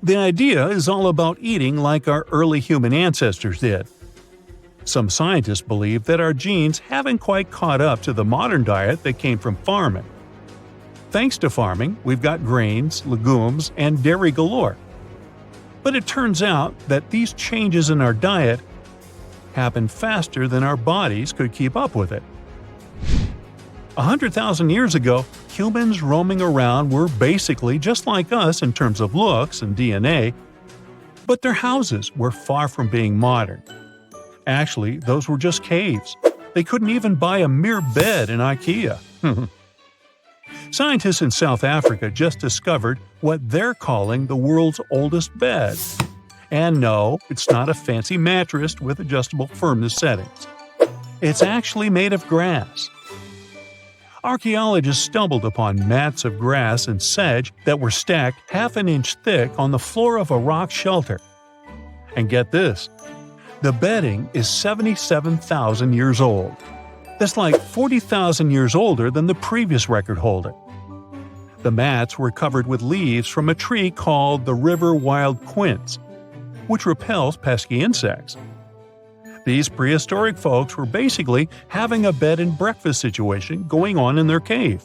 The idea is all about eating like our early human ancestors did. Some scientists believe that our genes haven't quite caught up to the modern diet that came from farming. Thanks to farming, we've got grains, legumes, and dairy galore. But it turns out that these changes in our diet happen faster than our bodies could keep up with it. 100,000 years ago, humans roaming around were basically just like us in terms of looks and DNA, but their houses were far from being modern. Actually, those were just caves. They couldn't even buy a mere bed in IKEA. Scientists in South Africa just discovered what they're calling the world's oldest bed. And no, it's not a fancy mattress with adjustable firmness settings. It's actually made of grass. Archaeologists stumbled upon mats of grass and sedge that were stacked half an inch thick on the floor of a rock shelter. And get this, the bedding is 77,000 years old. That's like 40,000 years older than the previous record holder. The mats were covered with leaves from a tree called the river wild quince, which repels pesky insects. These prehistoric folks were basically having a bed and breakfast situation going on in their cave.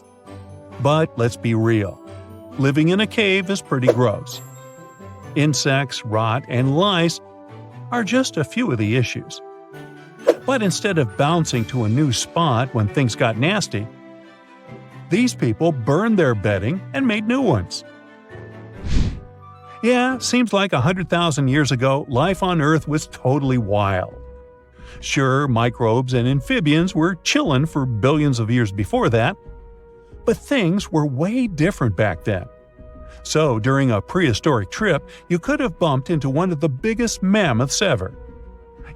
But let's be real, living in a cave is pretty gross. Insects, rot, and lice are just a few of the issues. But instead of bouncing to a new spot when things got nasty, these people burned their bedding and made new ones. Yeah, seems like 100,000 years ago, life on Earth was totally wild. Sure, microbes and amphibians were chillin' for billions of years before that, but things were way different back then. So, during a prehistoric trip, you could have bumped into one of the biggest mammoths ever.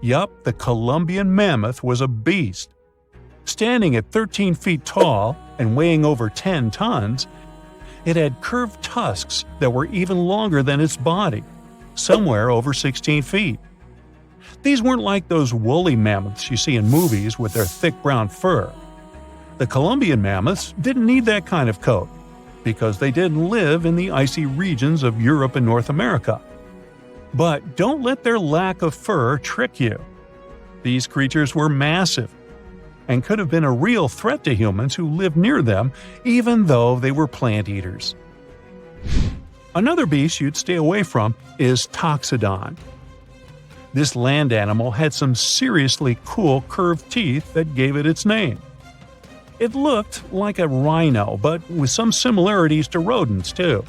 Yup, the Columbian mammoth was a beast. Standing at 13 feet tall and weighing over 10 tons, it had curved tusks that were even longer than its body, somewhere over 16 feet. These weren't like those woolly mammoths you see in movies with their thick brown fur. The Columbian mammoths didn't need that kind of coat, because they didn't live in the icy regions of Europe and North America. But don't let their lack of fur trick you. These creatures were massive and could have been a real threat to humans who lived near them, even though they were plant eaters. Another beast you'd stay away from is Toxodon. This land animal had some seriously cool curved teeth that gave it its name. It looked like a rhino, but with some similarities to rodents too.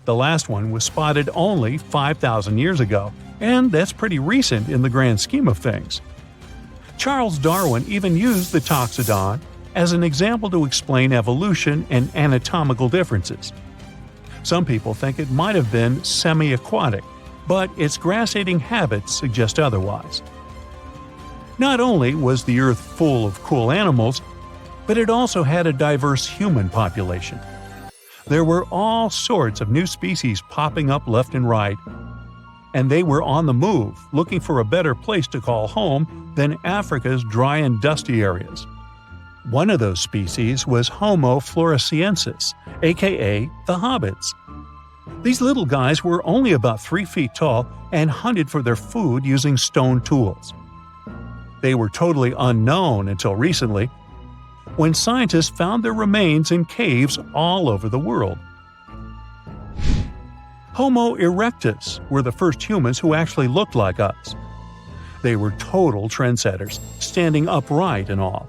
The last one was spotted only 5,000 years ago, And that's pretty recent in the grand scheme of things. Charles Darwin even used the toxodon as an example to explain evolution and anatomical differences. Some people think it might have been semi-aquatic, but its grass-eating habits suggest otherwise. Not only was the Earth full of cool animals, but it also had a diverse human population. There were all sorts of new species popping up left and right, and they were on the move, looking for a better place to call home than Africa's dry and dusty areas. One of those species was Homo floresiensis, aka the hobbits. These little guys were only about 3 feet tall and hunted for their food using stone tools. They were totally unknown until recently, when scientists found their remains in caves all over the world. Homo erectus were the first humans who actually looked like us. They were total trendsetters, standing upright and all.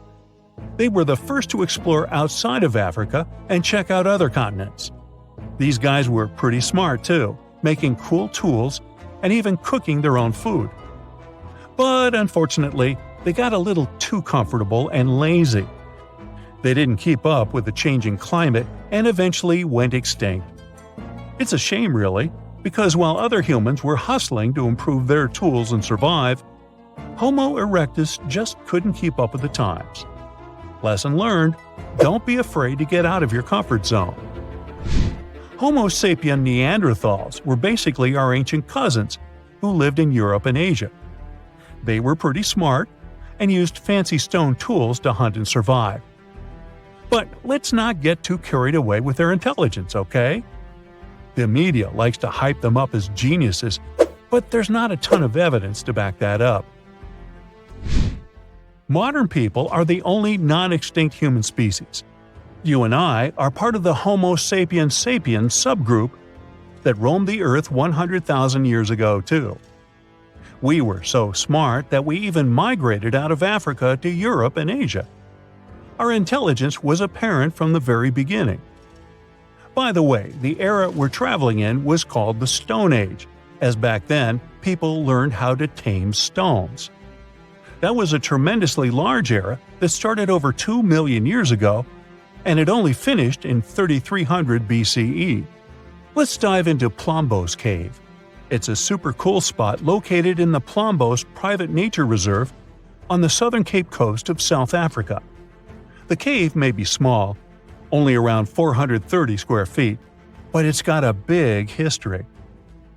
They were the first to explore outside of Africa and check out other continents. These guys were pretty smart too, making cool tools and even cooking their own food. But unfortunately, they got a little too comfortable and lazy. They didn't keep up with the changing climate and eventually went extinct. It's a shame really, because while other humans were hustling to improve their tools and survive, Homo erectus just couldn't keep up with the times. Lesson learned: don't be afraid to get out of your comfort zone. Homo sapien Neanderthals were basically our ancient cousins who lived in Europe and Asia. They were pretty smart and used fancy stone tools to hunt and survive. But let's not get too carried away with their intelligence, okay? The media likes to hype them up as geniuses, but there's not a ton of evidence to back that up. Modern people are the only non-extinct human species. You and I are part of the Homo sapiens sapiens subgroup that roamed the Earth 100,000 years ago too. We were so smart that we even migrated out of Africa to Europe and Asia. Our intelligence was apparent from the very beginning. By the way, the era we're traveling in was called the Stone Age, as back then people learned how to tame stones. That was a tremendously large era that started over 2 million years ago, and it only finished in 3300 BCE. Let's dive into Plombos Cave. It's a super cool spot located in the Plombos Private Nature Reserve on the southern Cape Coast of South Africa. The cave may be small, only around 430 square feet, but it's got a big history.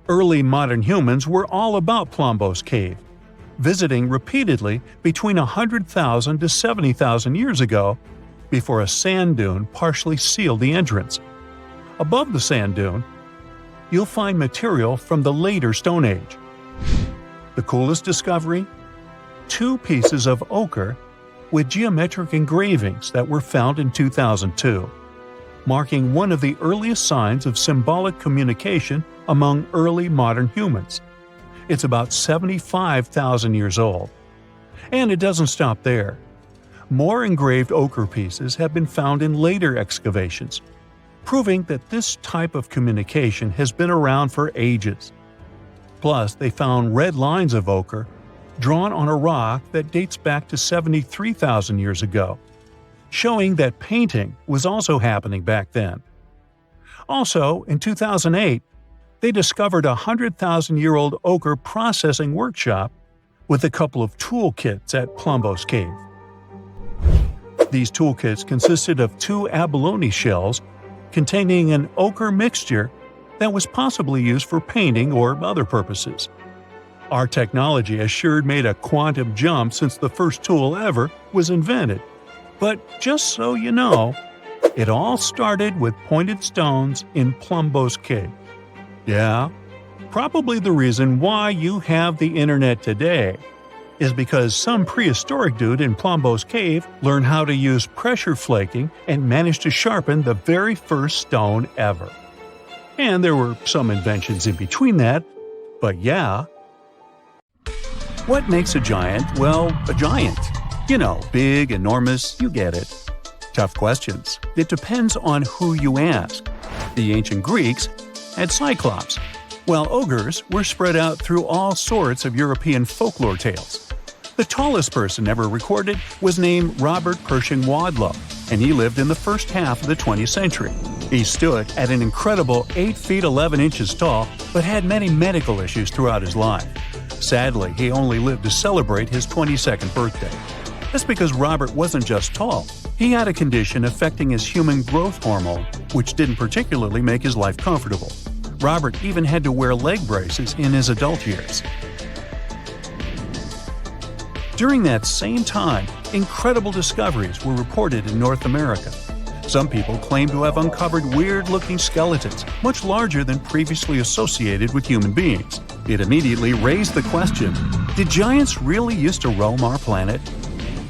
Early modern humans were all about Plombos Cave, visiting repeatedly between 100,000 to 70,000 years ago before a sand dune partially sealed the entrance. Above the sand dune, you'll find material from the later Stone Age. The coolest discovery? 2 pieces of ochre with geometric engravings that were found in 2002, marking one of the earliest signs of symbolic communication among early modern humans. It's about 75,000 years old. And it doesn't stop there. More engraved ochre pieces have been found in later excavations, proving that this type of communication has been around for ages. Plus, they found red lines of ochre drawn on a rock that dates back to 73,000 years ago, showing that painting was also happening back then. Also, in 2008, they discovered a 100,000-year-old ochre processing workshop with a couple of toolkits at Plombos Cave. These toolkits consisted of 2 abalone shells containing an ochre mixture that was possibly used for painting or other purposes. Our technology has sure made a quantum jump since the first tool ever was invented. But just so you know, it all started with pointed stones in Plombos Cave. Yeah, probably the reason why you have the internet today is because some prehistoric dude in Plombos Cave learned how to use pressure flaking and managed to sharpen the very first stone ever. And there were some inventions in between that, but yeah. What makes a giant, well, a giant? You know, big, enormous, you get it. Tough questions. It depends on who you ask. The ancient Greeks had Cyclops, while ogres were spread out through all sorts of European folklore tales. The tallest person ever recorded was named Robert Pershing Wadlow, and he lived in the first half of the 20th century. He stood at an incredible 8 feet 11 inches tall, but had many medical issues throughout his life. Sadly, he only lived to celebrate his 22nd birthday. That's because Robert wasn't just tall. He had a condition affecting his human growth hormone, which didn't particularly make his life comfortable. Robert even had to wear leg braces in his adult years. During that same time, incredible discoveries were reported in North America. Some people claim to have uncovered weird-looking skeletons, much larger than previously associated with human beings. It immediately raised the question, did giants really used to roam our planet?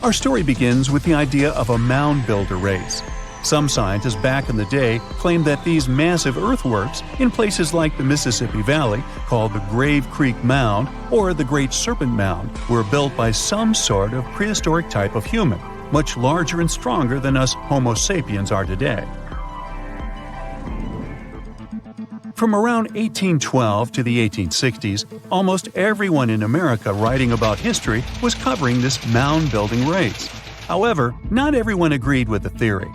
Our story begins with the idea of a mound builder race. Some scientists back in the day claimed that these massive earthworks in places like the Mississippi Valley, called the Grave Creek Mound or the Great Serpent Mound, were built by some sort of prehistoric type of human, much larger and stronger than us Homo sapiens are today. From around 1812 to the 1860s, almost everyone in America writing about history was covering this mound-building race. However, not everyone agreed with the theory.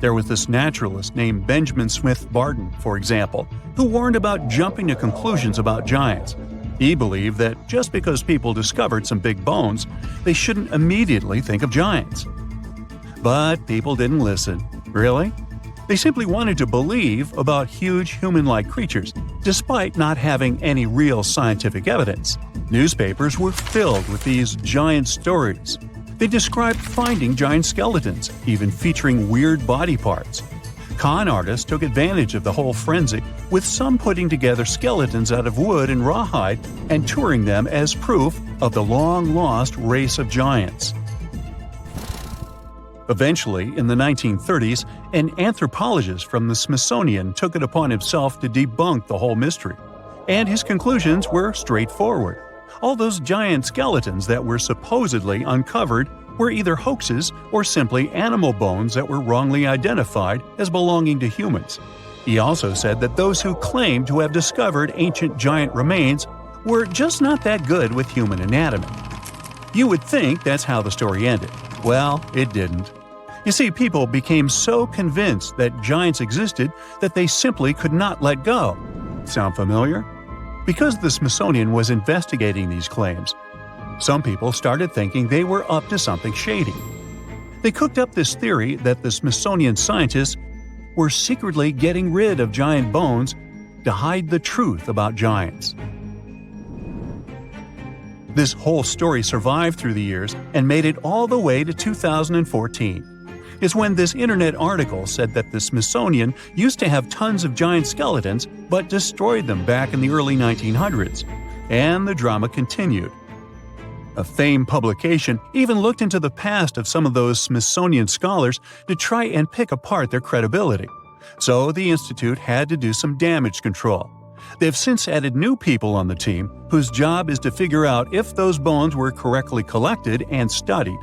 There was this naturalist named Benjamin Smith Barton, for example, who warned about jumping to conclusions about giants. He believed that just because people discovered some big bones, they shouldn't immediately think of giants. But people didn't listen. Really? They simply wanted to believe about huge human-like creatures, despite not having any real scientific evidence. Newspapers were filled with these giant stories. They described finding giant skeletons, even featuring weird body parts. Con artists took advantage of the whole frenzy, with some putting together skeletons out of wood and rawhide and touring them as proof of the long-lost race of giants. Eventually, in the 1930s, an anthropologist from the Smithsonian took it upon himself to debunk the whole mystery. And his conclusions were straightforward. All those giant skeletons that were supposedly uncovered were either hoaxes or simply animal bones that were wrongly identified as belonging to humans. He also said that those who claimed to have discovered ancient giant remains were just not that good with human anatomy. You would think that's how the story ended. Well, it didn't. You see, people became so convinced that giants existed that they simply could not let go. Sound familiar? Because the Smithsonian was investigating these claims, some people started thinking they were up to something shady. They cooked up this theory that the Smithsonian scientists were secretly getting rid of giant bones to hide the truth about giants. This whole story survived through the years and made it all the way to 2014. Is when this internet article said that the Smithsonian used to have tons of giant skeletons but destroyed them back in the early 1900s. And the drama continued. A famed publication even looked into the past of some of those Smithsonian scholars to try and pick apart their credibility. So the Institute had to do some damage control. They've since added new people on the team whose job is to figure out if those bones were correctly collected and studied.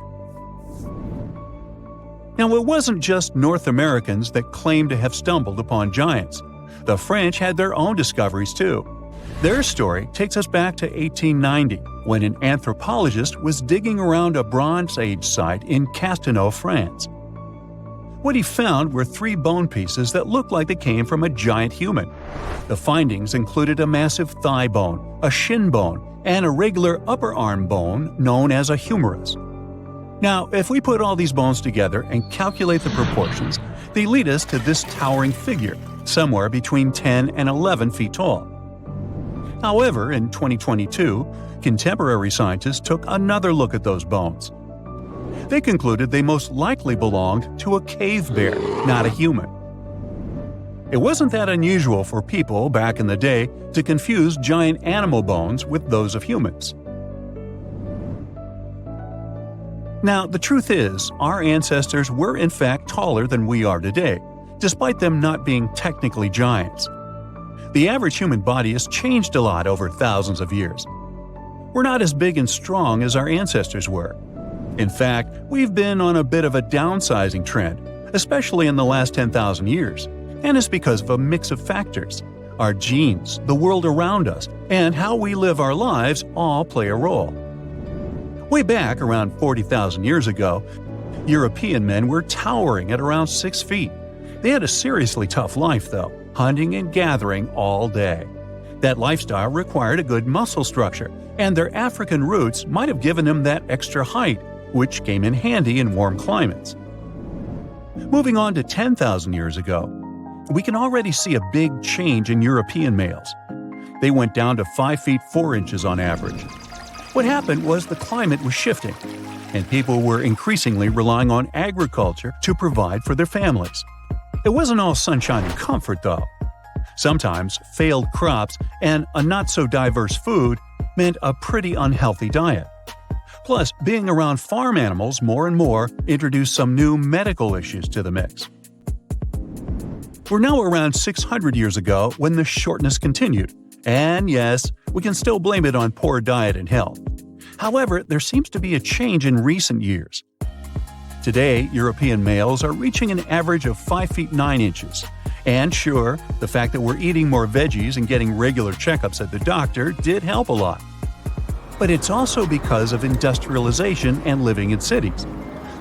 Now, it wasn't just North Americans that claimed to have stumbled upon giants. The French had their own discoveries too. Their story takes us back to 1890, when an anthropologist was digging around a Bronze Age site in Castelnau, France. What he found were 3 bone pieces that looked like they came from a giant human. The findings included a massive thigh bone, a shin bone, and a regular upper arm bone known as a humerus. Now, if we put all these bones together and calculate the proportions, they lead us to this towering figure, somewhere between 10 and 11 feet tall. However, in 2022, contemporary scientists took another look at those bones. They concluded they most likely belonged to a cave bear, not a human. It wasn't that unusual for people back in the day to confuse giant animal bones with those of humans. Now, the truth is, our ancestors were in fact taller than we are today, despite them not being technically giants. The average human body has changed a lot over thousands of years. We're not as big and strong as our ancestors were. In fact, we've been on a bit of a downsizing trend, especially in the last 10,000 years, and it's because of a mix of factors. Our genes, the world around us, and how we live our lives all play a role. Way back around 40,000 years ago, European men were towering at around 6 feet. They had a seriously tough life, though, hunting and gathering all day. That lifestyle required a good muscle structure, and their African roots might have given them that extra height, which came in handy in warm climates. Moving on to 10,000 years ago, we can already see a big change in European males. They went down to 5 feet 4 inches on average. What happened was the climate was shifting, and people were increasingly relying on agriculture to provide for their families. It wasn't all sunshine and comfort, though. Sometimes failed crops and a not-so-diverse food meant a pretty unhealthy diet. Plus, being around farm animals more and more introduced some new medical issues to the mix. We're now around 600 years ago when the shortness continued. And yes, we can still blame it on poor diet and health. However, there seems to be a change in recent years. Today, European males are reaching an average of 5 feet 9 inches. And sure, the fact that we're eating more veggies and getting regular checkups at the doctor did help a lot. But it's also because of industrialization and living in cities.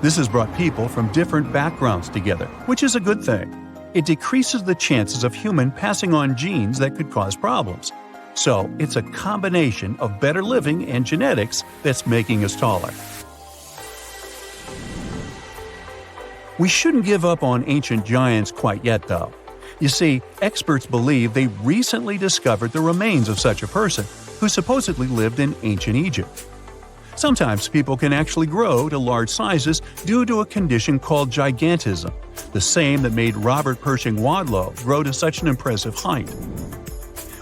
This has brought people from different backgrounds together, which is a good thing. It decreases the chances of human passing on genes that could cause problems. So, it's a combination of better living and genetics that's making us taller. We shouldn't give up on ancient giants quite yet, though. You see, experts believe they recently discovered the remains of such a person, who supposedly lived in ancient Egypt. Sometimes people can actually grow to large sizes due to a condition called gigantism, the same that made Robert Pershing Wadlow grow to such an impressive height.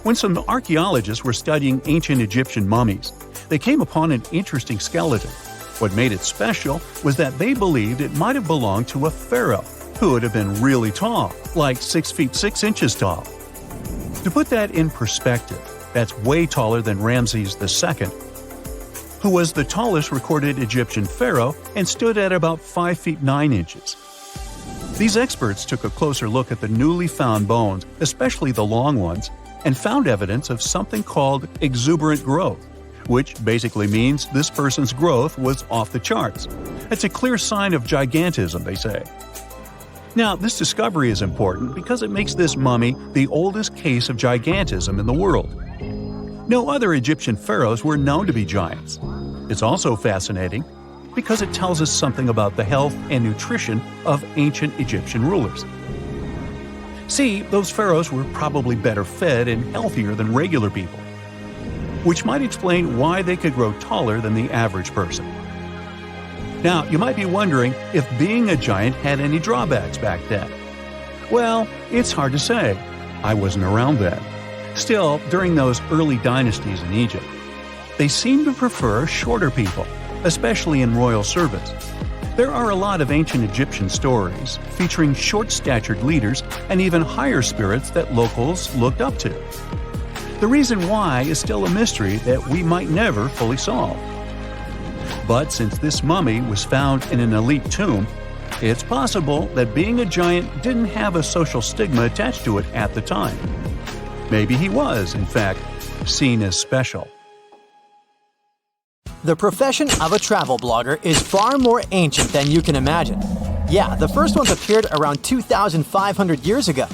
When some archaeologists were studying ancient Egyptian mummies, they came upon an interesting skeleton. What made it special was that they believed it might have belonged to a pharaoh, who would have been really tall, like 6 feet 6 inches tall. To put that in perspective, that's way taller than Ramses II, who was the tallest recorded Egyptian pharaoh and stood at about 5 feet 9 inches. These experts took a closer look at the newly found bones, especially the long ones, and found evidence of something called exuberant growth, which basically means this person's growth was off the charts. It's a clear sign of gigantism, they say. Now, this discovery is important because it makes this mummy the oldest case of gigantism in the world. No other Egyptian pharaohs were known to be giants. It's also fascinating because it tells us something about the health and nutrition of ancient Egyptian rulers. See, those pharaohs were probably better fed and healthier than regular people, which might explain why they could grow taller than the average person. Now, you might be wondering if being a giant had any drawbacks back then. Well, it's hard to say. I wasn't around then. Still, during those early dynasties in Egypt, they seemed to prefer shorter people, especially in royal service. There are a lot of ancient Egyptian stories featuring short-statured leaders and even higher spirits that locals looked up to. The reason why is still a mystery that we might never fully solve. But since this mummy was found in an elite tomb, it's possible that being a giant didn't have a social stigma attached to it at the time. Maybe he was, in fact, seen as special. The profession of a travel blogger is far more ancient than you can imagine. Yeah, the first ones appeared around 2,500 years ago.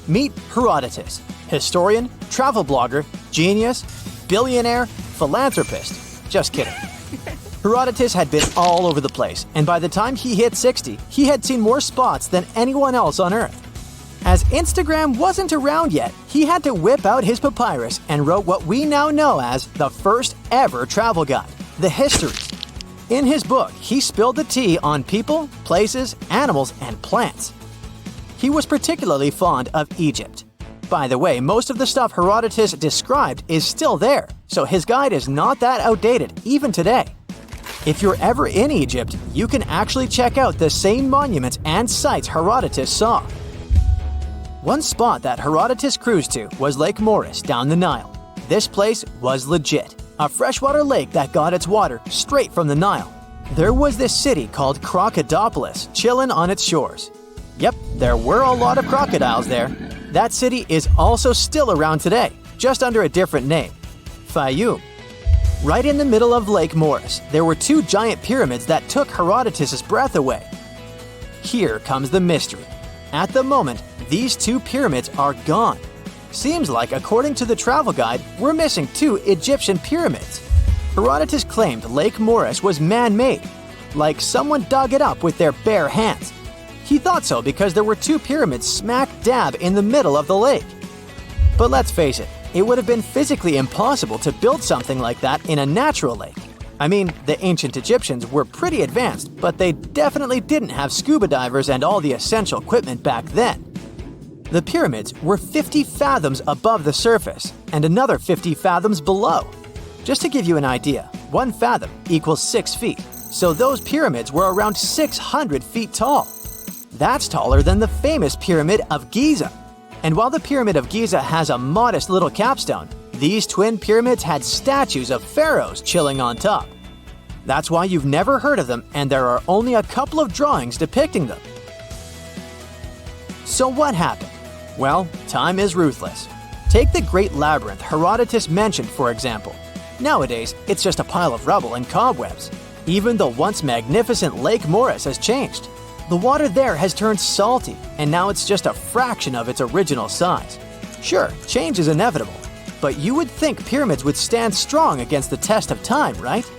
Meet Herodotus, historian, travel blogger, genius, billionaire, philanthropist. Just kidding. Herodotus had been all over the place, and by the time he hit 60, he had seen more spots than anyone else on Earth. As Instagram wasn't around yet, he had to whip out his papyrus and wrote what we now know as the first ever travel guide, the Histories. In his book, he spilled the tea on people, places, animals, and plants. He was particularly fond of Egypt. By the way, most of the stuff Herodotus described is still there, so his guide is not that outdated even today. If you're ever in Egypt, you can actually check out the same monuments and sites Herodotus saw. One spot that Herodotus cruised to was Lake Moeris down the Nile. This place was legit, a freshwater lake that got its water straight from the Nile. There was this city called Crocodipolis chilling on its shores. Yep, there were a lot of crocodiles there. That city is also still around today, just under a different name, Fayum. Right in the middle of Lake Moeris, there were two giant pyramids that took Herodotus' breath away. Here comes the mystery. At the moment, these two pyramids are gone. Seems like, according to the travel guide, we're missing two Egyptian pyramids. Herodotus claimed Lake Moeris was man-made, like someone dug it up with their bare hands. He thought so because there were two pyramids smack dab in the middle of the lake. But let's face it, it would have been physically impossible to build something like that in a natural lake. I mean, the ancient Egyptians were pretty advanced, but they definitely didn't have scuba divers and all the essential equipment back then. The pyramids were 50 fathoms above the surface and another 50 fathoms below. Just to give you an idea, 1 fathom equals 6 feet, so those pyramids were around 600 feet tall. That's taller than the famous Pyramid of Giza. And while the Pyramid of Giza has a modest little capstone, these twin pyramids had statues of pharaohs chilling on top. That's why you've never heard of them, and there are only a couple of drawings depicting them. So what happened? Well, time is ruthless. Take the Great Labyrinth Herodotus mentioned, for example. Nowadays, it's just a pile of rubble and cobwebs. Even the once magnificent Lake Moeris has changed. The water there has turned salty, and now it's just a fraction of its original size. Sure, change is inevitable, but you would think pyramids would stand strong against the test of time, right?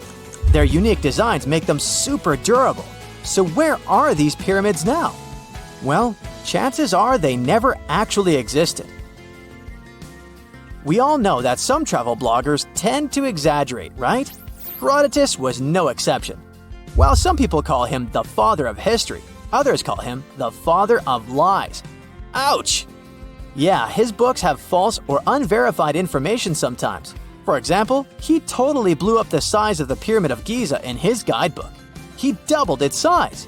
Their unique designs make them super durable. So where are these pyramids now? Well, chances are they never actually existed. We all know that some travel bloggers tend to exaggerate, right? Herodotus was no exception. While some people call him the father of history, others call him the father of lies. Ouch! Yeah, his books have false or unverified information sometimes. For example, he totally blew up the size of the Pyramid of Giza in his guidebook. He doubled its size.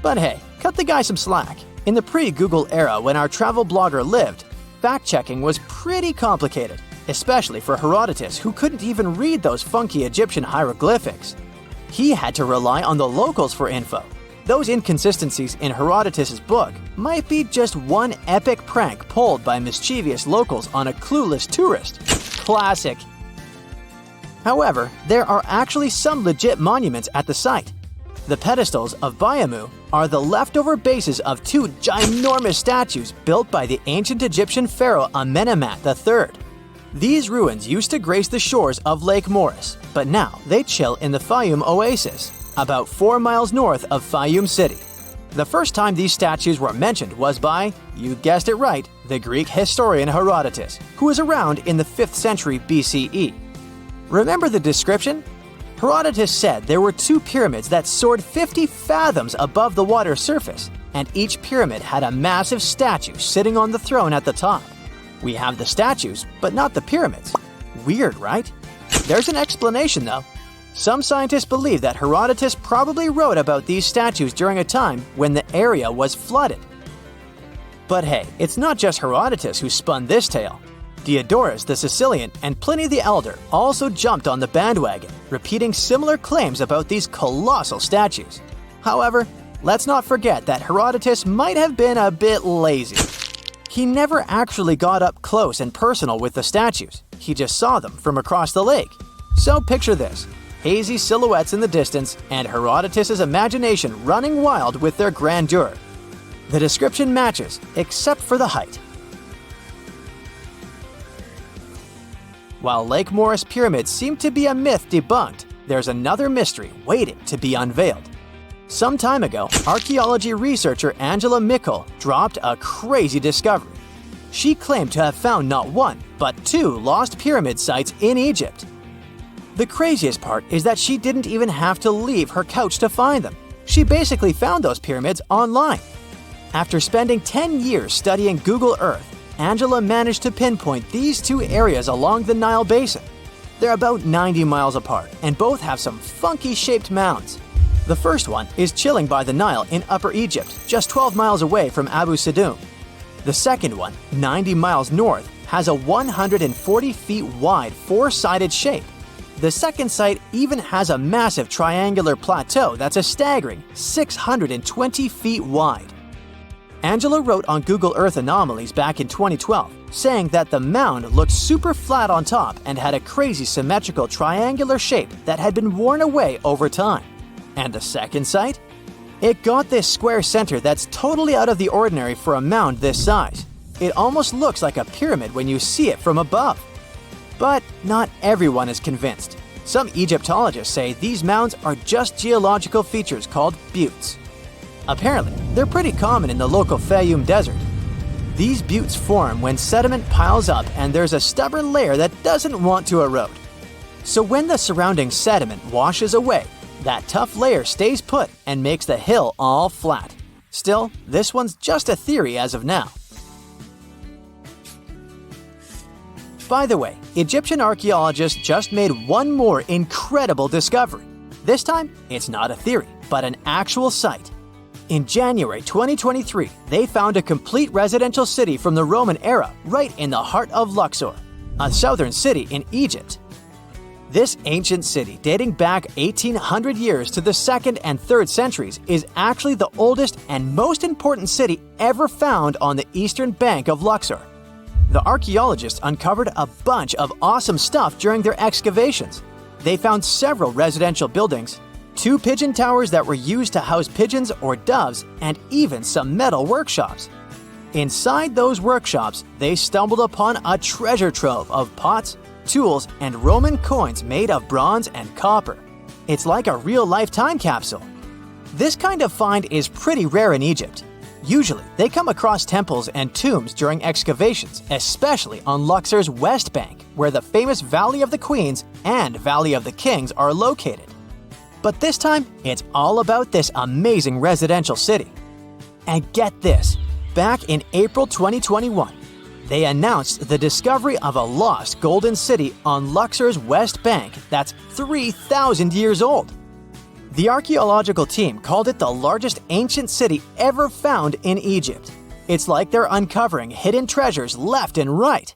But hey, cut the guy some slack. In the pre-Google era when our travel blogger lived, fact-checking was pretty complicated, especially for Herodotus, who couldn't even read those funky Egyptian hieroglyphics. He had to rely on the locals for info. Those inconsistencies in Herodotus' book might be just one epic prank pulled by mischievous locals on a clueless tourist. Classic. However, there are actually some legit monuments at the site. The pedestals of Baiamu are the leftover bases of two ginormous statues built by the ancient Egyptian pharaoh Amenemhat III. These ruins used to grace the shores of Lake Moeris, but now they chill in the Fayum oasis, about 4 miles north of Fayum City. The first time these statues were mentioned was by, you guessed it right, the Greek historian Herodotus, who was around in the 5th century BCE. Remember the description? Herodotus said there were two pyramids that soared 50 fathoms above the water surface, and each pyramid had a massive statue sitting on the throne at the top. We have the statues, but not the pyramids. Weird, right? There's an explanation, though. Some scientists believe that Herodotus probably wrote about these statues during a time when the area was flooded. But hey, it's not just Herodotus who spun this tale. Diodorus the Sicilian and Pliny the Elder also jumped on the bandwagon, repeating similar claims about these colossal statues. However, let's not forget that Herodotus might have been a bit lazy. He never actually got up close and personal with the statues. He just saw them from across the lake. So picture this. Hazy silhouettes in the distance, and Herodotus' imagination running wild with their grandeur. The description matches, except for the height. While Lake Moeris pyramids seem to be a myth debunked, there's another mystery waiting to be unveiled. Some time ago, archaeology researcher Angela Mickle dropped a crazy discovery. She claimed to have found not one, but two lost pyramid sites in Egypt. The craziest part is that she didn't even have to leave her couch to find them. She basically found those pyramids online. After spending 10 years studying Google Earth, Angela managed to pinpoint these two areas along the Nile Basin. They're about 90 miles apart, and both have some funky-shaped mounds. The first one is chilling by the Nile in Upper Egypt, just 12 miles away from Abu Sidoum. The second one, 90 miles north, has a 140 feet wide four-sided shape. The second site even has a massive triangular plateau that's a staggering 620 feet wide. Angela wrote on Google Earth Anomalies back in 2012, saying that the mound looked super flat on top and had a crazy symmetrical triangular shape that had been worn away over time. And the second site? It got this square center that's totally out of the ordinary for a mound this size. It almost looks like a pyramid when you see it from above. But not everyone is convinced. Some Egyptologists say these mounds are just geological features called buttes. Apparently, they're pretty common in the local Fayum Desert. These buttes form when sediment piles up and there's a stubborn layer that doesn't want to erode. So when the surrounding sediment washes away, that tough layer stays put and makes the hill all flat. Still, this one's just a theory as of now. By the way, Egyptian archaeologists just made one more incredible discovery. This time, it's not a theory, but an actual site. In January 2023, they found a complete residential city from the Roman era right in the heart of Luxor, a southern city in Egypt. This ancient city, dating back 1,800 years to the 2nd and 3rd centuries, is actually the oldest and most important city ever found on the eastern bank of Luxor. The archaeologists uncovered a bunch of awesome stuff during their excavations. They found several residential buildings, 2 pigeon towers that were used to house pigeons or doves, and even some metal workshops. Inside those workshops, they stumbled upon a treasure trove of pots, tools, and Roman coins made of bronze and copper. It's like a real-life time capsule. This kind of find is pretty rare in Egypt. Usually, they come across temples and tombs during excavations, especially on Luxor's west bank, where the famous Valley of the Queens and Valley of the Kings are located. But this time, it's all about this amazing residential city. And get this, back in April 2021, they announced the discovery of a lost golden city on Luxor's west bank that's 3,000 years old. The archaeological team called it the largest ancient city ever found in Egypt. It's like they're uncovering hidden treasures left and right.